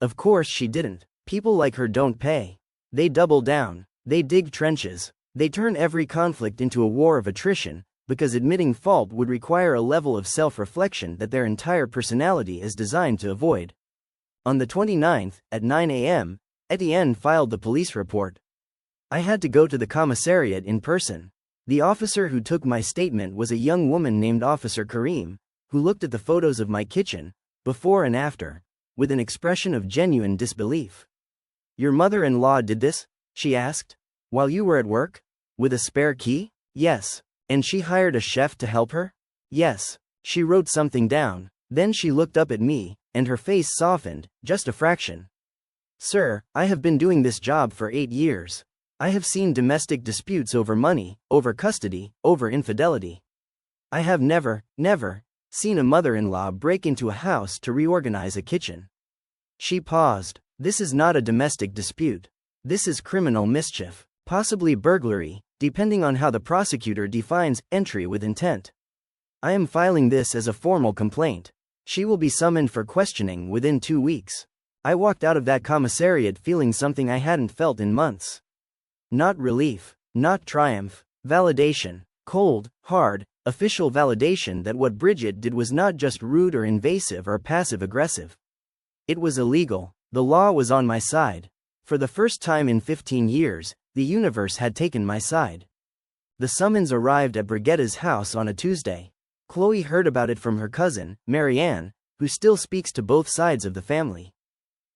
Of course she didn't. People like her don't pay. They double down. They dig trenches. They turn every conflict into a war of attrition, because admitting fault would require a level of self-reflection that their entire personality is designed to avoid. On the 29th, at 9 a.m., Etienne filed the police report. I had to go to the commissariat in person. The officer who took my statement was a young woman named Officer Karim, who looked at the photos of my kitchen, before and after, with an expression of genuine disbelief. "Your mother-in-law did this?" she asked. "While you were at work? With a spare key?" "Yes." "And she hired a chef to help her?" "Yes." She wrote something down, then she looked up at me, and her face softened, just a fraction. "Sir, I have been doing this job for 8 years. I have seen domestic disputes over money, over custody, over infidelity. I have never seen a mother-in-law break into a house to reorganize a kitchen." She paused. "This is not a domestic dispute. This is criminal mischief, possibly burglary, depending on how the prosecutor defines entry with intent. I am filing this as a formal complaint. She will be summoned for questioning within 2 weeks." I walked out of that commissariat feeling something I hadn't felt in months. Not relief, not triumph, validation, cold, hard, official validation that what Bridget did was not just rude or invasive or passive-aggressive. It was illegal. The law was on my side. For the first time in 15 years, the universe had taken my side. The summons arrived at Brigitta's house on a Tuesday. Chloe heard about it from her cousin, Marianne, who still speaks to both sides of the family.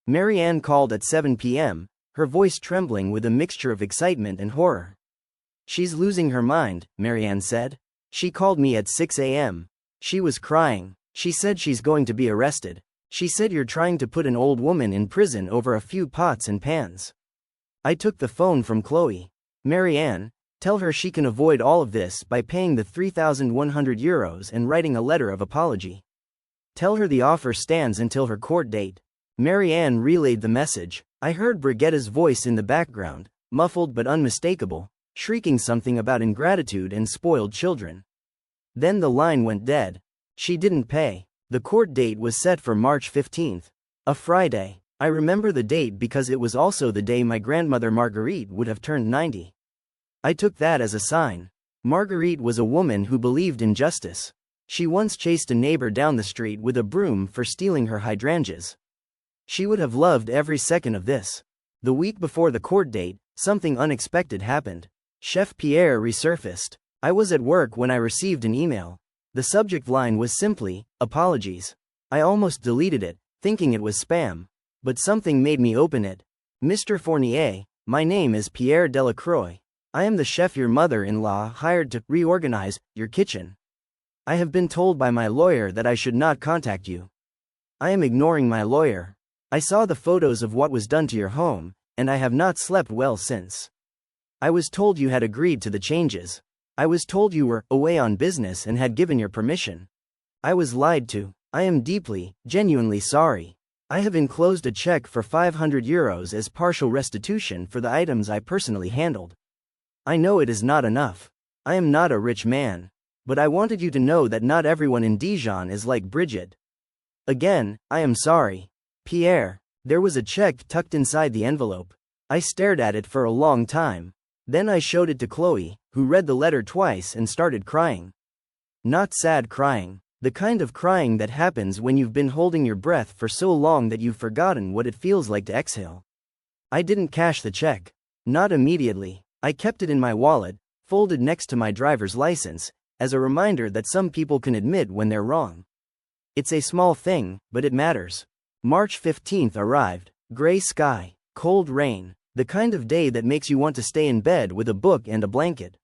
Marianne called at 7 p.m., her voice trembling with a mixture of excitement and horror. "She's losing her mind," Marianne said. "She called me at 6 a.m. She was crying. She said she's going to be arrested. She said you're trying to put an old woman in prison over a few pots and pans." I took the phone from Chloe. "Marianne, tell her she can avoid all of this by paying the €3,100 and writing a letter of apology. Tell her the offer stands until her court date." Marianne relayed the message. I heard Brigitta's voice in the background, muffled but unmistakable, shrieking something about ingratitude and spoiled children. Then the line went dead. She didn't pay. The court date was set for March 15th, a Friday. I remember the date because it was also the day my grandmother Marguerite would have turned 90. I took that as a sign. Marguerite was a woman who believed in justice. She once chased a neighbor down the street with a broom for stealing her hydrangeas. She would have loved every second of this. The week before the court date, something unexpected happened. Chef Pierre resurfaced. I was at work when I received an email. The subject line was simply, "Apologies." I almost deleted it, thinking it was spam. But something made me open it. "Mr. Fournier, my name is Pierre Delacroix. I am the chef your mother-in-law hired to reorganize your kitchen. I have been told by my lawyer that I should not contact you. I am ignoring my lawyer. I saw the photos of what was done to your home, and I have not slept well since. I was told you had agreed to the changes. I was told you were away on business and had given your permission. I was lied to. I am deeply, genuinely sorry. I have enclosed a check for €500 as partial restitution for the items I personally handled. I know it is not enough. I am not a rich man. But I wanted you to know that not everyone in Dijon is like Bridget. Again, I am sorry. Pierre." There was a check tucked inside the envelope. I stared at it for a long time. Then I showed it to Chloe, who read the letter twice and started crying. Not sad crying. The kind of crying that happens when you've been holding your breath for so long that you've forgotten what it feels like to exhale. I didn't cash the check. Not immediately. I kept it in my wallet, folded next to my driver's license, as a reminder that some people can admit when they're wrong. It's a small thing, but it matters. March 15th arrived. Gray sky, cold rain, the kind of day that makes you want to stay in bed with a book and a blanket.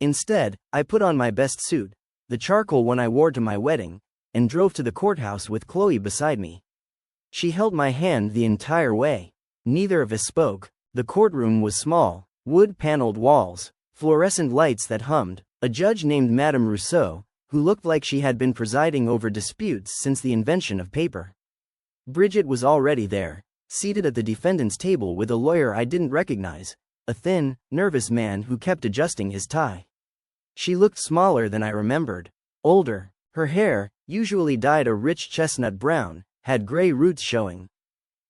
Instead, I put on my best suit, the charcoal one I wore to my wedding, and drove to the courthouse with Chloe beside me. She held my hand the entire way. Neither of us spoke. The courtroom was small, wood-paneled walls, fluorescent lights that hummed, a judge named Madame Rousseau, who looked like she had been presiding over disputes since the invention of paper. Bridget was already there, seated at the defendant's table with a lawyer I didn't recognize, a thin, nervous man who kept adjusting his tie. She looked smaller than I remembered, older. Her hair, usually dyed a rich chestnut brown, had gray roots showing.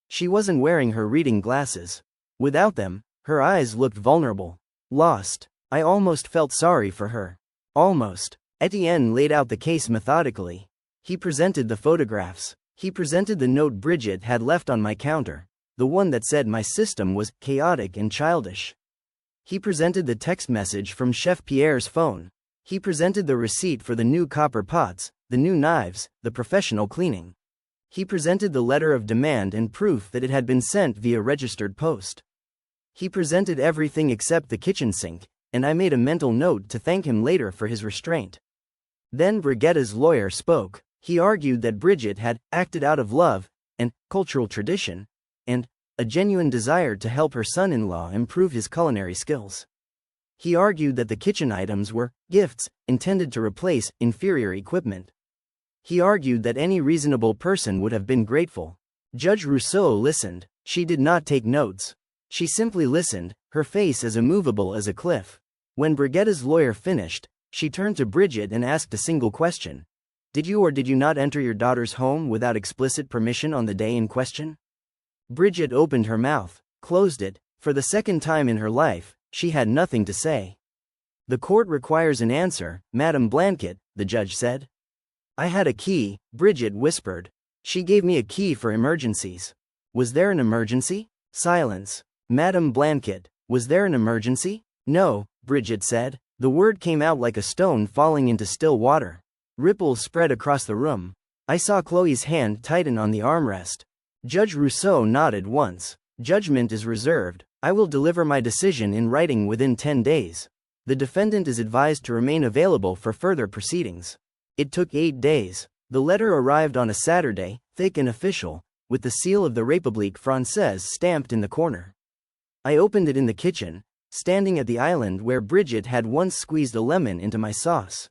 She wasn't wearing her reading glasses. Without them, her eyes looked vulnerable, lost. I almost felt sorry for her. Almost. Etienne laid out the case methodically. He presented the photographs. He presented the note Bridget had left on my counter, the one that said my system was chaotic and childish. He presented the text message from Chef Pierre's phone. He presented the receipt for the new copper pots, the new knives, the professional cleaning. He presented the letter of demand and proof that it had been sent via registered post. He presented everything except the kitchen sink, and I made a mental note to thank him later for his restraint. Then Brigitta's lawyer spoke. He argued that Bridget had acted out of love, and cultural tradition, and a genuine desire to help her son-in-law improve his culinary skills. He argued that the kitchen items were gifts intended to replace inferior equipment. He argued that any reasonable person would have been grateful. Judge Rousseau listened. She did not take notes. She simply listened, her face as immovable as a cliff. When Brigitta's lawyer finished, she turned to Bridget and asked a single question. Did you or did you not enter your daughter's home without explicit permission on the day in question? Bridget opened her mouth, closed it. For the second time in her life, she had nothing to say. The court requires an answer, Madame Blanket, the judge said. I had a key, Bridget whispered. She gave me a key for emergencies. Was there an emergency? Silence. Madame Blanket, was there an emergency? No, Bridget said. The word came out like a stone falling into still water. Ripples spread across the room. I saw Chloe's hand tighten on the armrest. Judge Rousseau nodded once. Judgment is reserved. I will deliver my decision in writing within 10 days. The defendant is advised to remain available for further proceedings. It took 8 days. The letter arrived on a Saturday, thick and official, with the seal of the République Française stamped in the corner. I opened it in the kitchen, standing at the island where Bridget had once squeezed a lemon into my sauce.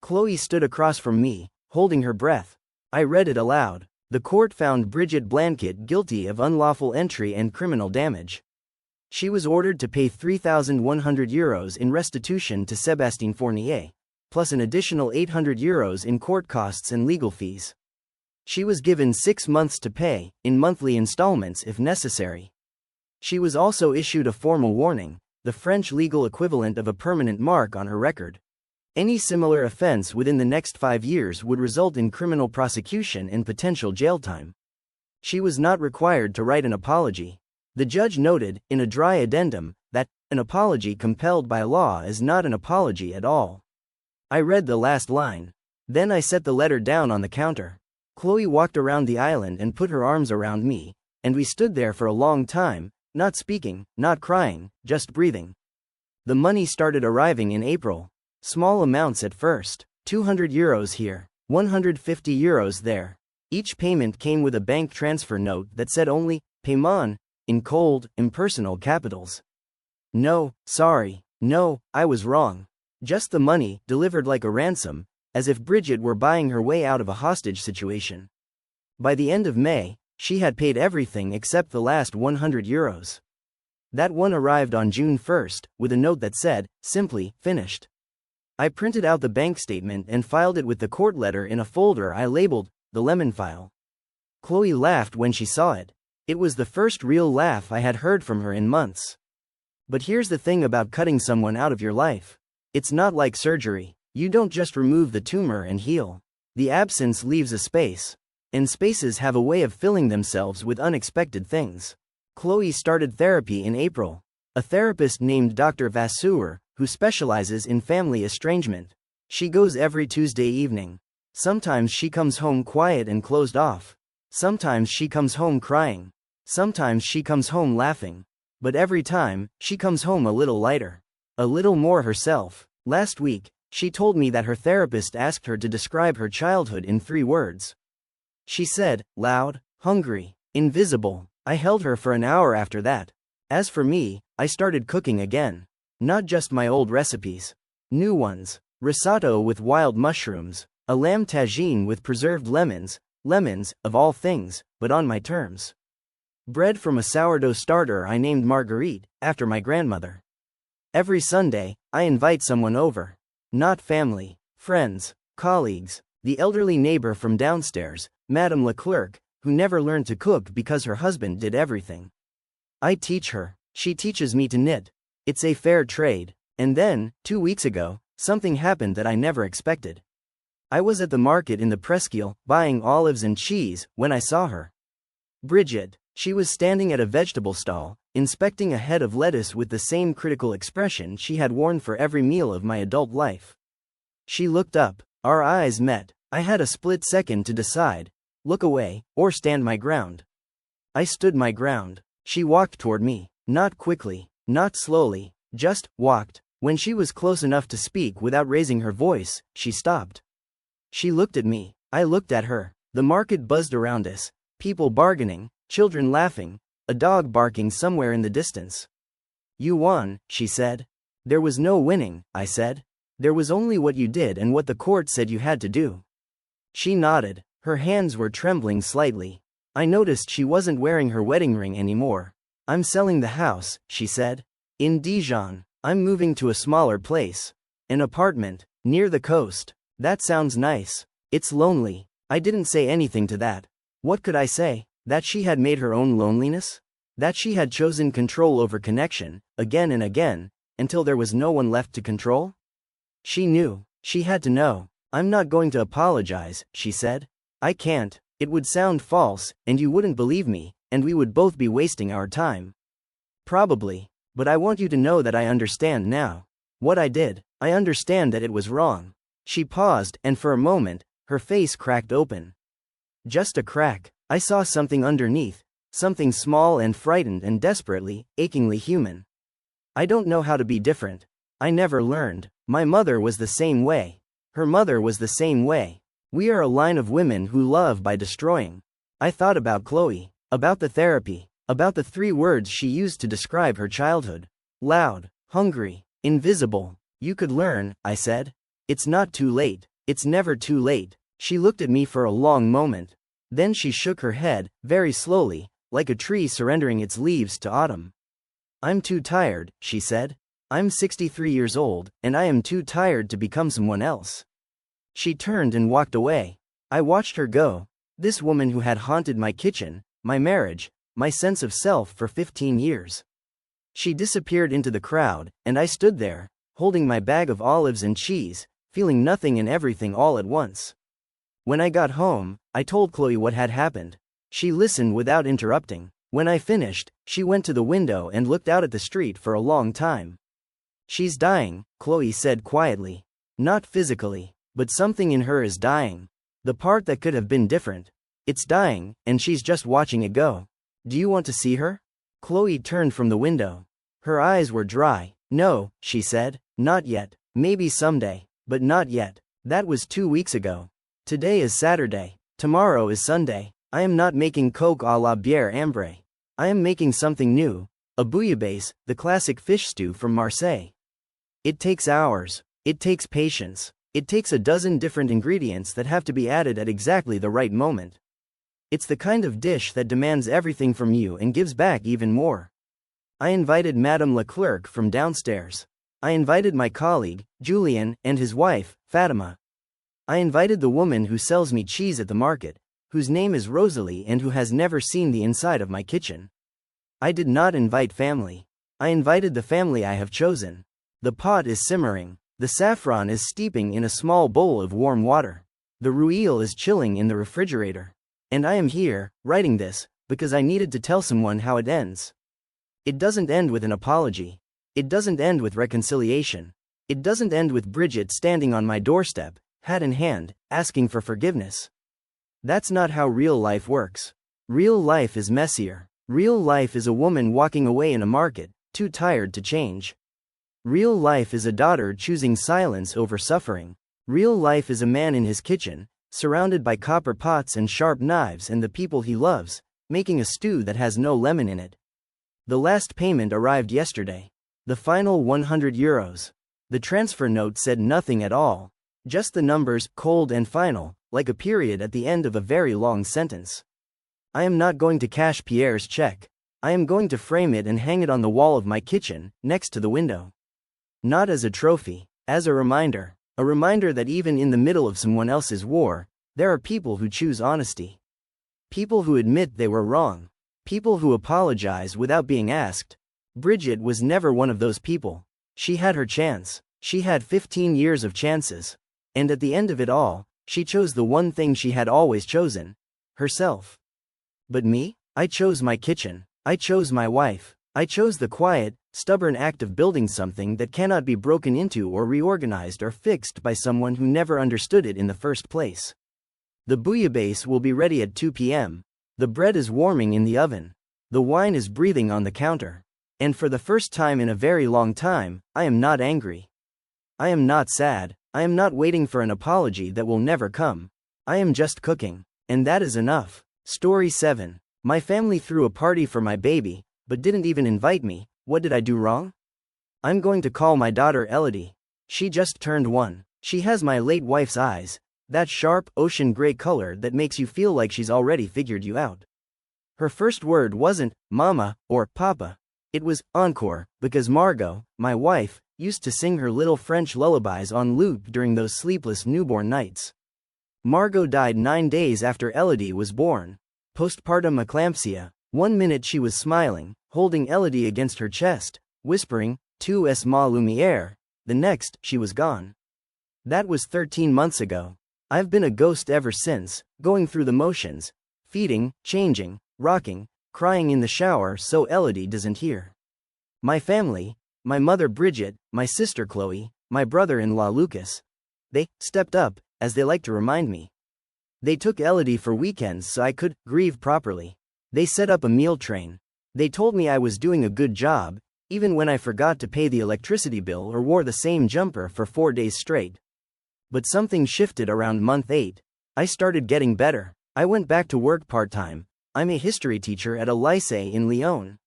Chloe stood across from me, holding her breath. I read it aloud. The court found Bridget Blanket guilty of unlawful entry and criminal damage. She was ordered to pay €3,100 in restitution to Sébastien Fournier, plus an additional €800 in court costs and legal fees. She was given 6 months to pay, in monthly installments if necessary. She was also issued a formal warning, the French legal equivalent of a permanent mark on her record. Any similar offense within the next 5 years would result in criminal prosecution and potential jail time. She was not required to write an apology. The judge noted, in a dry addendum, that an apology compelled by law is not an apology at all. I read the last line. Then I set the letter down on the counter. Chloe walked around the island and put her arms around me, and we stood there for a long time, not speaking, not crying, just breathing. The money started arriving in April. Small amounts at first, €200 here, €150 there. Each payment came with a bank transfer note that said only, paiement, in cold, impersonal capitals. No, sorry, no, I was wrong. Just the money, delivered like a ransom, as if Bridget were buying her way out of a hostage situation. By the end of May, she had paid everything except the last €100. That one arrived on June 1st, with a note that said, simply, finished. I printed out the bank statement and filed it with the court letter in a folder I labeled, the lemon file. Chloe laughed when she saw it. It was the first real laugh I had heard from her in months. But here's the thing about cutting someone out of your life. It's not like surgery. You don't just remove the tumor and heal. The absence leaves a space. And spaces have a way of filling themselves with unexpected things. Chloe started therapy in April. A therapist named Dr. Vasur, who specializes in family estrangement. She goes every Tuesday evening. Sometimes she comes home quiet and closed off. Sometimes she comes home crying. Sometimes she comes home laughing. But every time, she comes home a little lighter. A little more herself. Last week, she told me that her therapist asked her to describe her childhood in 3 words. She said, loud, hungry, invisible. I held her for an hour after that. As for me, I started cooking again. Not just my old recipes. New ones. Risotto with wild mushrooms. A lamb tagine with preserved lemons, of all things, but on my terms. Bread from a sourdough starter I named Marguerite, after my grandmother. Every Sunday, I invite someone over. Not family, friends, colleagues, the elderly neighbor from downstairs, Madame Leclerc, who never learned to cook because her husband did everything. I teach her, she teaches me to knit. It's a fair trade. And then, 2 weeks ago, something happened that I never expected. I was at the market in the Presqu'île, buying olives and cheese, when I saw her. Bridget. She was standing at a vegetable stall, inspecting a head of lettuce with the same critical expression she had worn for every meal of my adult life. She looked up, our eyes met. I had a split second to decide, look away, or stand my ground. I stood my ground. She walked toward me, not quickly, not slowly, just walked. When she was close enough to speak without raising her voice, she stopped. She looked at me, I looked at her. The market buzzed around us, people bargaining, children laughing, a dog barking somewhere in the distance. You won, she said. There was no winning, I said. There was only what you did and what the court said you had to do. She nodded, her hands were trembling slightly. I noticed she wasn't wearing her wedding ring anymore. I'm selling the house, she said. In Dijon, I'm moving to a smaller place. An apartment, near the coast. That sounds nice. It's lonely. I didn't say anything to that. What could I say? That she had made her own loneliness? That she had chosen control over connection, again and again, until there was no one left to control? She knew. She had to know. I'm not going to apologize, she said. I can't. It would sound false, and you wouldn't believe me, and we would both be wasting our time. Probably. But I want you to know that I understand now. What I did, I understand that it was wrong. She paused, and for a moment, her face cracked open. Just a crack. I saw something underneath, something small and frightened and desperately, achingly human. I don't know how to be different. I never learned. My mother was the same way. Her mother was the same way. We are a line of women who love by destroying. I thought about Chloe, about the therapy, about the 3 words she used to describe her childhood. Loud, hungry, invisible. You could learn, I said. It's not too late. It's never too late. She looked at me for a long moment. Then she shook her head, very slowly, like a tree surrendering its leaves to autumn. I'm too tired, she said. I'm 63 years old, and I am too tired to become someone else. She turned and walked away. I watched her go. This woman who had haunted my kitchen, my marriage, my sense of self for 15 years. She disappeared into the crowd, and I stood there, holding my bag of olives and cheese, feeling nothing and everything all at once. When I got home, I told Chloe what had happened. She listened without interrupting. When I finished, she went to the window and looked out at the street for a long time. She's dying, Chloe said quietly. Not physically, but something in her is dying. The part that could have been different. It's dying, and she's just watching it go. Do you want to see her? Chloe turned from the window. Her eyes were dry. No, she said, not yet. Maybe someday, but not yet. That was 2 weeks ago. Today is Saturday. Tomorrow is Sunday. I am not making coke à la bière ambrée. I am making something new. A bouillabaisse, the classic fish stew from Marseille. It takes hours. It takes patience. It takes a dozen different ingredients that have to be added at exactly the right moment. It's the kind of dish that demands everything from you and gives back even more. I invited Madame Leclerc from downstairs. I invited my colleague, Julien, and his wife, Fatima. I invited the woman who sells me cheese at the market, whose name is Rosalie and who has never seen the inside of my kitchen. I did not invite family. I invited the family I have chosen. The pot is simmering. The saffron is steeping in a small bowl of warm water. The ruil is chilling in the refrigerator. And I am here, writing this, because I needed to tell someone how it ends. It doesn't end with an apology. It doesn't end with reconciliation. It doesn't end with Bridget standing on my doorstep, hat in hand, asking for forgiveness. That's not how real life works. Real life is messier. Real life is a woman walking away in a market, too tired to change. Real life is a daughter choosing silence over suffering. Real life is a man in his kitchen, surrounded by copper pots and sharp knives and the people he loves, making a stew that has no lemon in it. The last payment arrived yesterday. The final €100. The transfer note said nothing at all. Just the numbers, cold and final, like a period at the end of a very long sentence. I am not going to cash Pierre's check. I am going to frame it and hang it on the wall of my kitchen, next to the window. Not as a trophy, as a reminder that even in the middle of someone else's war, there are people who choose honesty. People who admit they were wrong. People who apologize without being asked. Bridget was never one of those people. She had her chance. She had 15 years of chances. And at the end of it all, she chose the one thing she had always chosen: herself. But me? I chose my kitchen. I chose my wife. I chose the quiet, stubborn act of building something that cannot be broken into or reorganized or fixed by someone who never understood it in the first place. The bouillabaisse will be ready at 2 p.m. The bread is warming in the oven. The wine is breathing on the counter. And for the first time in a very long time, I am not angry. I am not sad. I am not waiting for an apology that will never come. I am just cooking. And that is enough. Story 7. My family threw a party for my baby, but didn't even invite me. What did I do wrong? I'm going to call my daughter Elodie. She just turned 1. She has my late wife's eyes, that sharp, ocean gray color that makes you feel like she's already figured you out. Her first word wasn't "Mama" or "Papa." It was "Encore," because Margot, my wife, used to sing her little French lullabies on loop during those sleepless newborn nights. Margot died 9 days after Elodie was born. Postpartum eclampsia. 1 minute she was smiling, holding Elodie against her chest, whispering, "Tu es ma lumière." The next, she was gone. That was 13 months ago. I've been a ghost ever since, going through the motions, feeding, changing, rocking, crying in the shower so Elodie doesn't hear. My family, my mother Bridget, my sister Chloe, my brother-in-law Lucas, they stepped up, as they like to remind me. They took Elodie for weekends so I could grieve properly. They set up a meal train. They told me I was doing a good job, even when I forgot to pay the electricity bill or wore the same jumper for 4 days straight. But something shifted around month 8. I started getting better. I went back to work part-time. I'm a history teacher at a lycée in Lyon.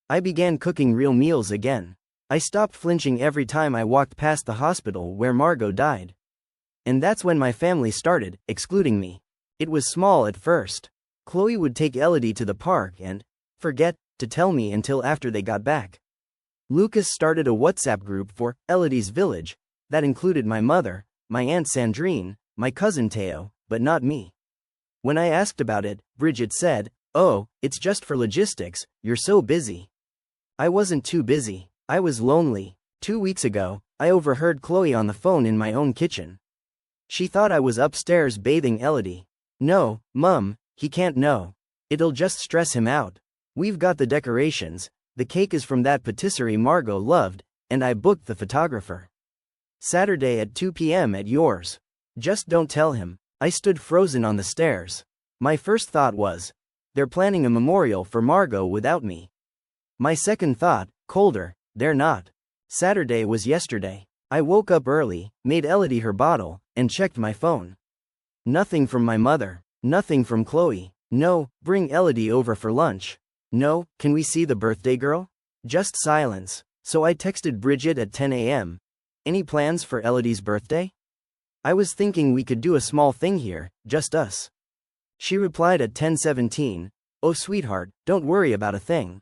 I began cooking real meals again. I stopped flinching every time I walked past the hospital where Margot died. And that's when my family started excluding me. It was small at first. Chloe would take Elodie to the park and forget to tell me until after they got back. Lucas started a WhatsApp group for Elodie's village that included my mother, my aunt Sandrine, my cousin Teo, but not me. When I asked about it, Bridget said, "Oh, it's just for logistics, you're so busy." I wasn't too busy. I was lonely. 2 weeks ago, I overheard Chloe on the phone in my own kitchen. She thought I was upstairs bathing Elodie. "No, Mum, he can't know. It'll just stress him out. We've got the decorations, the cake is from that patisserie Margot loved, and I booked the photographer. Saturday at 2 p.m. at yours. Just don't tell him." I stood frozen on the stairs. My first thought was, they're planning a memorial for Margot without me. My second thought, colder, they're not. Saturday was yesterday. I woke up early, made Elodie her bottle, and checked my phone. Nothing from my mother. Nothing from Chloe. No, bring Elodie over for lunch. No, can we see the birthday girl? Just silence. So I texted Bridget at 10 a.m. Any plans for Elodie's birthday? I was thinking we could do a small thing here, just us. She replied at 10:17, "Oh sweetheart, don't worry about a thing.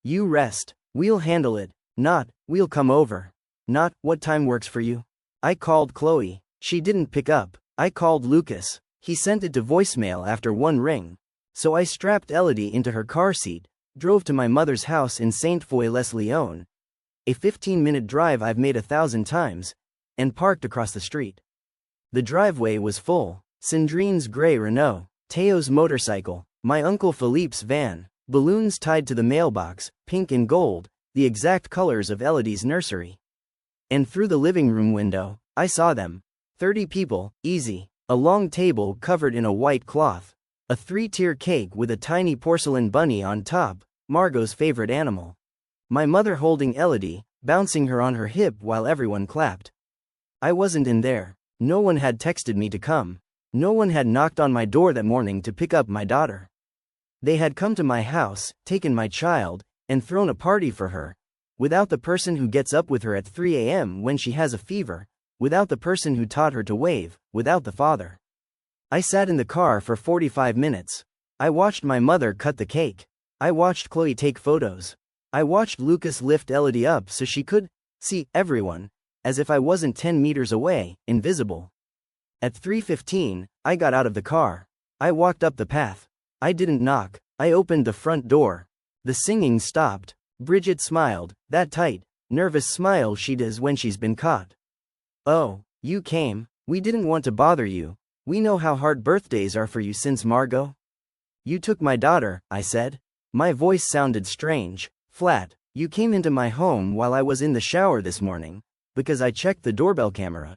You rest. We'll handle it. Not, we'll come over. Not, what time works for you?" I called Chloe. She didn't pick up. I called Lucas. He sent it to voicemail after 1 ring. So I strapped Elodie into her car seat, drove to my mother's house in Saint-Foy-les-Lyon, a 15-minute drive I've made 1,000 times, and parked across the street. The driveway was full. Sandrine's gray Renault, Teo's motorcycle, my Uncle Philippe's van, balloons tied to the mailbox, pink and gold, the exact colors of Elodie's nursery. And through the living room window, I saw them. 30 people, easy. A long table covered in a white cloth. A 3-tier cake with a tiny porcelain bunny on top, Margot's favorite animal. My mother holding Elodie, bouncing her on her hip while everyone clapped. I wasn't in there. No one had texted me to come. No one had knocked on my door that morning to pick up my daughter. They had come to my house, taken my child, and thrown a party for her. Without the person who gets up with her at 3 a.m. when she has a fever. Without the person who taught her to wave. Without the father. I sat in the car for 45 minutes. I watched my mother cut the cake. I watched Chloe take photos. I watched Lucas lift Elodie up so she could see everyone, as if I wasn't 10 meters away, invisible. At 3:15, I got out of the car. I walked up the path. I didn't knock. I opened the front door. The singing stopped. Bridget smiled, that tight, nervous smile she does when she's been caught. "Oh, you came. We didn't want to bother you. We know how hard birthdays are for you since Margot. You took my daughter," I said. My voice sounded strange, flat. "You came into my home while I was in the shower this morning, because I checked the doorbell camera.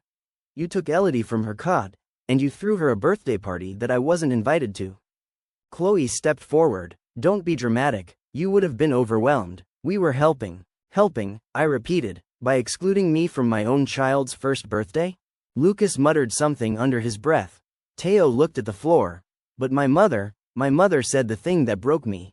You took Elodie from her cot, and you threw her a birthday party that I wasn't invited to." Chloe stepped forward. "Don't be dramatic. You would have been overwhelmed. We were helping." "Helping," I repeated, "by excluding me from my own child's first birthday?" Lucas muttered something under his breath. Teo looked at the floor. "But my mother said the thing that broke me."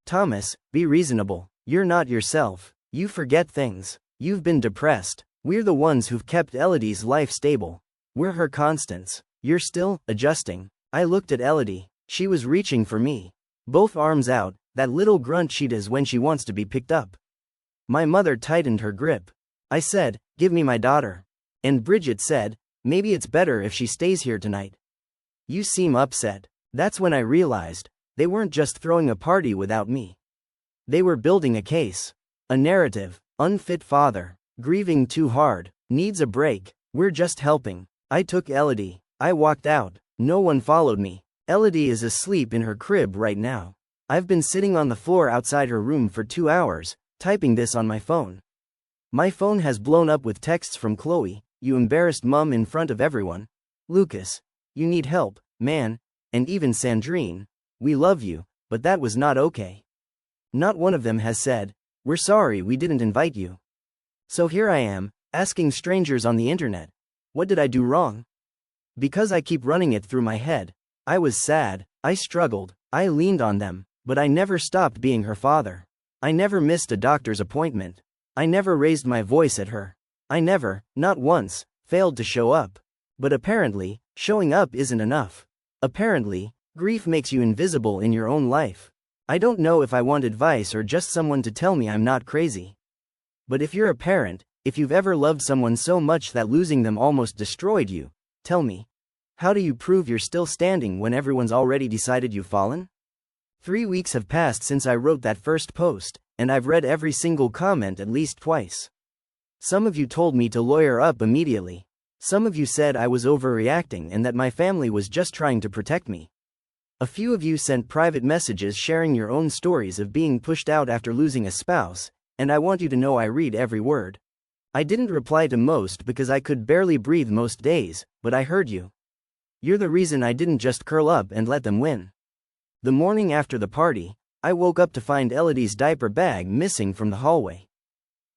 "Thomas, be reasonable. You're not yourself. You forget things. You've been depressed. We're the ones who've kept Elodie's life stable. We're her constants. You're still adjusting." I looked at Elodie. She was reaching for me. Both arms out, that little grunt she does when she wants to be picked up. My mother tightened her grip. I said, "Give me my daughter." And Bridget said, "Maybe it's better if she stays here tonight." "You seem upset." That's when I realized, they weren't just throwing a party without me. They were building a case. A narrative. Unfit father. Grieving too hard. Needs a break. We're just helping. I took Elodie. I walked out. No one followed me. Elodie is asleep in her crib right now. I've been sitting on the floor outside her room for 2 hours, typing this on my phone. My phone has blown up with texts from Chloe, "You embarrassed mum in front of everyone." Lucas, "You need help, man." And even Sandrine, "We love you, but that was not okay." Not one of them has said, "We're sorry we didn't invite you." So here I am, asking strangers on the internet, what did I do wrong? Because I keep running it through my head. I was sad, I struggled, I leaned on them, but I never stopped being her father. I never missed a doctor's appointment. I never raised my voice at her. I never, not once, failed to show up. But apparently, showing up isn't enough. Apparently, grief makes you invisible in your own life. I don't know if I want advice or just someone to tell me I'm not crazy. But if you're a parent, if you've ever loved someone so much that losing them almost destroyed you, tell me. How do you prove you're still standing when everyone's already decided you've fallen? 3 weeks have passed since I wrote that first post, and I've read every single comment at least twice. Some of you told me to lawyer up immediately. Some of you said I was overreacting and that my family was just trying to protect me. A few of you sent private messages sharing your own stories of being pushed out after losing a spouse, and I want you to know I read every word. I didn't reply to most because I could barely breathe most days, but I heard you. You're the reason I didn't just curl up and let them win. The morning after the party, I woke up to find Elodie's diaper bag missing from the hallway.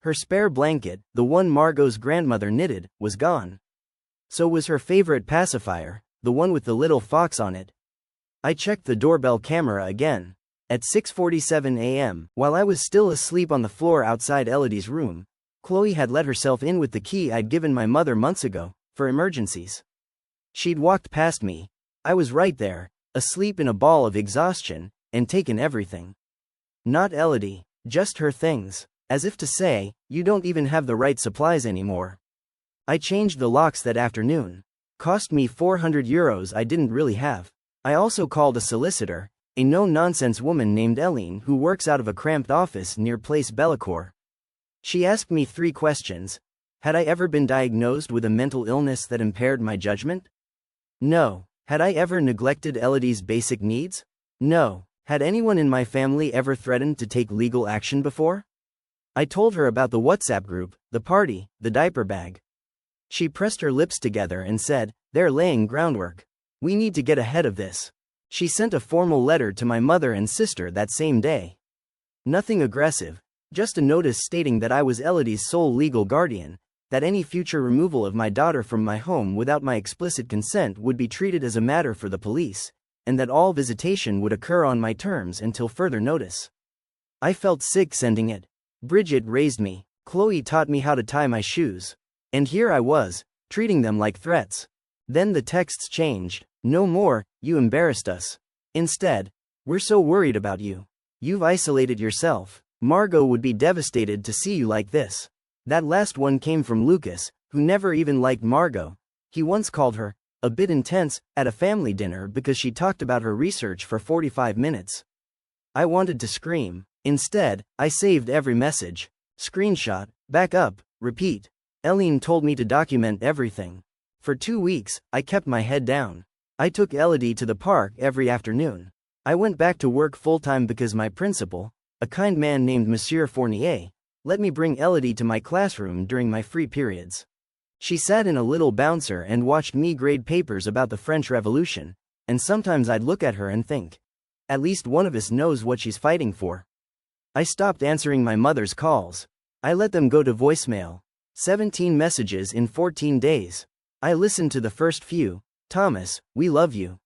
Her spare blanket, the one Margot's grandmother knitted, was gone. So was her favorite pacifier, the one with the little fox on it. I checked the doorbell camera again. At 6:47 a.m., while I was still asleep on the floor outside Elodie's room, Chloe had let herself in with the key I'd given my mother months ago, for emergencies. She'd walked past me. I was right there, asleep in a ball of exhaustion, and taken everything. Not Elodie, just her things, as if to say, you don't even have the right supplies anymore. I changed the locks that afternoon. Cost me €400 I didn't really have. I also called a solicitor, a no-nonsense woman named Eileen who works out of a cramped office near Place Bellecour. She asked me 3 questions. Had I ever been diagnosed with a mental illness that impaired my judgment? No. Had I ever neglected Elodie's basic needs? No. Had anyone in my family ever threatened to take legal action before? I told her about the WhatsApp group, the party, the diaper bag. She pressed her lips together and said, "They're laying groundwork. We need to get ahead of this." She sent a formal letter to my mother and sister that same day. Nothing aggressive, just a notice stating that I was Elodie's sole legal guardian, that any future removal of my daughter from my home without my explicit consent would be treated as a matter for the police, and that all visitation would occur on my terms until further notice. I felt sick sending it. Bridget raised me, Chloe taught me how to tie my shoes. And here I was, treating them like threats. Then the texts changed. "No more, you embarrassed us." Instead, "We're so worried about you. You've isolated yourself. Margot would be devastated to see you like this." That last one came from Lucas, who never even liked Margot. He once called her a bit intense at a family dinner because she talked about her research for 45 minutes. I wanted to scream. Instead, I saved every message. Screenshot, back up, repeat. Eileen told me to document everything. For 2 weeks, I kept my head down. I took Elodie to the park every afternoon. I went back to work full-time because my principal, a kind man named Monsieur Fournier, let me bring Elodie to my classroom during my free periods. She sat in a little bouncer and watched me grade papers about the French Revolution, and sometimes I'd look at her and think, at least one of us knows what she's fighting for. I stopped answering my mother's calls. I let them go to voicemail. 17 messages in 14 days. I listened to the first few. "Thomas, we love you.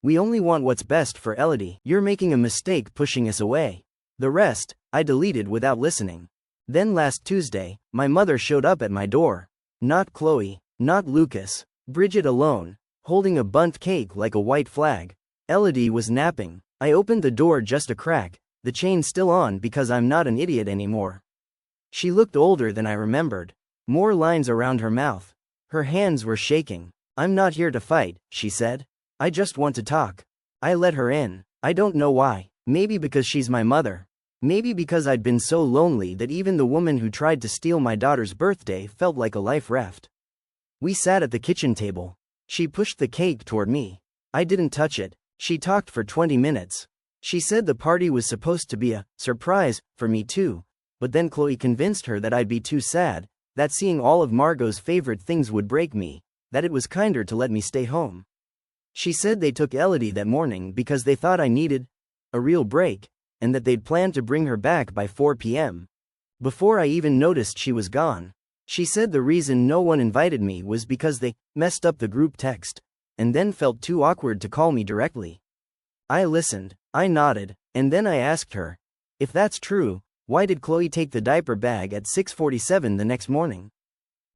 We only want what's best for Elodie. You're making a mistake pushing us away." The rest, I deleted without listening. Then last Tuesday, my mother showed up at my door. Not Chloe, not Lucas, Bridget alone, holding a bundt cake like a white flag. Elodie was napping. I opened the door just a crack, the chain still on because I'm not an idiot anymore. She looked older than I remembered. More lines around her mouth. Her hands were shaking. "I'm not here to fight," she said. "I just want to talk." I let her in. I don't know why. Maybe because she's my mother. Maybe because I'd been so lonely that even the woman who tried to steal my daughter's birthday felt like a life raft. We sat at the kitchen table. She pushed the cake toward me. I didn't touch it. She talked for 20 minutes. She said the party was supposed to be a surprise for me too, but then Chloe convinced her that I'd be too sad, that seeing all of Margot's favorite things would break me, that it was kinder to let me stay home. She said they took Elodie that morning because they thought I needed a real break, and that they'd planned to bring her back by 4 p.m. Before I even noticed she was gone. She said the reason no one invited me was because they messed up the group text, and then felt too awkward to call me directly. I listened, I nodded, and then I asked her, if that's true, why did Chloe take the diaper bag at 6:47 the next morning?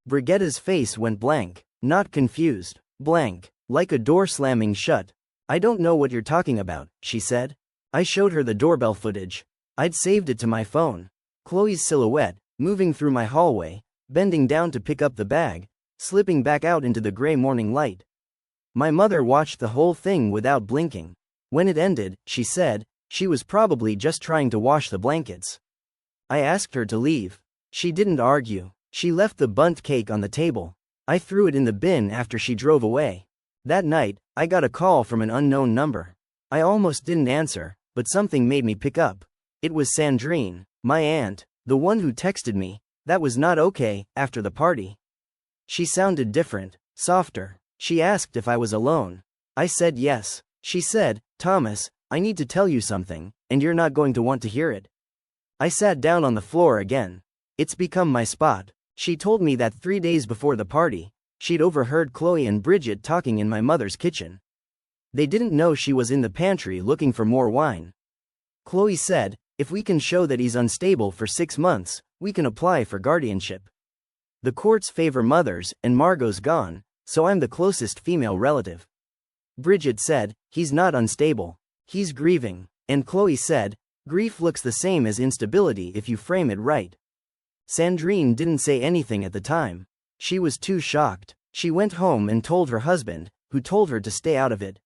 Brigitta's face went blank, not confused, blank, like a door slamming shut. "I don't know what you're talking about," she said. I showed her the doorbell footage. I'd saved it to my phone. Chloe's silhouette, moving through my hallway, bending down to pick up the bag, slipping back out into the gray morning light. My mother watched the whole thing without blinking. When it ended, she said, she was probably just trying to wash the blankets. I asked her to leave. She didn't argue. She left the bundt cake on the table. I threw it in the bin after she drove away. That night, I got a call from an unknown number. I almost didn't answer, but something made me pick up. It was Sandrine, my aunt, the one who texted me, "That was not okay," after the party. She sounded different, softer. She asked if I was alone. I said yes. She said, "Thomas, I need to tell you something, and you're not going to want to hear it." I sat down on the floor again. It's become my spot. She told me that 3 days before the party, she'd overheard Chloe and Bridget talking in my mother's kitchen. They didn't know she was in the pantry looking for more wine. Chloe said, if we can show that he's unstable for 6 months, we can apply for guardianship. The courts favor mothers, and Margot's gone, so I'm the closest female relative. Bridget said, he's not unstable. He's grieving. And Chloe said, grief looks the same as instability if you frame it right. Sandrine didn't say anything at the time. She was too shocked. She went home and told her husband, who told her to stay out of it.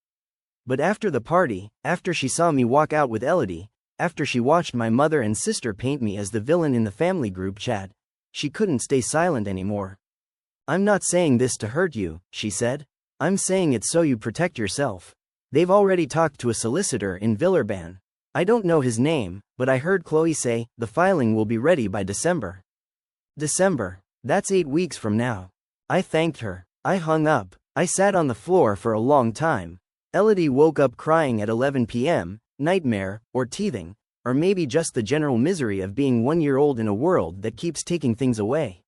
But after the party, after she saw me walk out with Elodie, after she watched my mother and sister paint me as the villain in the family group chat, She couldn't stay silent anymore. "I'm not saying this to hurt you," she said. "I'm saying it so you protect yourself. They've already talked to a solicitor in Villeurbanne. I don't know his name, but I heard Chloe say the filing will be ready by December." December. That's 8 weeks from now. I thanked her. I hung up. I sat on the floor for a long time. Elodie woke up crying at 11 p.m., nightmare, or teething, or maybe just the general misery of being 1 year old in a world that keeps taking things away.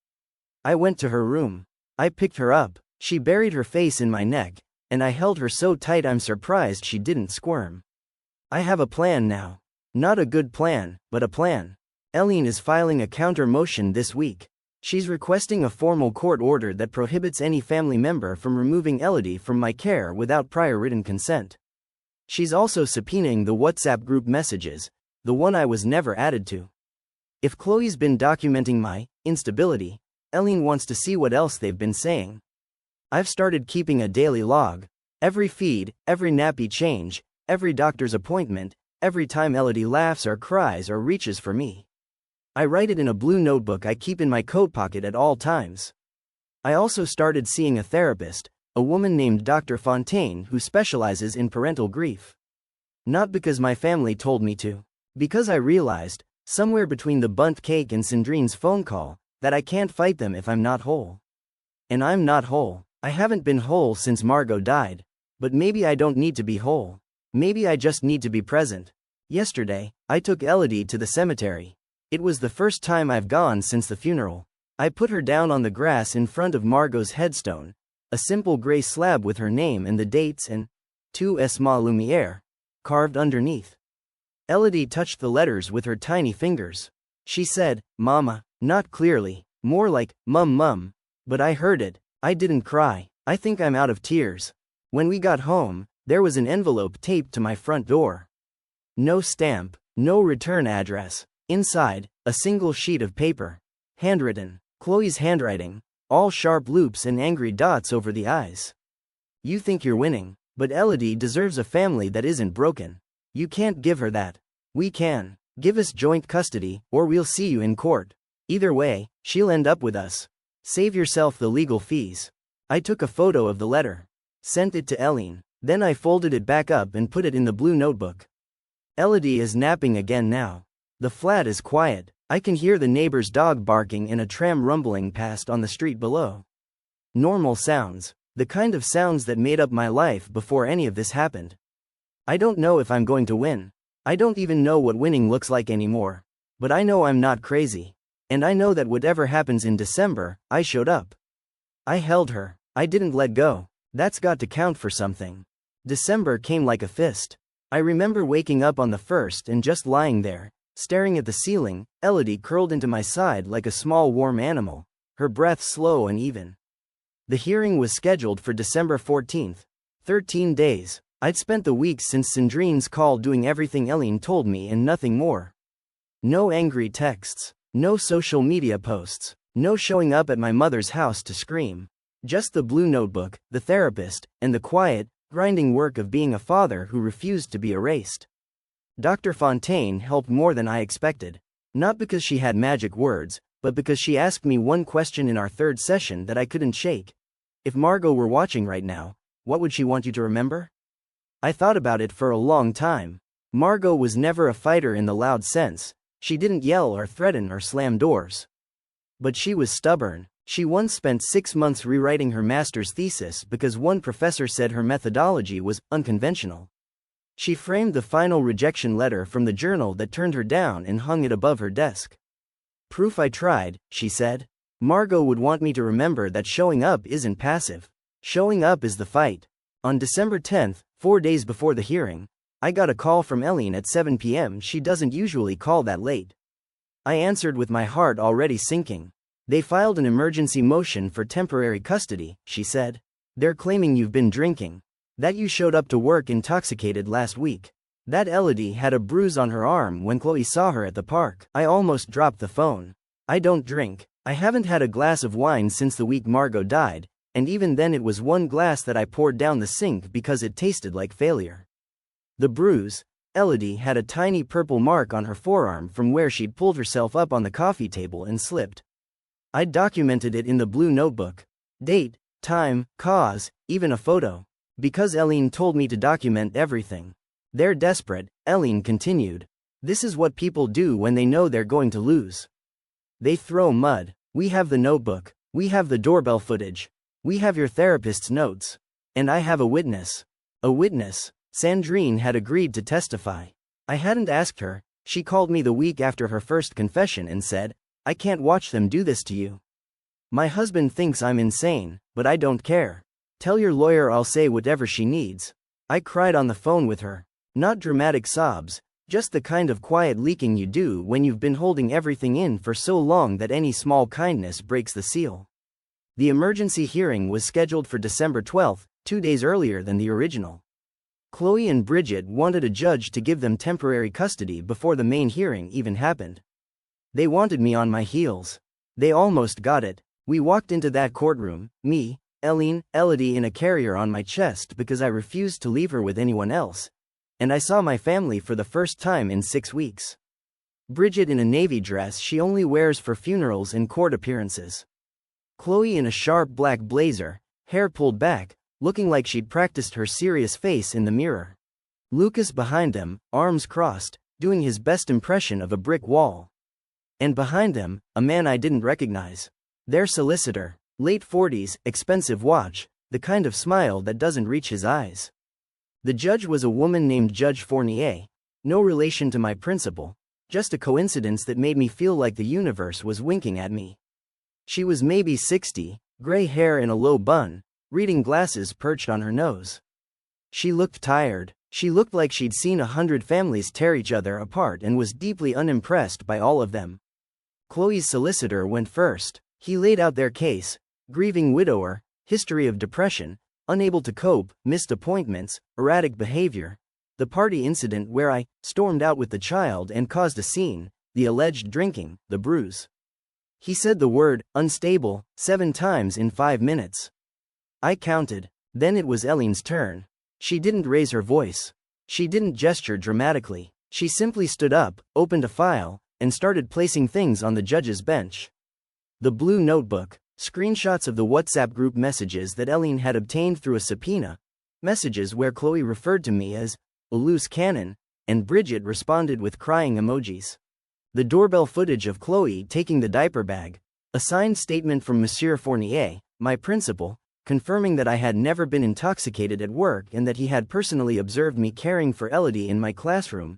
I went to her room. I picked her up. She buried her face in my neck, and I held her so tight I'm surprised she didn't squirm. I have a plan now. Not a good plan, but a plan. Eileen is filing a counter motion this week. She's requesting a formal court order that prohibits any family member from removing Elodie from my care without prior written consent. She's also subpoenaing the WhatsApp group messages, the one I was never added to. If Chloe's been documenting my instability, Eileen wants to see what else they've been saying. I've started keeping a daily log. Every feed, every nappy change, every doctor's appointment, every time Elodie laughs or cries or reaches for me. I write it in a blue notebook I keep in my coat pocket at all times. I also started seeing a therapist, a woman named Dr. Fontaine who specializes in parental grief. Not because my family told me to. Because I realized, somewhere between the bundt cake and Sandrine's phone call, that I can't fight them if I'm not whole. And I'm not whole. I haven't been whole since Margot died. But maybe I don't need to be whole. Maybe I just need to be present. Yesterday, I took Elodie to the cemetery. It was the first time I've gone since the funeral. I put her down on the grass in front of Margot's headstone, a simple gray slab with her name and the dates and "Tu es ma lumière" carved underneath. Elodie touched the letters with her tiny fingers. She said, "Mama," not clearly, more like, "Mum," but I heard it. I didn't cry. I think I'm out of tears. When we got home, there was an envelope taped to my front door. No stamp, no return address. Inside, a single sheet of paper. Handwritten. Chloe's handwriting. All sharp loops and angry dots over the eyes. "You think you're winning, but Elodie deserves a family that isn't broken. You can't give her that. We can. Give us joint custody, or we'll see you in court. Either way, she'll end up with us. Save yourself the legal fees." I took a photo of the letter. Sent it to Eileen. Then I folded it back up and put it in the blue notebook. Elodie is napping again now. The flat is quiet. I can hear the neighbor's dog barking and a tram rumbling past on the street below. Normal sounds. The kind of sounds that made up my life before any of this happened. I don't know if I'm going to win. I don't even know what winning looks like anymore. But I know I'm not crazy. And I know that whatever happens in December, I showed up. I held her. I didn't let go. That's got to count for something. December came like a fist. I remember waking up on the 1st and just lying there, staring at the ceiling, Elodie curled into my side like a small warm animal, her breath slow and even. The hearing was scheduled for December 14th. 13 days. I'd spent the weeks since Sandrine's call doing everything Eileen told me and nothing more. No angry texts. No social media posts. No showing up at my mother's house to scream. Just the blue notebook, the therapist, and the quiet, grinding work of being a father who refused to be erased. Dr. Fontaine helped more than I expected. Not because she had magic words, but because she asked me one question in our 3rd session that I couldn't shake. If Margot were watching right now, what would she want you to remember? I thought about it for a long time. Margot was never a fighter in the loud sense. She didn't yell or threaten or slam doors. But she was stubborn. She once spent 6 months rewriting her master's thesis because one professor said her methodology was unconventional. She framed the final rejection letter from the journal that turned her down and hung it above her desk. "Proof I tried," she said. Margot would want me to remember that showing up isn't passive. Showing up is the fight. On December 10th, 4 days before the hearing, I got a call from Eileen at 7 p.m. She doesn't usually call that late. I answered with my heart already sinking. "They filed an emergency motion for temporary custody," she said. "They're claiming you've been drinking. That you showed up to work intoxicated last week. That Elodie had a bruise on her arm when Chloe saw her at the park." I almost dropped the phone. I don't drink. I haven't had a glass of wine since the week Margot died, and even then it was one glass that I poured down the sink because it tasted like failure. The bruise, Elodie had a tiny purple mark on her forearm from where she'd pulled herself up on the coffee table and slipped. I documented it in the blue notebook. Date, time, cause, even a photo. Because Eileen told me to document everything. They're desperate, Eileen continued. This is what people do when they know they're going to lose. They throw mud. We have the notebook. We have the doorbell footage. We have your therapist's notes. And I have a witness. A witness. Sandrine had agreed to testify. I hadn't asked her. She called me the week after her first confession and said, I can't watch them do this to you. My husband thinks I'm insane, but I don't care. Tell your lawyer I'll say whatever she needs. I cried on the phone with her. Not dramatic sobs, just the kind of quiet leaking you do when you've been holding everything in for so long that any small kindness breaks the seal. The emergency hearing was scheduled for December 12, 2 days earlier than the original. Chloe and Bridget wanted a judge to give them temporary custody before the main hearing even happened. They wanted me on my heels. They almost got it. We walked into that courtroom, me, Eileen, Elodie in a carrier on my chest because I refused to leave her with anyone else. And I saw my family for the first time in 6 weeks. Bridget in a navy dress she only wears for funerals and court appearances. Chloe in a sharp black blazer, hair pulled back, looking like she'd practiced her serious face in the mirror. Lucas behind them, arms crossed, doing his best impression of a brick wall. And behind them, a man I didn't recognize. Their solicitor, late 40s, expensive watch, the kind of smile that doesn't reach his eyes. The judge was a woman named Judge Fournier, no relation to my principal, just a coincidence that made me feel like the universe was winking at me. She was maybe 60, gray hair in a low bun, reading glasses perched on her nose. She looked tired. She looked like she'd seen 100 families tear each other apart and was deeply unimpressed by all of them. Chloe's solicitor went first. He laid out their case: grieving widower, history of depression, unable to cope, missed appointments, erratic behavior, the party incident where I stormed out with the child and caused a scene, the alleged drinking, the bruise. He said the word unstable 7 times in 5 minutes. I counted. Then it was Eileen's turn. She didn't raise her voice. She didn't gesture dramatically. She simply stood up, opened a file, and started placing things on the judge's bench. The blue notebook, screenshots of the WhatsApp group messages that Eileen had obtained through a subpoena, messages where Chloe referred to me as a loose cannon, and Bridget responded with crying emojis. The doorbell footage of Chloe taking the diaper bag, a signed statement from Monsieur Fournier, my principal, confirming that I had never been intoxicated at work and that he had personally observed me caring for Elodie in my classroom,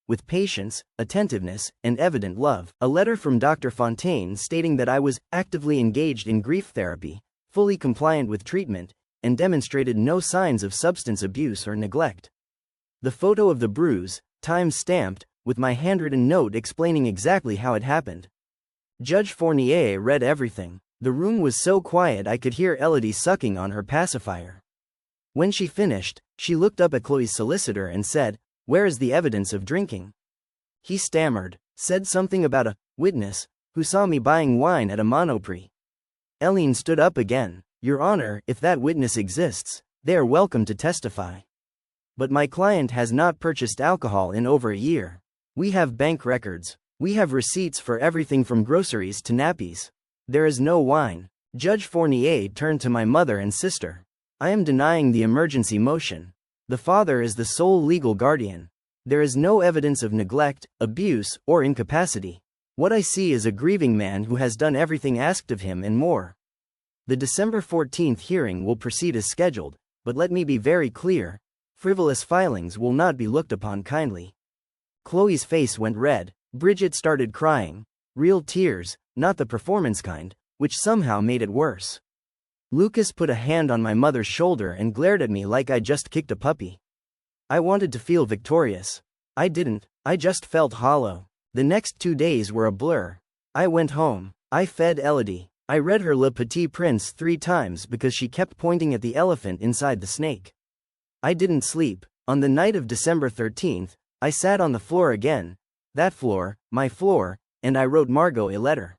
with patience, attentiveness, and evident love. A letter from Dr. Fontaine stating that I was actively engaged in grief therapy, fully compliant with treatment, and demonstrated no signs of substance abuse or neglect. The photo of the bruise, time-stamped, with my handwritten note explaining exactly how it happened. Judge Fournier read everything. The room was so quiet I could hear Elodie sucking on her pacifier. When she finished, she looked up at Chloe's solicitor and said, "Where is the evidence of drinking?" He stammered, said something about a witness who saw me buying wine at a Monoprix. Eileen stood up again. "Your Honor, if that witness exists, they are welcome to testify. But my client has not purchased alcohol in over a year. We have bank records. We have receipts for everything from groceries to nappies. There is no wine." Judge Fournier turned to my mother and sister. "I am denying the emergency motion. The father is the sole legal guardian. There is no evidence of neglect, abuse, or incapacity. What I see is a grieving man who has done everything asked of him and more." The December 14th hearing will proceed as scheduled, but let me be very clear, frivolous filings will not be looked upon kindly. Chloe's face went red. Bridget started crying. Real tears, not the performance kind, which somehow made it worse. Lucas put a hand on my mother's shoulder and glared at me like I just kicked a puppy. I wanted to feel victorious. I didn't. I just felt hollow. The next 2 days were a blur. I went home. I fed Elodie. I read her Le Petit Prince 3 times because she kept pointing at the elephant inside the snake. I didn't sleep. On the night of December 13th, I sat on the floor again, that floor, my floor, and I wrote Margot a letter.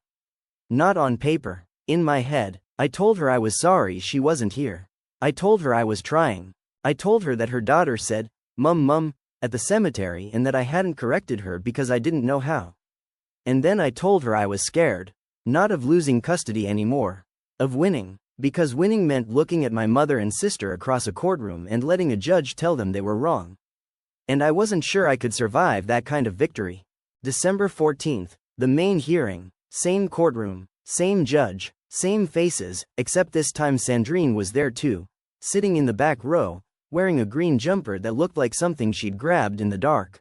Not on paper. In my head. I told her I was sorry she wasn't here. I told her I was trying. I told her that her daughter said, Mum, at the cemetery and that I hadn't corrected her because I didn't know how. And then I told her I was scared. Not of losing custody anymore. Of winning. Because winning meant looking at my mother and sister across a courtroom and letting a judge tell them they were wrong. And I wasn't sure I could survive that kind of victory. December 14th, the main hearing, same courtroom, same judge, same faces, except this time Sandrine was there too, sitting in the back row, wearing a green jumper that looked like something she'd grabbed in the dark.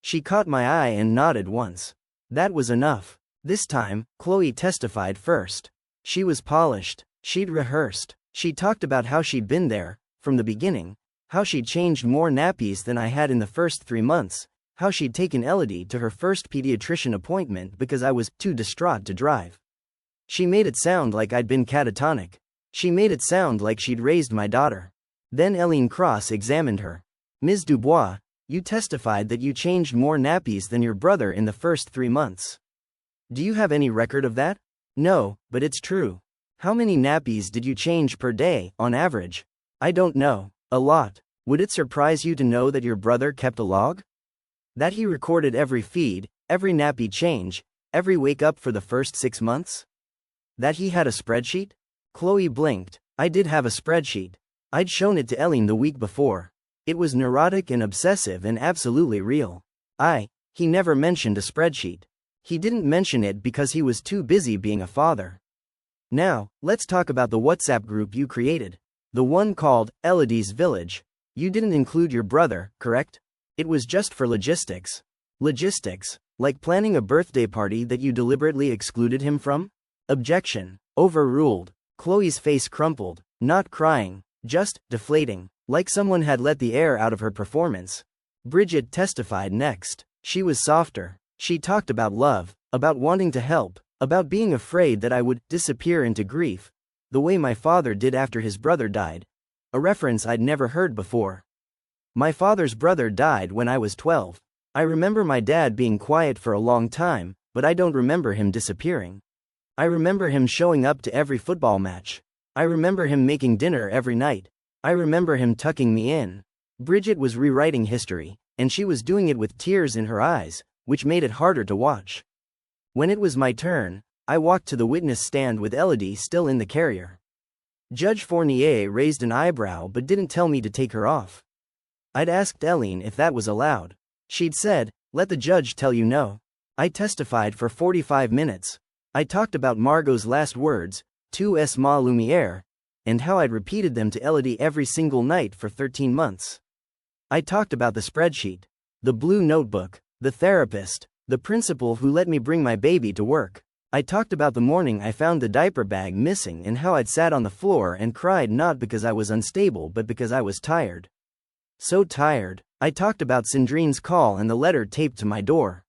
She caught my eye and nodded once. That was enough. This time, Chloe testified first. She was polished. She'd rehearsed. She talked about how she'd been there, from the beginning, how she'd changed more nappies than I had in the first 3 months, how she'd taken Elodie to her first pediatrician appointment because I was too distraught to drive. She made it sound like I'd been catatonic. She made it sound like she'd raised my daughter. Then Eileen cross-examined her. Ms. Dubois, you testified that you changed more nappies than your brother in the first 3 months. Do you have any record of that? No, but it's true. How many nappies did you change per day, on average? I don't know. A lot. Would it surprise you to know that your brother kept a log? That he recorded every feed, every nappy change, every wake up for the first 6 months? That he had a spreadsheet? Chloe blinked. I did have a spreadsheet. I'd shown it to Eileen the week before. It was neurotic and obsessive and absolutely real. He never mentioned a spreadsheet. He didn't mention it because he was too busy being a father. Now, let's talk about the WhatsApp group you created. The one called Elodie's Village. You didn't include your brother, correct? It was just for logistics. Logistics? Like planning a birthday party that you deliberately excluded him from? Objection. Overruled. Chloe's face crumpled, not crying, just deflating, like someone had let the air out of her performance. Bridget testified next. She was softer. She talked about love, about wanting to help, about being afraid that I would disappear into grief, the way my father did after his brother died. A reference I'd never heard before. My father's brother died when I was 12. I remember my dad being quiet for a long time, but I don't remember him disappearing. I remember him showing up to every football match. I remember him making dinner every night. I remember him tucking me in. Bridget was rewriting history, and she was doing it with tears in her eyes, which made it harder to watch. When it was my turn, I walked to the witness stand with Elodie still in the carrier. Judge Fournier raised an eyebrow but didn't tell me to take her off. I'd asked Eileen if that was allowed. She'd said, "Let the judge tell you no." I testified for 45 minutes. I talked about Margot's last words, "Tu es ma lumière," and how I'd repeated them to Elodie every single night for 13 months. I talked about the spreadsheet, the blue notebook, the therapist, the principal who let me bring my baby to work. I talked about the morning I found the diaper bag missing and how I'd sat on the floor and cried not because I was unstable but because I was tired. So tired. I talked about Sandrine's call and the letter taped to my door.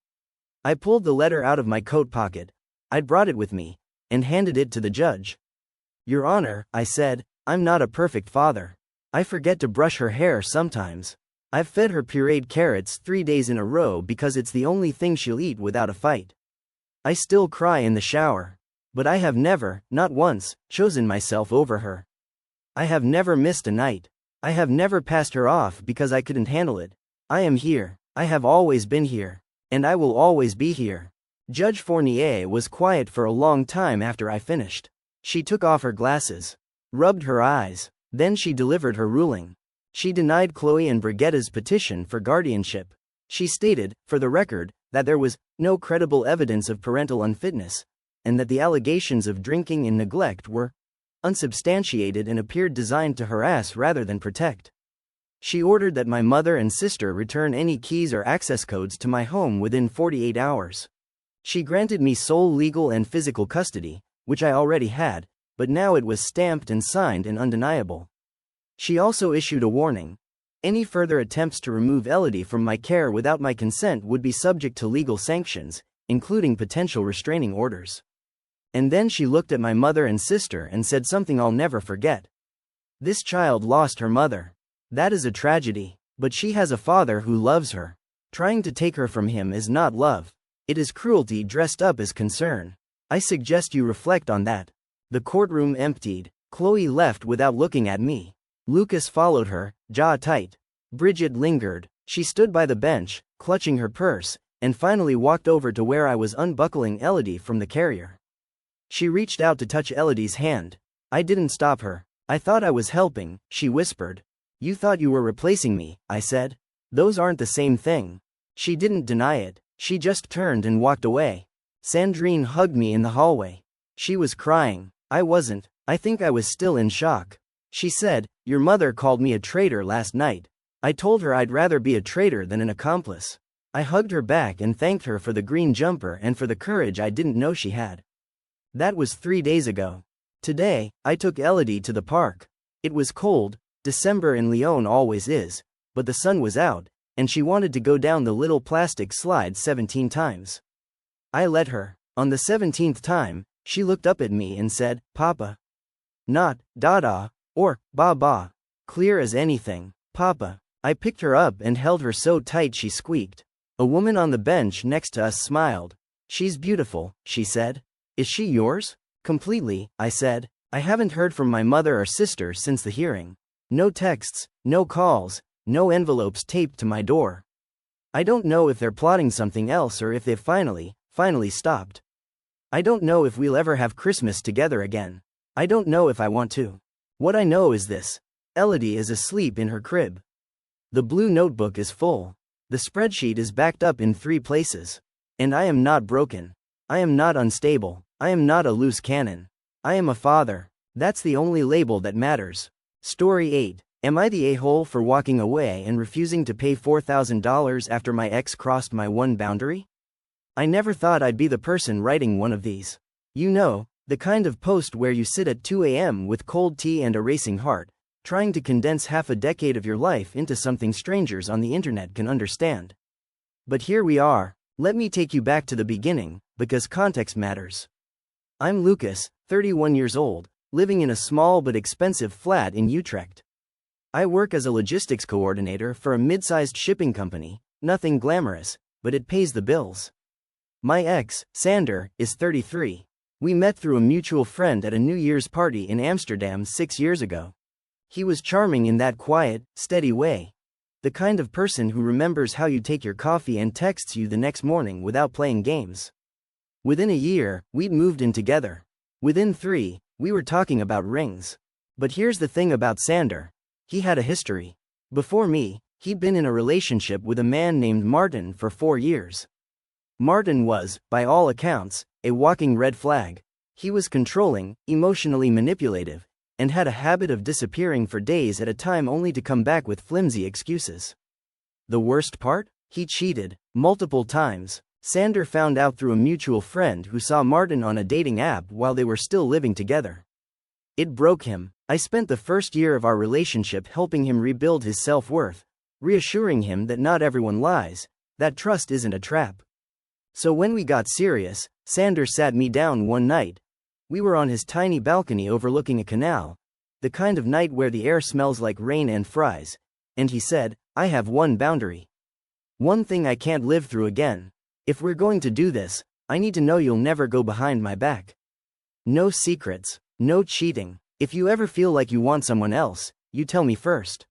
I pulled the letter out of my coat pocket. I'd brought it with me, and handed it to the judge. "Your Honor," I said, "I'm not a perfect father. I forget to brush her hair sometimes. I've fed her pureed carrots 3 days in a row because it's the only thing she'll eat without a fight. I still cry in the shower. But I have never, not once, chosen myself over her. I have never missed a night. I have never passed her off because I couldn't handle it. I am here. I have always been here. And I will always be here." Judge Fournier was quiet for a long time after I finished. She took off her glasses, rubbed her eyes, then she delivered her ruling. She denied Chloe and Brigitta's petition for guardianship. She stated, for the record, that there was no credible evidence of parental unfitness, and that the allegations of drinking and neglect were unsubstantiated and appeared designed to harass rather than protect. She ordered that my mother and sister return any keys or access codes to my home within 48 hours. She granted me sole legal and physical custody, which I already had, but now it was stamped and signed and undeniable. She also issued a warning. Any further attempts to remove Elodie from my care without my consent would be subject to legal sanctions, including potential restraining orders. And then she looked at my mother and sister and said something I'll never forget. "This child lost her mother. That is a tragedy, but she has a father who loves her. Trying to take her from him is not love. It is cruelty dressed up as concern. I suggest you reflect on that." The courtroom emptied. Chloe left without looking at me. Lucas followed her, jaw tight. Bridget lingered. She stood by the bench, clutching her purse, and finally walked over to where I was unbuckling Elodie from the carrier. She reached out to touch Elodie's hand. I didn't stop her. I thought I was helping, she whispered. You thought you were replacing me, I said. Those aren't the same thing. She didn't deny it. She just turned and walked away. Sandrine hugged me in the hallway. She was crying. I wasn't. I think I was still in shock. She said, your mother called me a traitor last night. I told her I'd rather be a traitor than an accomplice. I hugged her back and thanked her for the green jumper and for the courage I didn't know she had. That was 3 days ago. Today, I took Elodie to the park. It was cold, December in Lyon always is, but the sun was out, and she wanted to go down the little plastic slide 17 times. I let her. On the 17th time, she looked up at me and said, Papa. Not, Dada, or, Baba. Clear as anything, Papa. I picked her up and held her so tight she squeaked. A woman on the bench next to us smiled. She's beautiful, she said. Is she yours? Completely, I said. I haven't heard from my mother or sister since the hearing. No texts, no calls, no envelopes taped to my door. I don't know if they're plotting something else or if they've finally stopped. I don't know if we'll ever have Christmas together again. I don't know if I want to. What I know is this. Elodie is asleep in her crib. The blue notebook is full. The spreadsheet is backed up in 3 places. And I am not broken. I am not unstable. I am not a loose cannon. I am a father. That's the only label that matters. Story 8. Am I the a-hole for walking away and refusing to pay $4,000 after my ex crossed my one boundary? I never thought I'd be the person writing one of these. You know, the kind of post where you sit at 2 a.m. with cold tea and a racing heart, trying to condense half a decade of your life into something strangers on the internet can understand. But here we are. Let me take you back to the beginning, because context matters. I'm Lucas, 31 years old, living in a small but expensive flat in Utrecht. I work as a logistics coordinator for a mid-sized shipping company, nothing glamorous, but it pays the bills. My ex, Sander, is 33. We met through a mutual friend at a New Year's party in Amsterdam 6 years ago. He was charming in that quiet, steady way. The kind of person who remembers how you take your coffee and texts you the next morning without playing games. Within a year, we'd moved in together. Within 3, we were talking about rings. But here's the thing about Sander. He had a history. Before me, he'd been in a relationship with a man named Martin for 4 years. Martin was, by all accounts, a walking red flag. He was controlling, emotionally manipulative, and had a habit of disappearing for days at a time only to come back with flimsy excuses. The worst part? He cheated, multiple times. Sander found out through a mutual friend who saw Martin on a dating app while they were still living together. It broke him. I spent the first year of our relationship helping him rebuild his self-worth, reassuring him that not everyone lies, that trust isn't a trap. So when we got serious, Sander sat me down one night. We were on his tiny balcony overlooking a canal, the kind of night where the air smells like rain and fries, and he said, I have one boundary. One thing I can't live through again. If we're going to do this, I need to know you'll never go behind my back. No secrets, no cheating. If you ever feel like you want someone else, you tell me first.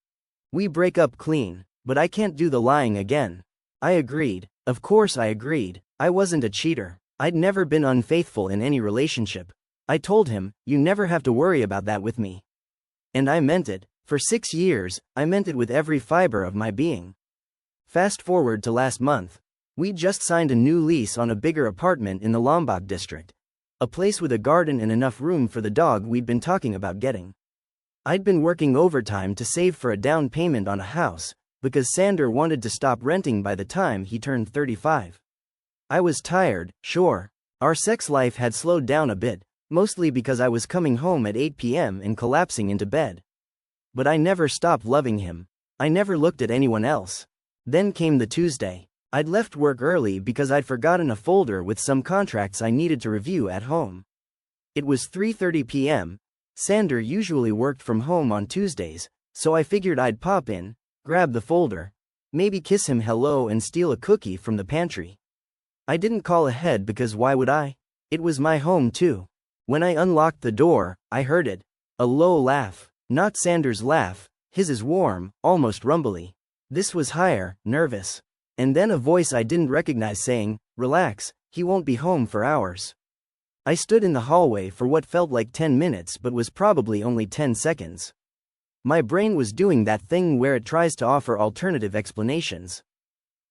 We break up clean, but I can't do the lying again. I agreed. Of course I agreed. I wasn't a cheater. I'd never been unfaithful in any relationship. I told him, you never have to worry about that with me. And I meant it. For 6 years, I meant it with every fiber of my being. Fast forward to last month. We just signed a new lease on a bigger apartment in the Lombok district. A place with a garden and enough room for the dog we'd been talking about getting. I'd been working overtime to save for a down payment on a house, because Sander wanted to stop renting by the time he turned 35. I was tired, sure. Our sex life had slowed down a bit, mostly because I was coming home at 8 p.m. and collapsing into bed. But I never stopped loving him. I never looked at anyone else. Then came the Tuesday. I'd left work early because I'd forgotten a folder with some contracts I needed to review at home. It was 3:30 p.m. Sander usually worked from home on Tuesdays, so I figured I'd pop in, grab the folder, maybe kiss him hello and steal a cookie from the pantry. I didn't call ahead because why would I? It was my home too. When I unlocked the door, I heard it. A low laugh. Not Sander's laugh, his is warm, almost rumbly. This was higher, nervous. And then a voice I didn't recognize saying, relax, he won't be home for hours. I stood in the hallway for what felt like 10 minutes but was probably only 10 seconds. My brain was doing that thing where it tries to offer alternative explanations.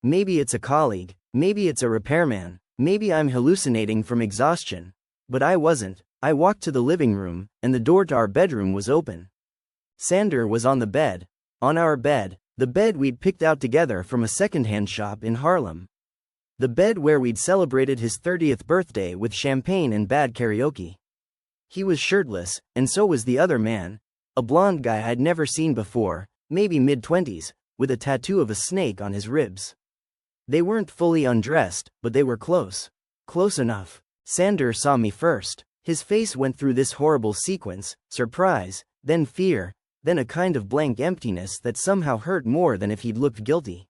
Maybe it's a colleague, maybe it's a repairman, maybe I'm hallucinating from exhaustion. But I wasn't. I walked to the living room, and the door to our bedroom was open. Sander was on the bed. On our bed. The bed we'd picked out together from a secondhand shop in Harlem. The bed where we'd celebrated his 30th birthday with champagne and bad karaoke. He was shirtless, and so was the other man, a blonde guy I'd never seen before, maybe mid-20s, with a tattoo of a snake on his ribs. They weren't fully undressed, but they were close. Close enough. Sander saw me first. His face went through this horrible sequence: surprise, then fear, then a kind of blank emptiness that somehow hurt more than if he'd looked guilty.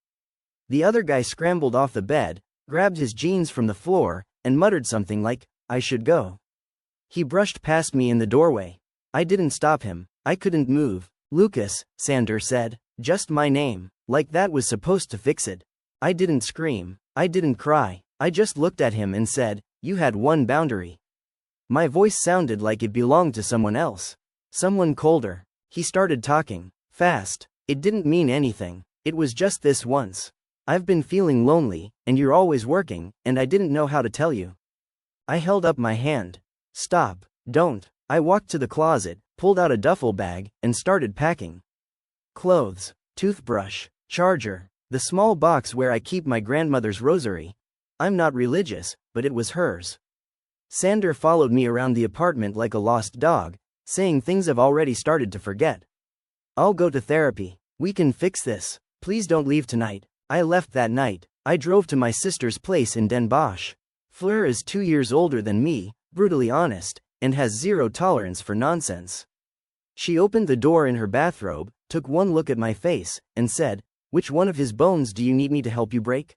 The other guy scrambled off the bed, grabbed his jeans from the floor, and muttered something like, "I should go." He brushed past me in the doorway. I didn't stop him. I couldn't move. "Lucas," Sander said. Just my name. Like that was supposed to fix it. I didn't scream. I didn't cry. I just looked at him and said, "You had one boundary." My voice sounded like it belonged to someone else. Someone colder. He started talking. Fast. It didn't mean anything. It was just this once. "I've been feeling lonely, and you're always working, and I didn't know how to tell you." I held up my hand. "Stop. Don't." I walked to the closet, pulled out a duffel bag, and started packing. Clothes, toothbrush, charger, the small box where I keep my grandmother's rosary. I'm not religious, but it was hers. Sander followed me around the apartment like a lost dog, saying things I've already started to forget. "I'll go to therapy. We can fix this. Please don't leave tonight." I left that night. I drove to my sister's place in Den Bosch. Fleur is 2 years older than me, brutally honest, and has zero tolerance for nonsense. She opened the door in her bathrobe, took one look at my face, and said, "Which one of his bones do you need me to help you break?"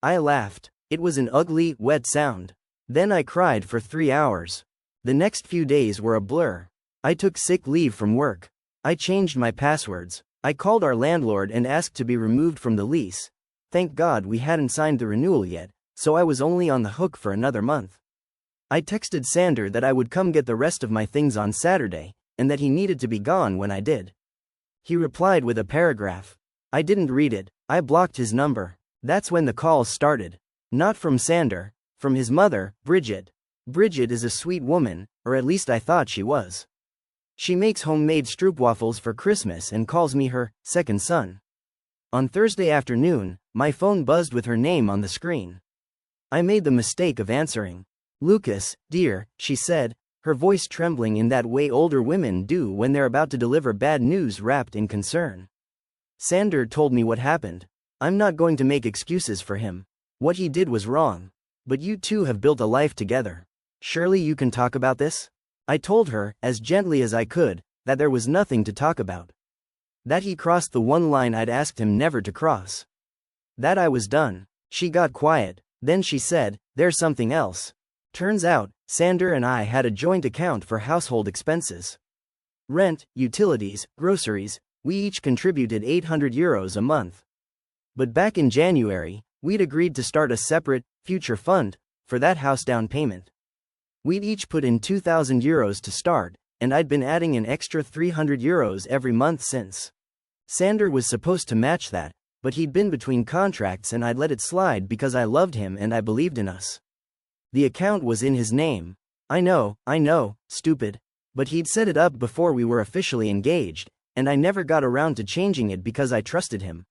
I laughed. It was an ugly, wet sound. Then I cried for 3 hours. The next few days were a blur. I took sick leave from work. I changed my passwords. I called our landlord and asked to be removed from the lease. Thank God we hadn't signed the renewal yet, so I was only on the hook for another month. I texted Sander that I would come get the rest of my things on Saturday, and that he needed to be gone when I did. He replied with a paragraph. I didn't read it. I blocked his number. That's when the calls started. Not from Sander, from his mother, Bridget. Bridget is a sweet woman, or at least I thought she was. She makes homemade stroopwafels for Christmas and calls me her second son. On Thursday afternoon, my phone buzzed with her name on the screen. I made the mistake of answering. "Lucas, dear," she said, her voice trembling in that way older women do when they're about to deliver bad news wrapped in concern. Sander told me what happened. I'm not going to make excuses for him. What he did was wrong. But you two have built a life together. Surely you can talk about this? I told her, as gently as I could, that there was nothing to talk about. That he crossed the one line I'd asked him never to cross. That I was done. She got quiet. Then she said, "There's something else." Turns out, Sander and I had a joint account for household expenses. Rent, utilities, groceries, we each contributed €800 a month. But back in January, we'd agreed to start a separate, future fund, for that house down payment. We'd each put in €2,000 to start, and I'd been adding an extra €300 every month since. Sander was supposed to match that, but he'd been between contracts and I'd let it slide because I loved him and I believed in us. The account was in his name. I know, stupid. But he'd set it up before we were officially engaged, and I never got around to changing it because I trusted him.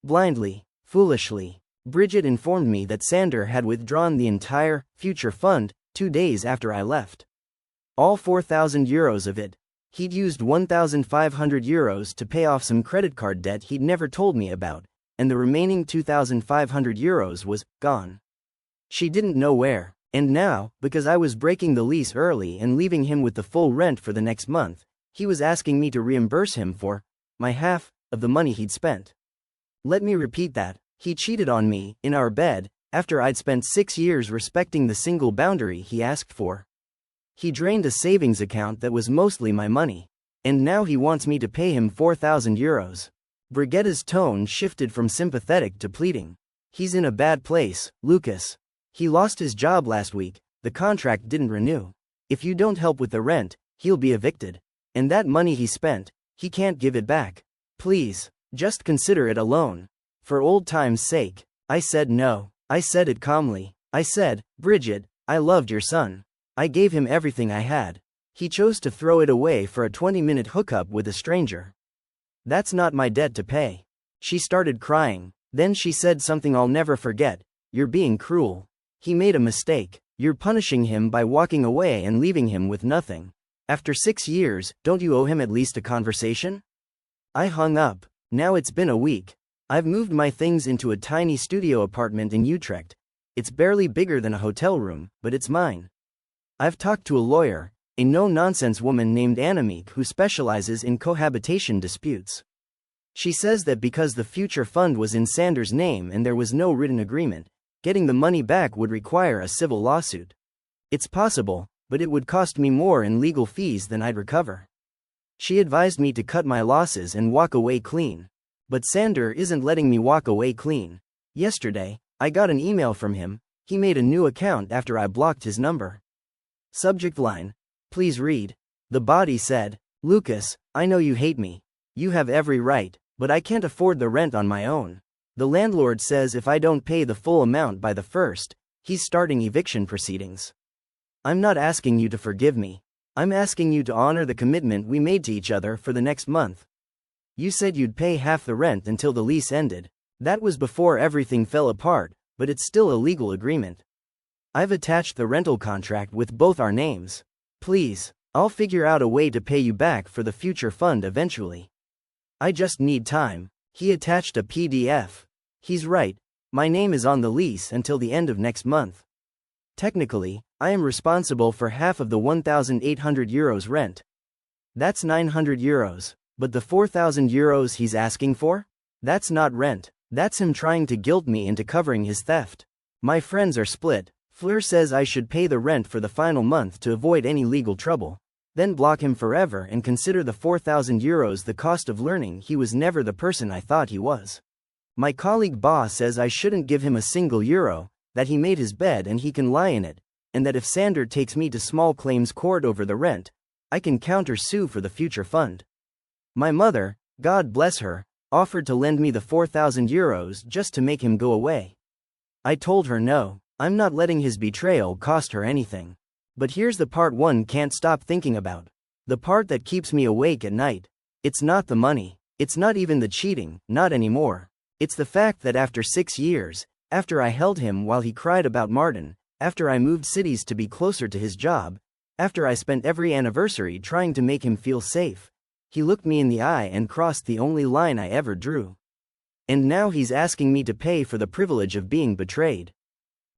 Blindly, foolishly. Bridget informed me that Sander had withdrawn the entire future fund 2 days after I left. All €4,000 of it. He'd used €1,500 to pay off some credit card debt he'd never told me about, and the remaining €2,500 was gone. She didn't know where, and now, because I was breaking the lease early and leaving him with the full rent for the next month, he was asking me to reimburse him for my half of the money he'd spent. Let me repeat that. He cheated on me, in our bed, after I'd spent 6 years respecting the single boundary he asked for. He drained a savings account that was mostly my money. And now he wants me to pay him €4,000. Brigitta's tone shifted from sympathetic to pleading. He's in a bad place, Lucas. He lost his job last week, the contract didn't renew. If you don't help with the rent, he'll be evicted. And that money he spent, he can't give it back. Please, just consider it a loan. For old time's sake. I said no. I said it calmly. I said, Bridget, I loved your son. I gave him everything I had. He chose to throw it away for a 20-minute hookup with a stranger. That's not my debt to pay. She started crying. Then she said something I'll never forget. You're being cruel. He made a mistake. You're punishing him by walking away and leaving him with nothing. After 6 years, don't you owe him at least a conversation? I hung up. Now it's been a week. I've moved my things into a tiny studio apartment in Utrecht. It's barely bigger than a hotel room, but it's mine. I've talked to a lawyer, a no-nonsense woman named Annemiek who specializes in cohabitation disputes. She says that because the future fund was in Sander's name and there was no written agreement, getting the money back would require a civil lawsuit. It's possible, but it would cost me more in legal fees than I'd recover. She advised me to cut my losses and walk away clean. But Sander isn't letting me walk away clean. Yesterday, I got an email from him. He made a new account after I blocked his number. Subject line: please read. The body said, Lucas, I know you hate me. You have every right, but I can't afford the rent on my own. The landlord says if I don't pay the full amount by the 1st, he's starting eviction proceedings. I'm not asking you to forgive me. I'm asking you to honor the commitment we made to each other for the next month. You said you'd pay half the rent until the lease ended. That was before everything fell apart, but it's still a legal agreement. I've attached the rental contract with both our names. Please, I'll figure out a way to pay you back for the future fund eventually. I just need time. He attached a PDF. He's right. My name is on the lease until the end of next month. Technically, I am responsible for half of the 1,800 euros rent. That's 900 euros. But the 4,000 euros he's asking for? That's not rent. That's him trying to guilt me into covering his theft. My friends are split. Fleur says I should pay the rent for the final month to avoid any legal trouble. Then block him forever and consider the 4,000 euros the cost of learning he was never the person I thought he was. My colleague Ba says I shouldn't give him a single euro, that he made his bed and he can lie in it, and that if Sander takes me to small claims court over the rent, I can counter-sue for the future fund. My mother, God bless her, offered to lend me the 4,000 euros just to make him go away. I told her no, I'm not letting his betrayal cost her anything. But here's the part one can't stop thinking about. The part that keeps me awake at night. It's not the money. It's not even the cheating, not anymore. It's the fact that after 6 years, after I held him while he cried about Martin, after I moved cities to be closer to his job, after I spent every anniversary trying to make him feel safe, he looked me in the eye and crossed the only line I ever drew. And now he's asking me to pay for the privilege of being betrayed.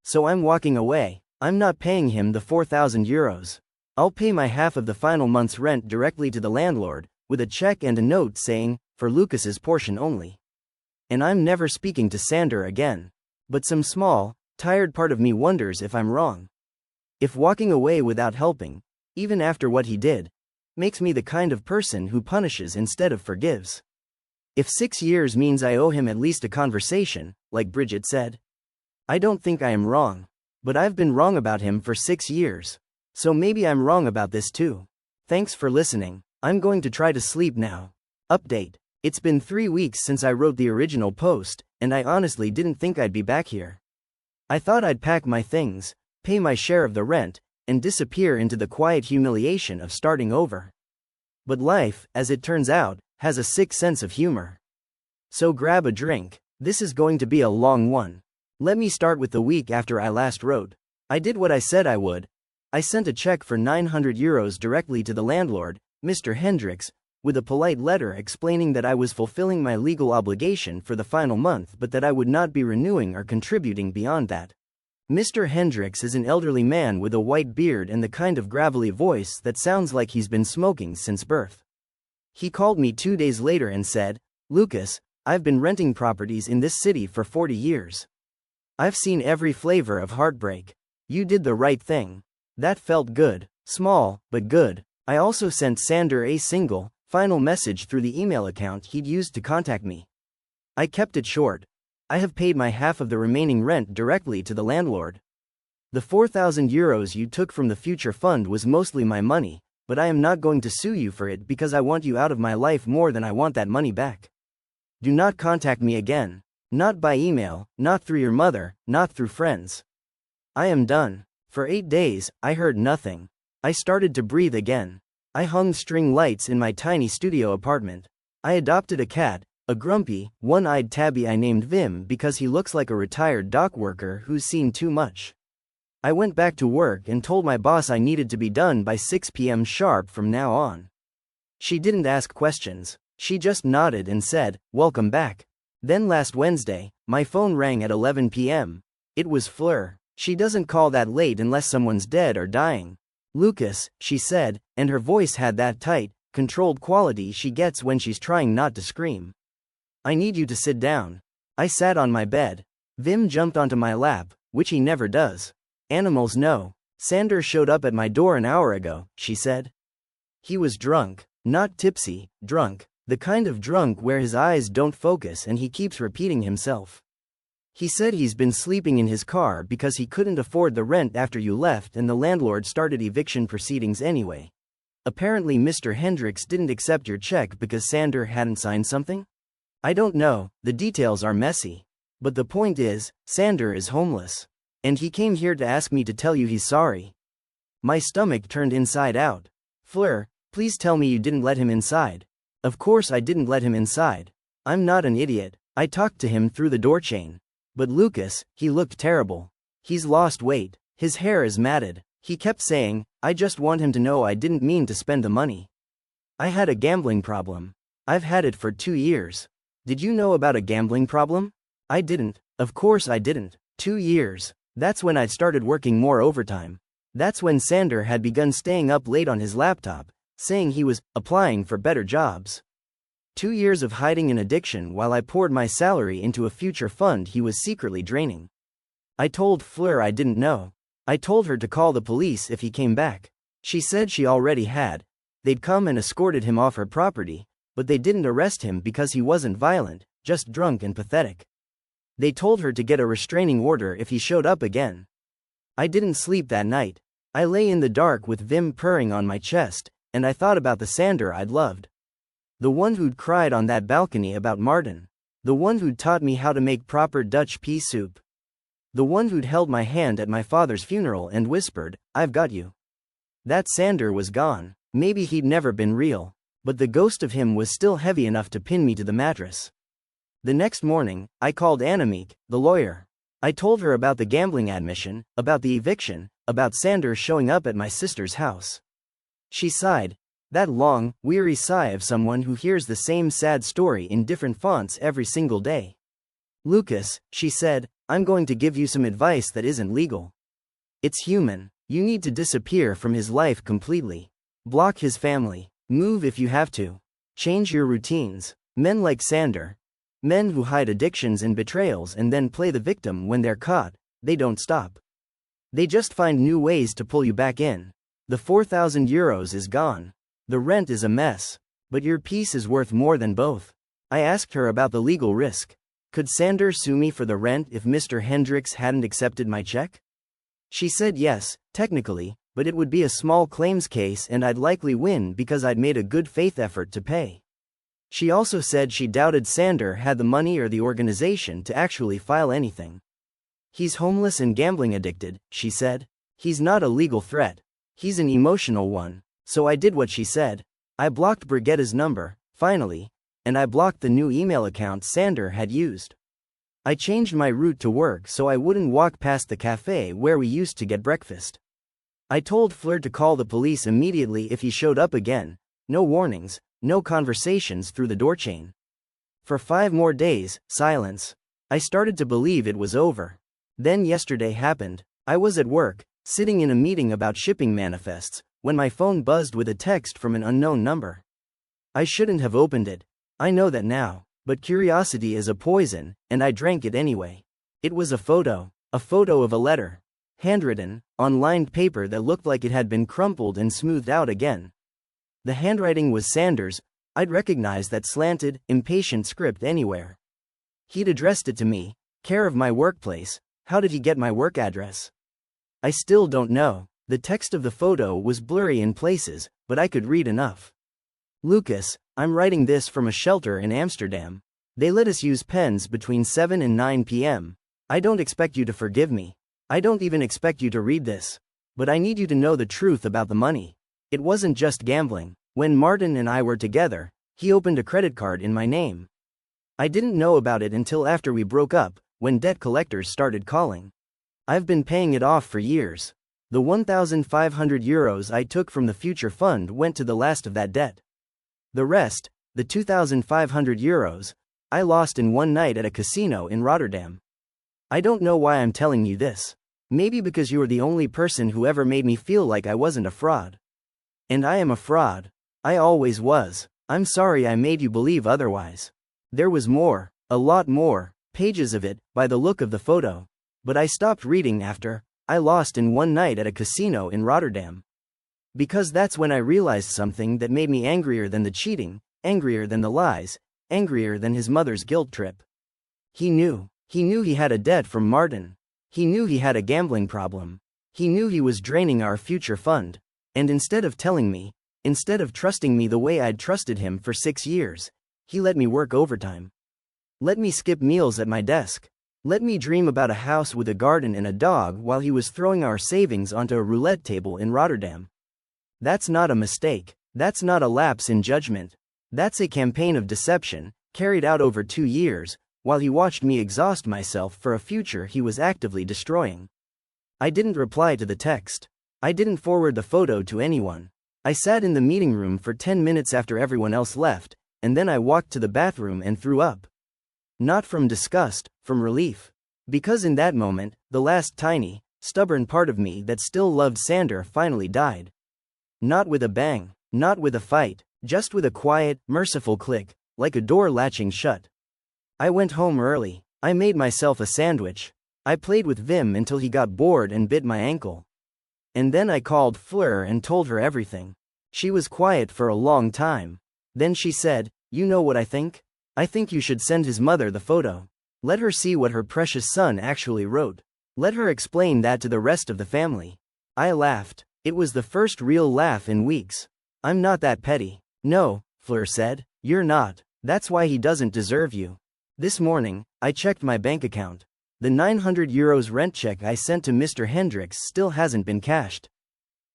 So I'm walking away. I'm not paying him the 4,000 euros. I'll pay my half of the final month's rent directly to the landlord, with a check and a note saying, for Lucas's portion only. And I'm never speaking to Sander again. But some small, tired part of me wonders if I'm wrong. If walking away without helping, even after what he did, makes me the kind of person who punishes instead of forgives. If 6 years means I owe him at least a conversation, like Bridget said. I don't think I am wrong. But I've been wrong about him for 6 years. So maybe I'm wrong about this too. Thanks for listening. I'm going to try to sleep now. Update. It's been 3 weeks since I wrote the original post, and I honestly didn't think I'd be back here. I thought I'd pack my things, pay my share of the rent, and disappear into the quiet humiliation of starting over. But life, as it turns out, has a sick sense of humor. So grab a drink. This is going to be a long one. Let me start with the week after I last wrote. I did what I said I would. I sent a check for 900 euros directly to the landlord, Mr. Hendricks, with a polite letter explaining that I was fulfilling my legal obligation for the final month but that I would not be renewing or contributing beyond that. Mr. Hendricks is an elderly man with a white beard and the kind of gravelly voice that sounds like he's been smoking since birth. He called me 2 days later and said, Lucas, I've been renting properties in this city for 40 years. I've seen every flavor of heartbreak. You did the right thing. That felt good. Small, but good. I also sent Sander a single, final message through the email account he'd used to contact me. I kept it short. I have paid my half of the remaining rent directly to the landlord. The 4,000 euros you took from the future fund was mostly my money, but I am not going to sue you for it because I want you out of my life more than I want that money back. Do not contact me again. Not by email, not through your mother, not through friends. I am done. For 8 days, I heard nothing. I started to breathe again. I hung string lights in my tiny studio apartment. I adopted a cat, a grumpy, one-eyed tabby I named Vim because he looks like a retired dock worker who's seen too much. I went back to work and told my boss I needed to be done by 6 p.m. sharp from now on. She didn't ask questions. She just nodded and said, "Welcome back." Then last Wednesday, my phone rang at 11 p.m. It was Fleur. She doesn't call that late unless someone's dead or dying. "Lucas," she said, and her voice had that tight, controlled quality she gets when she's trying not to scream. "I need you to sit down." I sat on my bed. Vim jumped onto my lap, which he never does. "Animals know. Sander showed up at my door an hour ago," she said. "He was drunk. Not tipsy, drunk. The kind of drunk where his eyes don't focus and he keeps repeating himself. He said he's been sleeping in his car because he couldn't afford the rent after you left and the landlord started eviction proceedings anyway. Apparently Mr. Hendricks didn't accept your check because Sander hadn't signed something? I don't know, the details are messy. But the point is, Sander is homeless. And he came here to ask me to tell you he's sorry." My stomach turned inside out. "Fleur, please tell me you didn't let him inside." "Of course I didn't let him inside. I'm not an idiot. I talked to him through the door chain. But Lucas, he looked terrible. He's lost weight. His hair is matted. He kept saying, 'I just want him to know I didn't mean to spend the money.' I had a gambling problem. I've had it for 2 years. Did you know about a gambling problem? I didn't. Of course I didn't. 2 years. That's when I started working more overtime. That's when Sander had begun staying up late on his laptop, saying he was applying for better jobs. 2 years of hiding an addiction while I poured my salary into a future fund he was secretly draining. I told Fleur I didn't know. I told her to call the police if he came back. She said she already had. They'd come and escorted him off her property, but they didn't arrest him because he wasn't violent, just drunk and pathetic. They told her to get a restraining order if he showed up again. I didn't sleep that night. I lay in the dark with Vim purring on my chest, and I thought about the Sander I'd loved. The one who'd cried on that balcony about Martin. The one who'd taught me how to make proper Dutch pea soup. The one who'd held my hand at my father's funeral and whispered, "I've got you." That Sander was gone. Maybe he'd never been real. But the ghost of him was still heavy enough to pin me to the mattress. The next morning, I called Annemiek, the lawyer. I told her about the gambling admission, about the eviction, about Sander showing up at my sister's house. She sighed. That long, weary sigh of someone who hears the same sad story in different fonts every single day. "Lucas," she said, "I'm going to give you some advice that isn't legal. It's human. You need to disappear from his life completely. Block his family. Move if you have to. Change your routines. Men like Sander, men who hide addictions and betrayals and then play the victim when they're caught, they don't stop. They just find new ways to pull you back in. The 4,000 euros is gone. The rent is a mess. But your peace is worth more than both." I asked her about the legal risk. Could Sander sue me for the rent if Mr. Hendricks hadn't accepted my check? She said yes, technically, but it would be a small claims case and I'd likely win because I'd made a good faith effort to pay. She also said she doubted Sander had the money or the organization to actually file anything. "He's homeless and gambling addicted," she said. "He's not a legal threat. He's an emotional one." So I did what she said. I blocked Brigitta's number, finally, and I blocked the new email account Sander had used. I changed my route to work so I wouldn't walk past the cafe where we used to get breakfast. I told Fleur to call the police immediately if he showed up again. No warnings, no conversations through the door chain. For 5 more days, silence. I started to believe it was over. Then yesterday happened. I was at work, sitting in a meeting about shipping manifests, when my phone buzzed with a text from an unknown number. I shouldn't have opened it. I know that now, but curiosity is a poison, and I drank it anyway. It was a photo of a letter. Handwritten, on lined paper that looked like it had been crumpled and smoothed out again. The handwriting was Sander's. I'd recognize that slanted, impatient script anywhere. He'd addressed it to me, care of my workplace. How did he get my work address? I still don't know. The text of the photo was blurry in places, but I could read enough. Lucas, I'm writing this from a shelter in Amsterdam. They let us use pens between 7 and 9 p.m. I don't expect you to forgive me. I don't even expect you to read this. But I need you to know the truth about the money. It wasn't just gambling. When Martin and I were together, he opened a credit card in my name. I didn't know about it until after we broke up, when debt collectors started calling. I've been paying it off for years. The 1,500 euros I took from the future fund went to the last of that debt. The rest, the 2,500 euros, I lost in one night at a casino in Rotterdam. I don't know why I'm telling you this. Maybe because you are the only person who ever made me feel like I wasn't a fraud. And I am a fraud. I always was. I'm sorry I made you believe otherwise. There was more, a lot more, pages of it, by the look of the photo. But I stopped reading after I lost in one night at a casino in Rotterdam. Because that's when I realized something that made me angrier than the cheating, angrier than the lies, angrier than his mother's guilt trip. He knew he had a debt from Martin. He knew he had a gambling problem. He knew he was draining our future fund. And instead of telling me, instead of trusting me the way I'd trusted him for 6 years, he let me work overtime. Let me skip meals at my desk. Let me dream about a house with a garden and a dog while he was throwing our savings onto a roulette table in Rotterdam. That's not a mistake. That's not a lapse in judgment. That's a campaign of deception, carried out over 2 years, while he watched me exhaust myself for a future he was actively destroying. I didn't reply to the text. I didn't forward the photo to anyone. I sat in the meeting room for 10 minutes after everyone else left, and then I walked to the bathroom and threw up. Not from disgust, from relief. Because in that moment, the last tiny, stubborn part of me that still loved Sander finally died. Not with a bang, not with a fight, just with a quiet, merciful click, like a door latching shut. I went home early. I made myself a sandwich. I played with Vim until he got bored and bit my ankle. And then I called Fleur and told her everything. She was quiet for a long time. Then she said, "You know what I think? I think you should send his mother the photo. Let her see what her precious son actually wrote. Let her explain that to the rest of the family." I laughed. It was the first real laugh in weeks. "I'm not that petty." "No," Fleur said, "you're not. That's why he doesn't deserve you." This morning, I checked my bank account. The 900 euros rent check I sent to Mr. Hendricks still hasn't been cashed.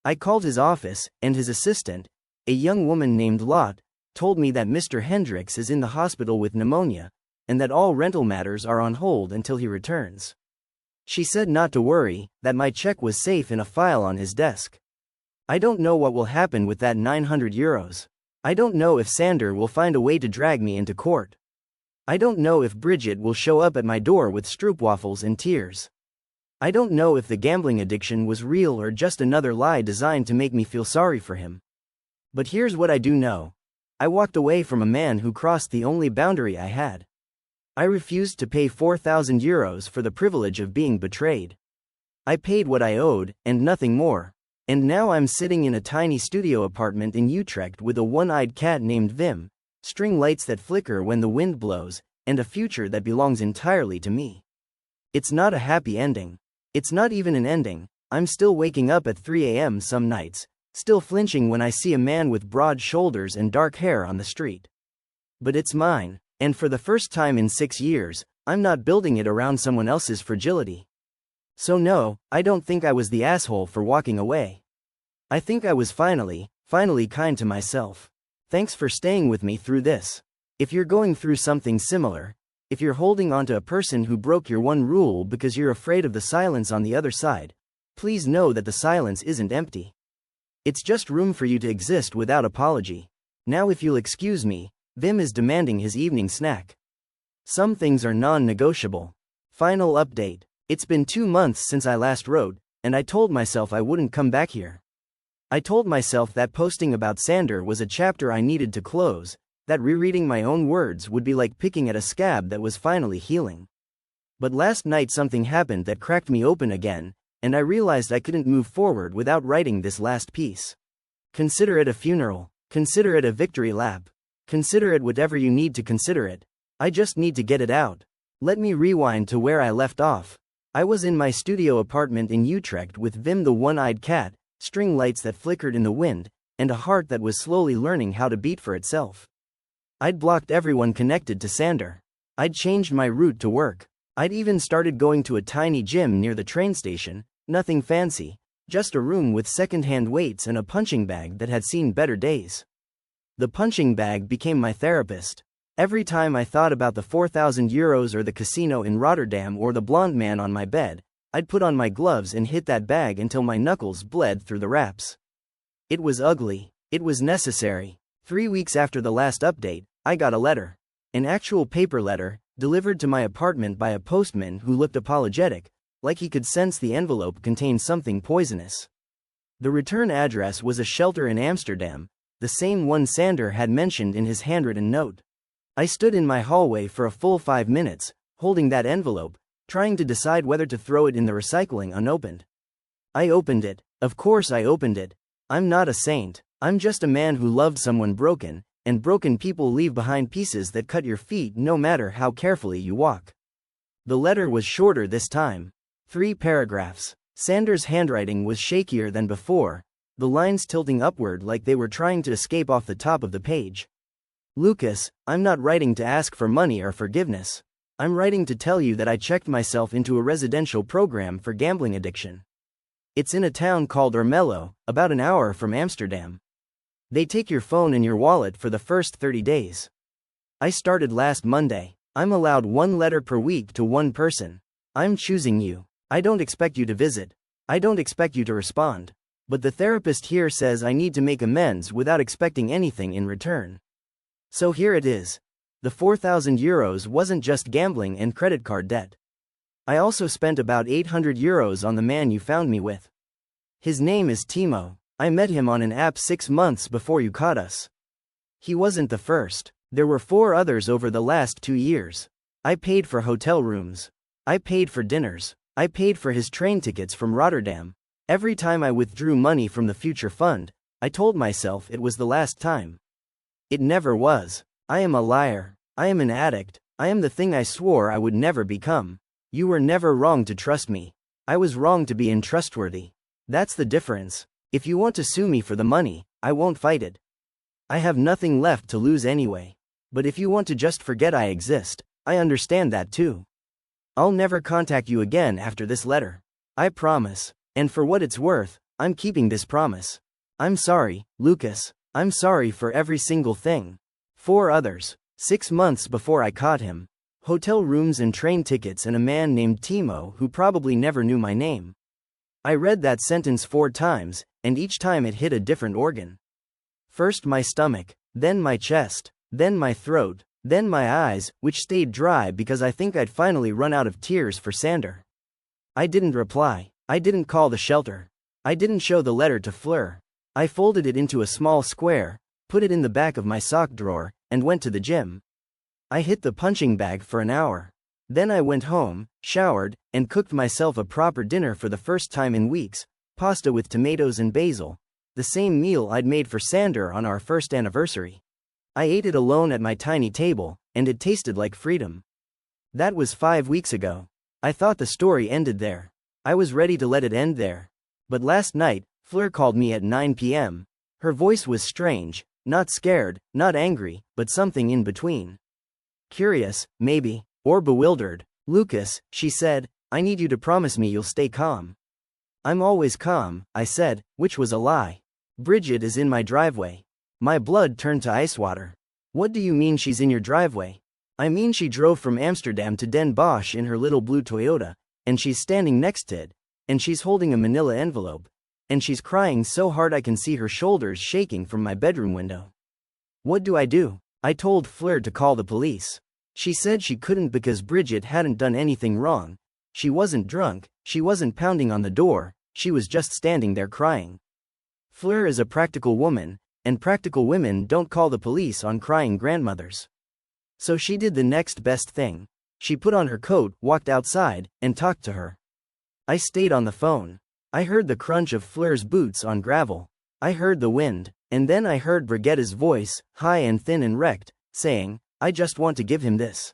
I called his office, and his assistant, a young woman named Lot, told me that Mr. Hendricks is in the hospital with pneumonia, and that all rental matters are on hold until he returns. She said not to worry, that my check was safe in a file on his desk. I don't know what will happen with that 900 euros. I don't know if Sander will find a way to drag me into court. I don't know if Bridget will show up at my door with stroopwafels and tears. I don't know if the gambling addiction was real or just another lie designed to make me feel sorry for him. But here's what I do know. I walked away from a man who crossed the only boundary I had. I refused to pay 4,000 euros for the privilege of being betrayed. I paid what I owed, and nothing more. And now I'm sitting in a tiny studio apartment in Utrecht with a one-eyed cat named Vim, string lights that flicker when the wind blows, and a future that belongs entirely to me. It's not a happy ending. It's not even an ending. I'm still waking up at 3 a.m. some nights, still flinching when I see a man with broad shoulders and dark hair on the street. But it's mine, and for the first time in 6 years, I'm not building it around someone else's fragility. So no, I don't think I was the asshole for walking away. I think I was finally kind to myself. Thanks for staying with me through this. If you're going through something similar, if you're holding on to a person who broke your one rule because you're afraid of the silence on the other side, please know that the silence isn't empty. It's just room for you to exist without apology. Now if you'll excuse me, Vim is demanding his evening snack. Some things are non-negotiable. Final update. It's been 2 months since I last wrote, and I told myself I wouldn't come back here. I told myself that posting about Sander was a chapter I needed to close, that rereading my own words would be like picking at a scab that was finally healing. But last night something happened that cracked me open again, and I realized I couldn't move forward without writing this last piece. Consider it a funeral. Consider it a victory lap. Consider it whatever you need to consider it. I just need to get it out. Let me rewind to where I left off. I was in my studio apartment in Utrecht with Vim the one-eyed cat, string lights that flickered in the wind, and a heart that was slowly learning how to beat for itself. I'd blocked everyone connected to Sander. I'd changed my route to work. I'd even started going to a tiny gym near the train station, nothing fancy, just a room with second-hand weights and a punching bag that had seen better days. The punching bag became my therapist. Every time I thought about the €4,000 or the casino in Rotterdam or the blonde man on my bed, I'd put on my gloves and hit that bag until my knuckles bled through the wraps. It was ugly. It was necessary. 3 weeks after the last update, I got a letter. An actual paper letter, delivered to my apartment by a postman who looked apologetic, like he could sense the envelope contained something poisonous. The return address was a shelter in Amsterdam, the same one Sander had mentioned in his handwritten note. I stood in my hallway for a full 5 minutes, holding that envelope, trying to decide whether to throw it in the recycling unopened. I opened it. Of course I opened it. I'm not a saint. I'm just a man who loved someone broken, and broken people leave behind pieces that cut your feet no matter how carefully you walk. The letter was shorter this time. 3 paragraphs. Sander's handwriting was shakier than before, the lines tilting upward like they were trying to escape off the top of the page. Lucas, I'm not writing to ask for money or forgiveness. I'm writing to tell you that I checked myself into a residential program for gambling addiction. It's in a town called Ermelo, about an hour from Amsterdam. They take your phone and your wallet for the first 30 days. I started last Monday. I'm allowed 1 letter per week to 1 person. I'm choosing you. I don't expect you to visit. I don't expect you to respond. But the therapist here says I need to make amends without expecting anything in return. So here it is. The €4,000 wasn't just gambling and credit card debt. I also spent about €800 on the man you found me with. His name is Timo. I met him on an app 6 months before you caught us. He wasn't the first. There were 4 others over the last 2 years. I paid for hotel rooms. I paid for dinners. I paid for his train tickets from Rotterdam. Every time I withdrew money from the future fund, I told myself it was the last time. It never was. I am a liar. I am an addict. I am the thing I swore I would never become. You were never wrong to trust me. I was wrong to be untrustworthy. That's the difference. If you want to sue me for the money, I won't fight it. I have nothing left to lose anyway. But if you want to just forget I exist, I understand that too. I'll never contact you again after this letter. I promise. And for what it's worth, I'm keeping this promise. I'm sorry, Lucas. I'm sorry for every single thing. 4 others. 6 months before I caught him. Hotel rooms and train tickets and a man named Timo who probably never knew my name. I read that sentence 4 times, and each time it hit a different organ. First my stomach, then my chest, then my throat, then my eyes, which stayed dry because I think I'd finally run out of tears for Sander. I didn't reply. I didn't call the shelter. I didn't show the letter to Fleur. I folded it into a small square, put it in the back of my sock drawer, and went to the gym. I hit the punching bag for an hour. Then I went home, showered, and cooked myself a proper dinner for the first time in weeks, pasta with tomatoes and basil, the same meal I'd made for Sander on our first anniversary. I ate it alone at my tiny table, and it tasted like freedom. That was 5 weeks ago. I thought the story ended there. I was ready to let it end there. But last night, Fleur called me at 9 p.m. Her voice was strange, not scared, not angry, but something in between. Curious, maybe, or bewildered. Lucas, she said, I need you to promise me you'll stay calm. I'm always calm, I said, which was a lie. Bridget is in my driveway. My blood turned to ice water. What do you mean she's in your driveway? I mean she drove from Amsterdam to Den Bosch in her little blue Toyota, and she's standing next to it, and she's holding a manila envelope, and she's crying so hard I can see her shoulders shaking from my bedroom window. What do I do? I told Fleur to call the police. She said she couldn't because Bridget hadn't done anything wrong. She wasn't drunk, she wasn't pounding on the door, she was just standing there crying. Fleur is a practical woman, and practical women don't call the police on crying grandmothers. So she did the next best thing. She put on her coat, walked outside, and talked to her. I stayed on the phone. I heard the crunch of Fleur's boots on gravel. I heard the wind, and then I heard Brigitta's voice, high and thin and wrecked, saying, I just want to give him this.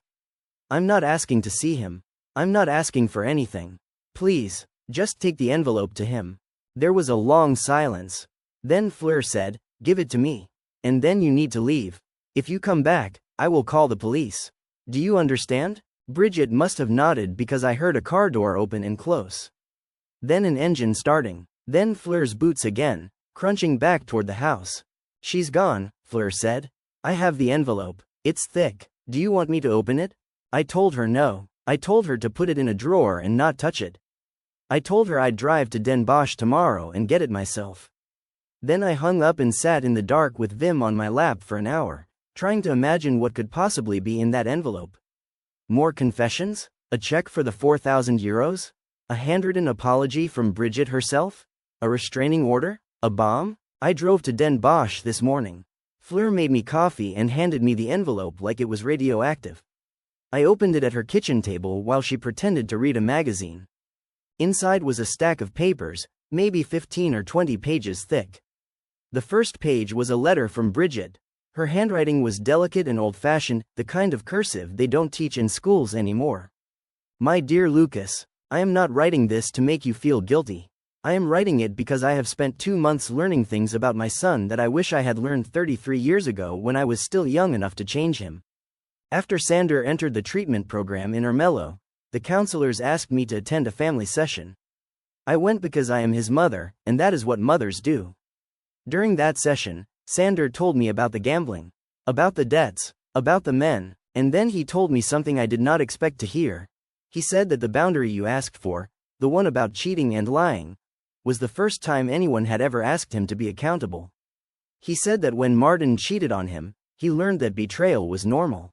I'm not asking to see him. I'm not asking for anything. Please, just take the envelope to him. There was a long silence. Then Fleur said, give it to me. And then you need to leave. If you come back, I will call the police. Do you understand? Bridget must have nodded because I heard a car door open and close. Then an engine starting. Then Fleur's boots again, crunching back toward the house. She's gone, Fleur said. I have the envelope. It's thick. Do you want me to open it? I told her no. I told her to put it in a drawer and not touch it. I told her I'd drive to Den Bosch tomorrow and get it myself. Then I hung up and sat in the dark with Vim on my lap for an hour, trying to imagine what could possibly be in that envelope. More confessions? A check for the 4,000 euros? A handwritten apology from Bridget herself? A restraining order? A bomb? I drove to Den Bosch this morning. Fleur made me coffee and handed me the envelope like it was radioactive. I opened it at her kitchen table while she pretended to read a magazine. Inside was a stack of papers, maybe 15 or 20 pages thick. The first page was a letter from Bridget. Her handwriting was delicate and old-fashioned, the kind of cursive they don't teach in schools anymore. My dear Lucas, I am not writing this to make you feel guilty. I am writing it because I have spent 2 months learning things about my son that I wish I had learned 33 years ago when I was still young enough to change him. After Sander entered the treatment program in Ermelo, the counselors asked me to attend a family session. I went because I am his mother, and that is what mothers do. During that session, Sander told me about the gambling, about the debts, about the men, and then he told me something I did not expect to hear. He said that the boundary you asked for, the one about cheating and lying, was the first time anyone had ever asked him to be accountable. He said that when Martin cheated on him, he learned that betrayal was normal.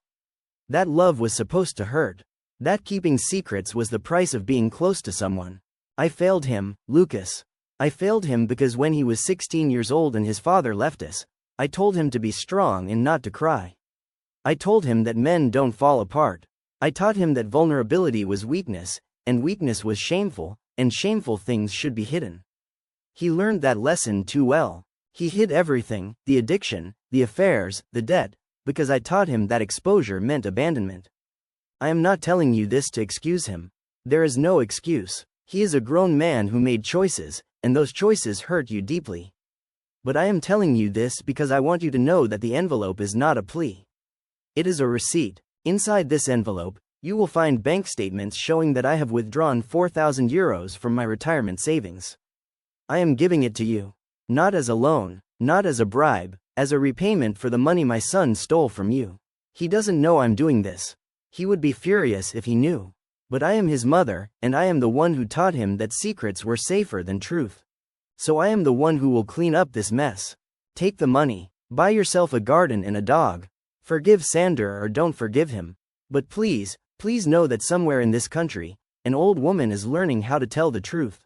That love was supposed to hurt. That keeping secrets was the price of being close to someone. I failed him, Lucas. I failed him because when he was 16 years old and his father left us, I told him to be strong and not to cry. I told him that men don't fall apart. I taught him that vulnerability was weakness, and weakness was shameful, and shameful things should be hidden. He learned that lesson too well. He hid everything, the addiction, the affairs, the debt, because I taught him that exposure meant abandonment. I am not telling you this to excuse him. There is no excuse. He is a grown man who made choices, and those choices hurt you deeply. But I am telling you this because I want you to know that the envelope is not a plea. It is a receipt. Inside this envelope, you will find bank statements showing that I have withdrawn 4,000 euros from my retirement savings. I am giving it to you. Not as a loan, not as a bribe, as a repayment for the money my son stole from you. He doesn't know I'm doing this. He would be furious if he knew. But I am his mother, and I am the one who taught him that secrets were safer than truth. So I am the one who will clean up this mess. Take the money. Buy yourself a garden and a dog. Forgive Sander or don't forgive him. But please, please know that somewhere in this country, an old woman is learning how to tell the truth.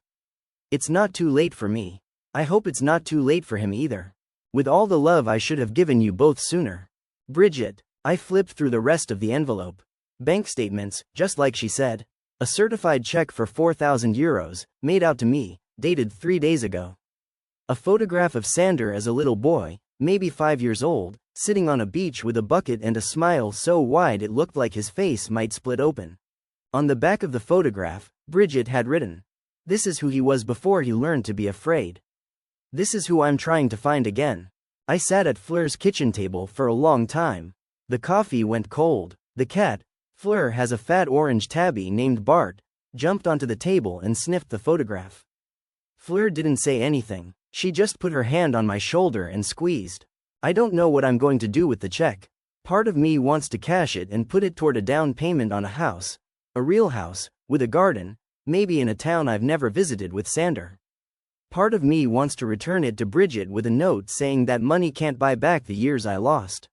It's not too late for me. I hope it's not too late for him either. With all the love I should have given you both sooner. Bridget. I flipped through the rest of the envelope. Bank statements, just like she said. A certified check for 4,000 euros, made out to me, dated 3 days ago. A photograph of Sander as a little boy, maybe 5 years old, sitting on a beach with a bucket and a smile so wide it looked like his face might split open. On the back of the photograph, Bridget had written, "This is who he was before he learned to be afraid. This is who I'm trying to find again." I sat at Fleur's kitchen table for a long time. The coffee went cold. The cat, Fleur has a fat orange tabby named Bart, jumped onto the table and sniffed the photograph. Fleur didn't say anything. She just put her hand on my shoulder and squeezed. I don't know what I'm going to do with the check. Part of me wants to cash it and put it toward a down payment on a house, a real house, with a garden, maybe in a town I've never visited with Sander. Part of me wants to return it to Bridget with a note saying that money can't buy back the years I lost.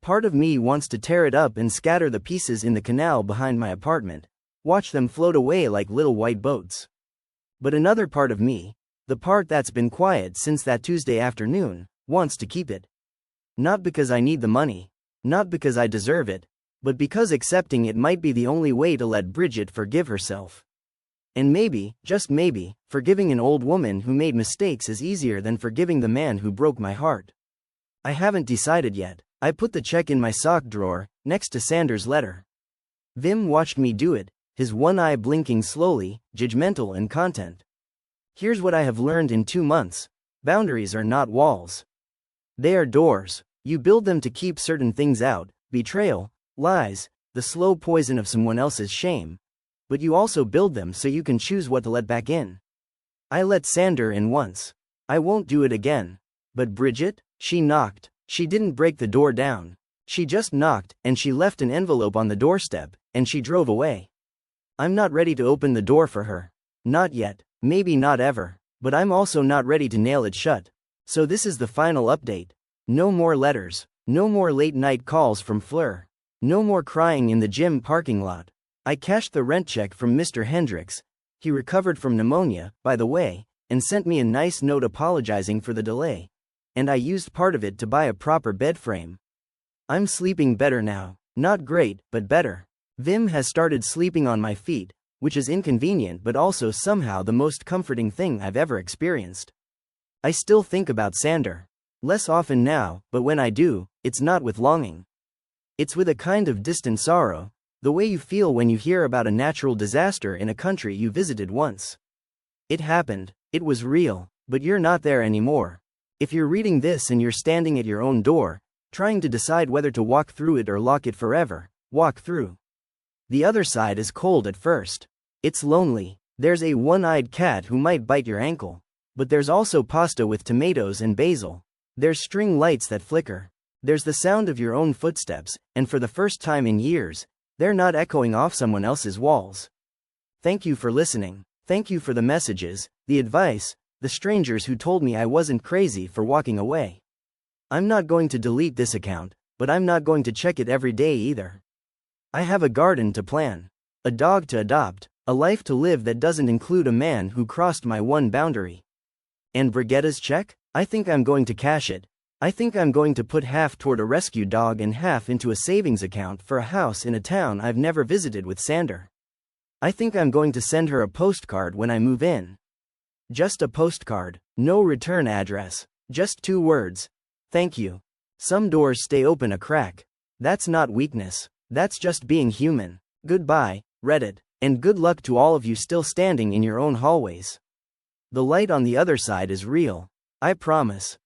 Part of me wants to tear it up and scatter the pieces in the canal behind my apartment, watch them float away like little white boats. But another part of me, the part that's been quiet since that Tuesday afternoon, wants to keep it. Not because I need the money, not because I deserve it, but because accepting it might be the only way to let Bridget forgive herself. And maybe, just maybe, forgiving an old woman who made mistakes is easier than forgiving the man who broke my heart. I haven't decided yet. I put the check in my sock drawer, next to Sander's letter. Vim watched me do it, his one eye blinking slowly, judgmental and content. Here's what I have learned in 2 months. Boundaries are not walls. They are doors. You build them to keep certain things out, betrayal, lies, the slow poison of someone else's shame. But you also build them so you can choose what to let back in. I let Sander in once. I won't do it again. But Bridget? She knocked. She didn't break the door down. She just knocked, and she left an envelope on the doorstep, and she drove away. I'm not ready to open the door for her. Not yet, maybe not ever, but I'm also not ready to nail it shut. So this is the final update. No more letters. No more late-night calls from Fleur. No more crying in the gym parking lot. I cashed the rent check from Mr. Hendricks. He recovered from pneumonia, by the way, and sent me a nice note apologizing for the delay. And I used part of it to buy a proper bed frame. I'm sleeping better now. Not great, but better. Vim has started sleeping on my feet, which is inconvenient but also somehow the most comforting thing I've ever experienced. I still think about Sander. Less often now, but when I do, it's not with longing. It's with a kind of distant sorrow, the way you feel when you hear about a natural disaster in a country you visited once. It happened, it was real, but you're not there anymore. If you're reading this and you're standing at your own door, trying to decide whether to walk through it or lock it forever, walk through. The other side is cold at first. It's lonely. There's a one-eyed cat who might bite your ankle. But there's also pasta with tomatoes and basil. There's string lights that flicker. There's the sound of your own footsteps, and for the first time in years, they're not echoing off someone else's walls. Thank you for listening. Thank you for the messages, the advice, the strangers who told me I wasn't crazy for walking away. I'm not going to delete this account, but I'm not going to check it every day either. I have a garden to plan, a dog to adopt, a life to live that doesn't include a man who crossed my one boundary. And Brigitta's check? I think I'm going to cash it. I think I'm going to put half toward a rescue dog and half into a savings account for a house in a town I've never visited with Sander. I think I'm going to send her a postcard when I move in. Just a postcard, no return address, just 2 words. Thank you. Some doors stay open a crack. That's not weakness. That's just being human. Goodbye, Reddit, and good luck to all of you still standing in your own hallways. The light on the other side is real. I promise.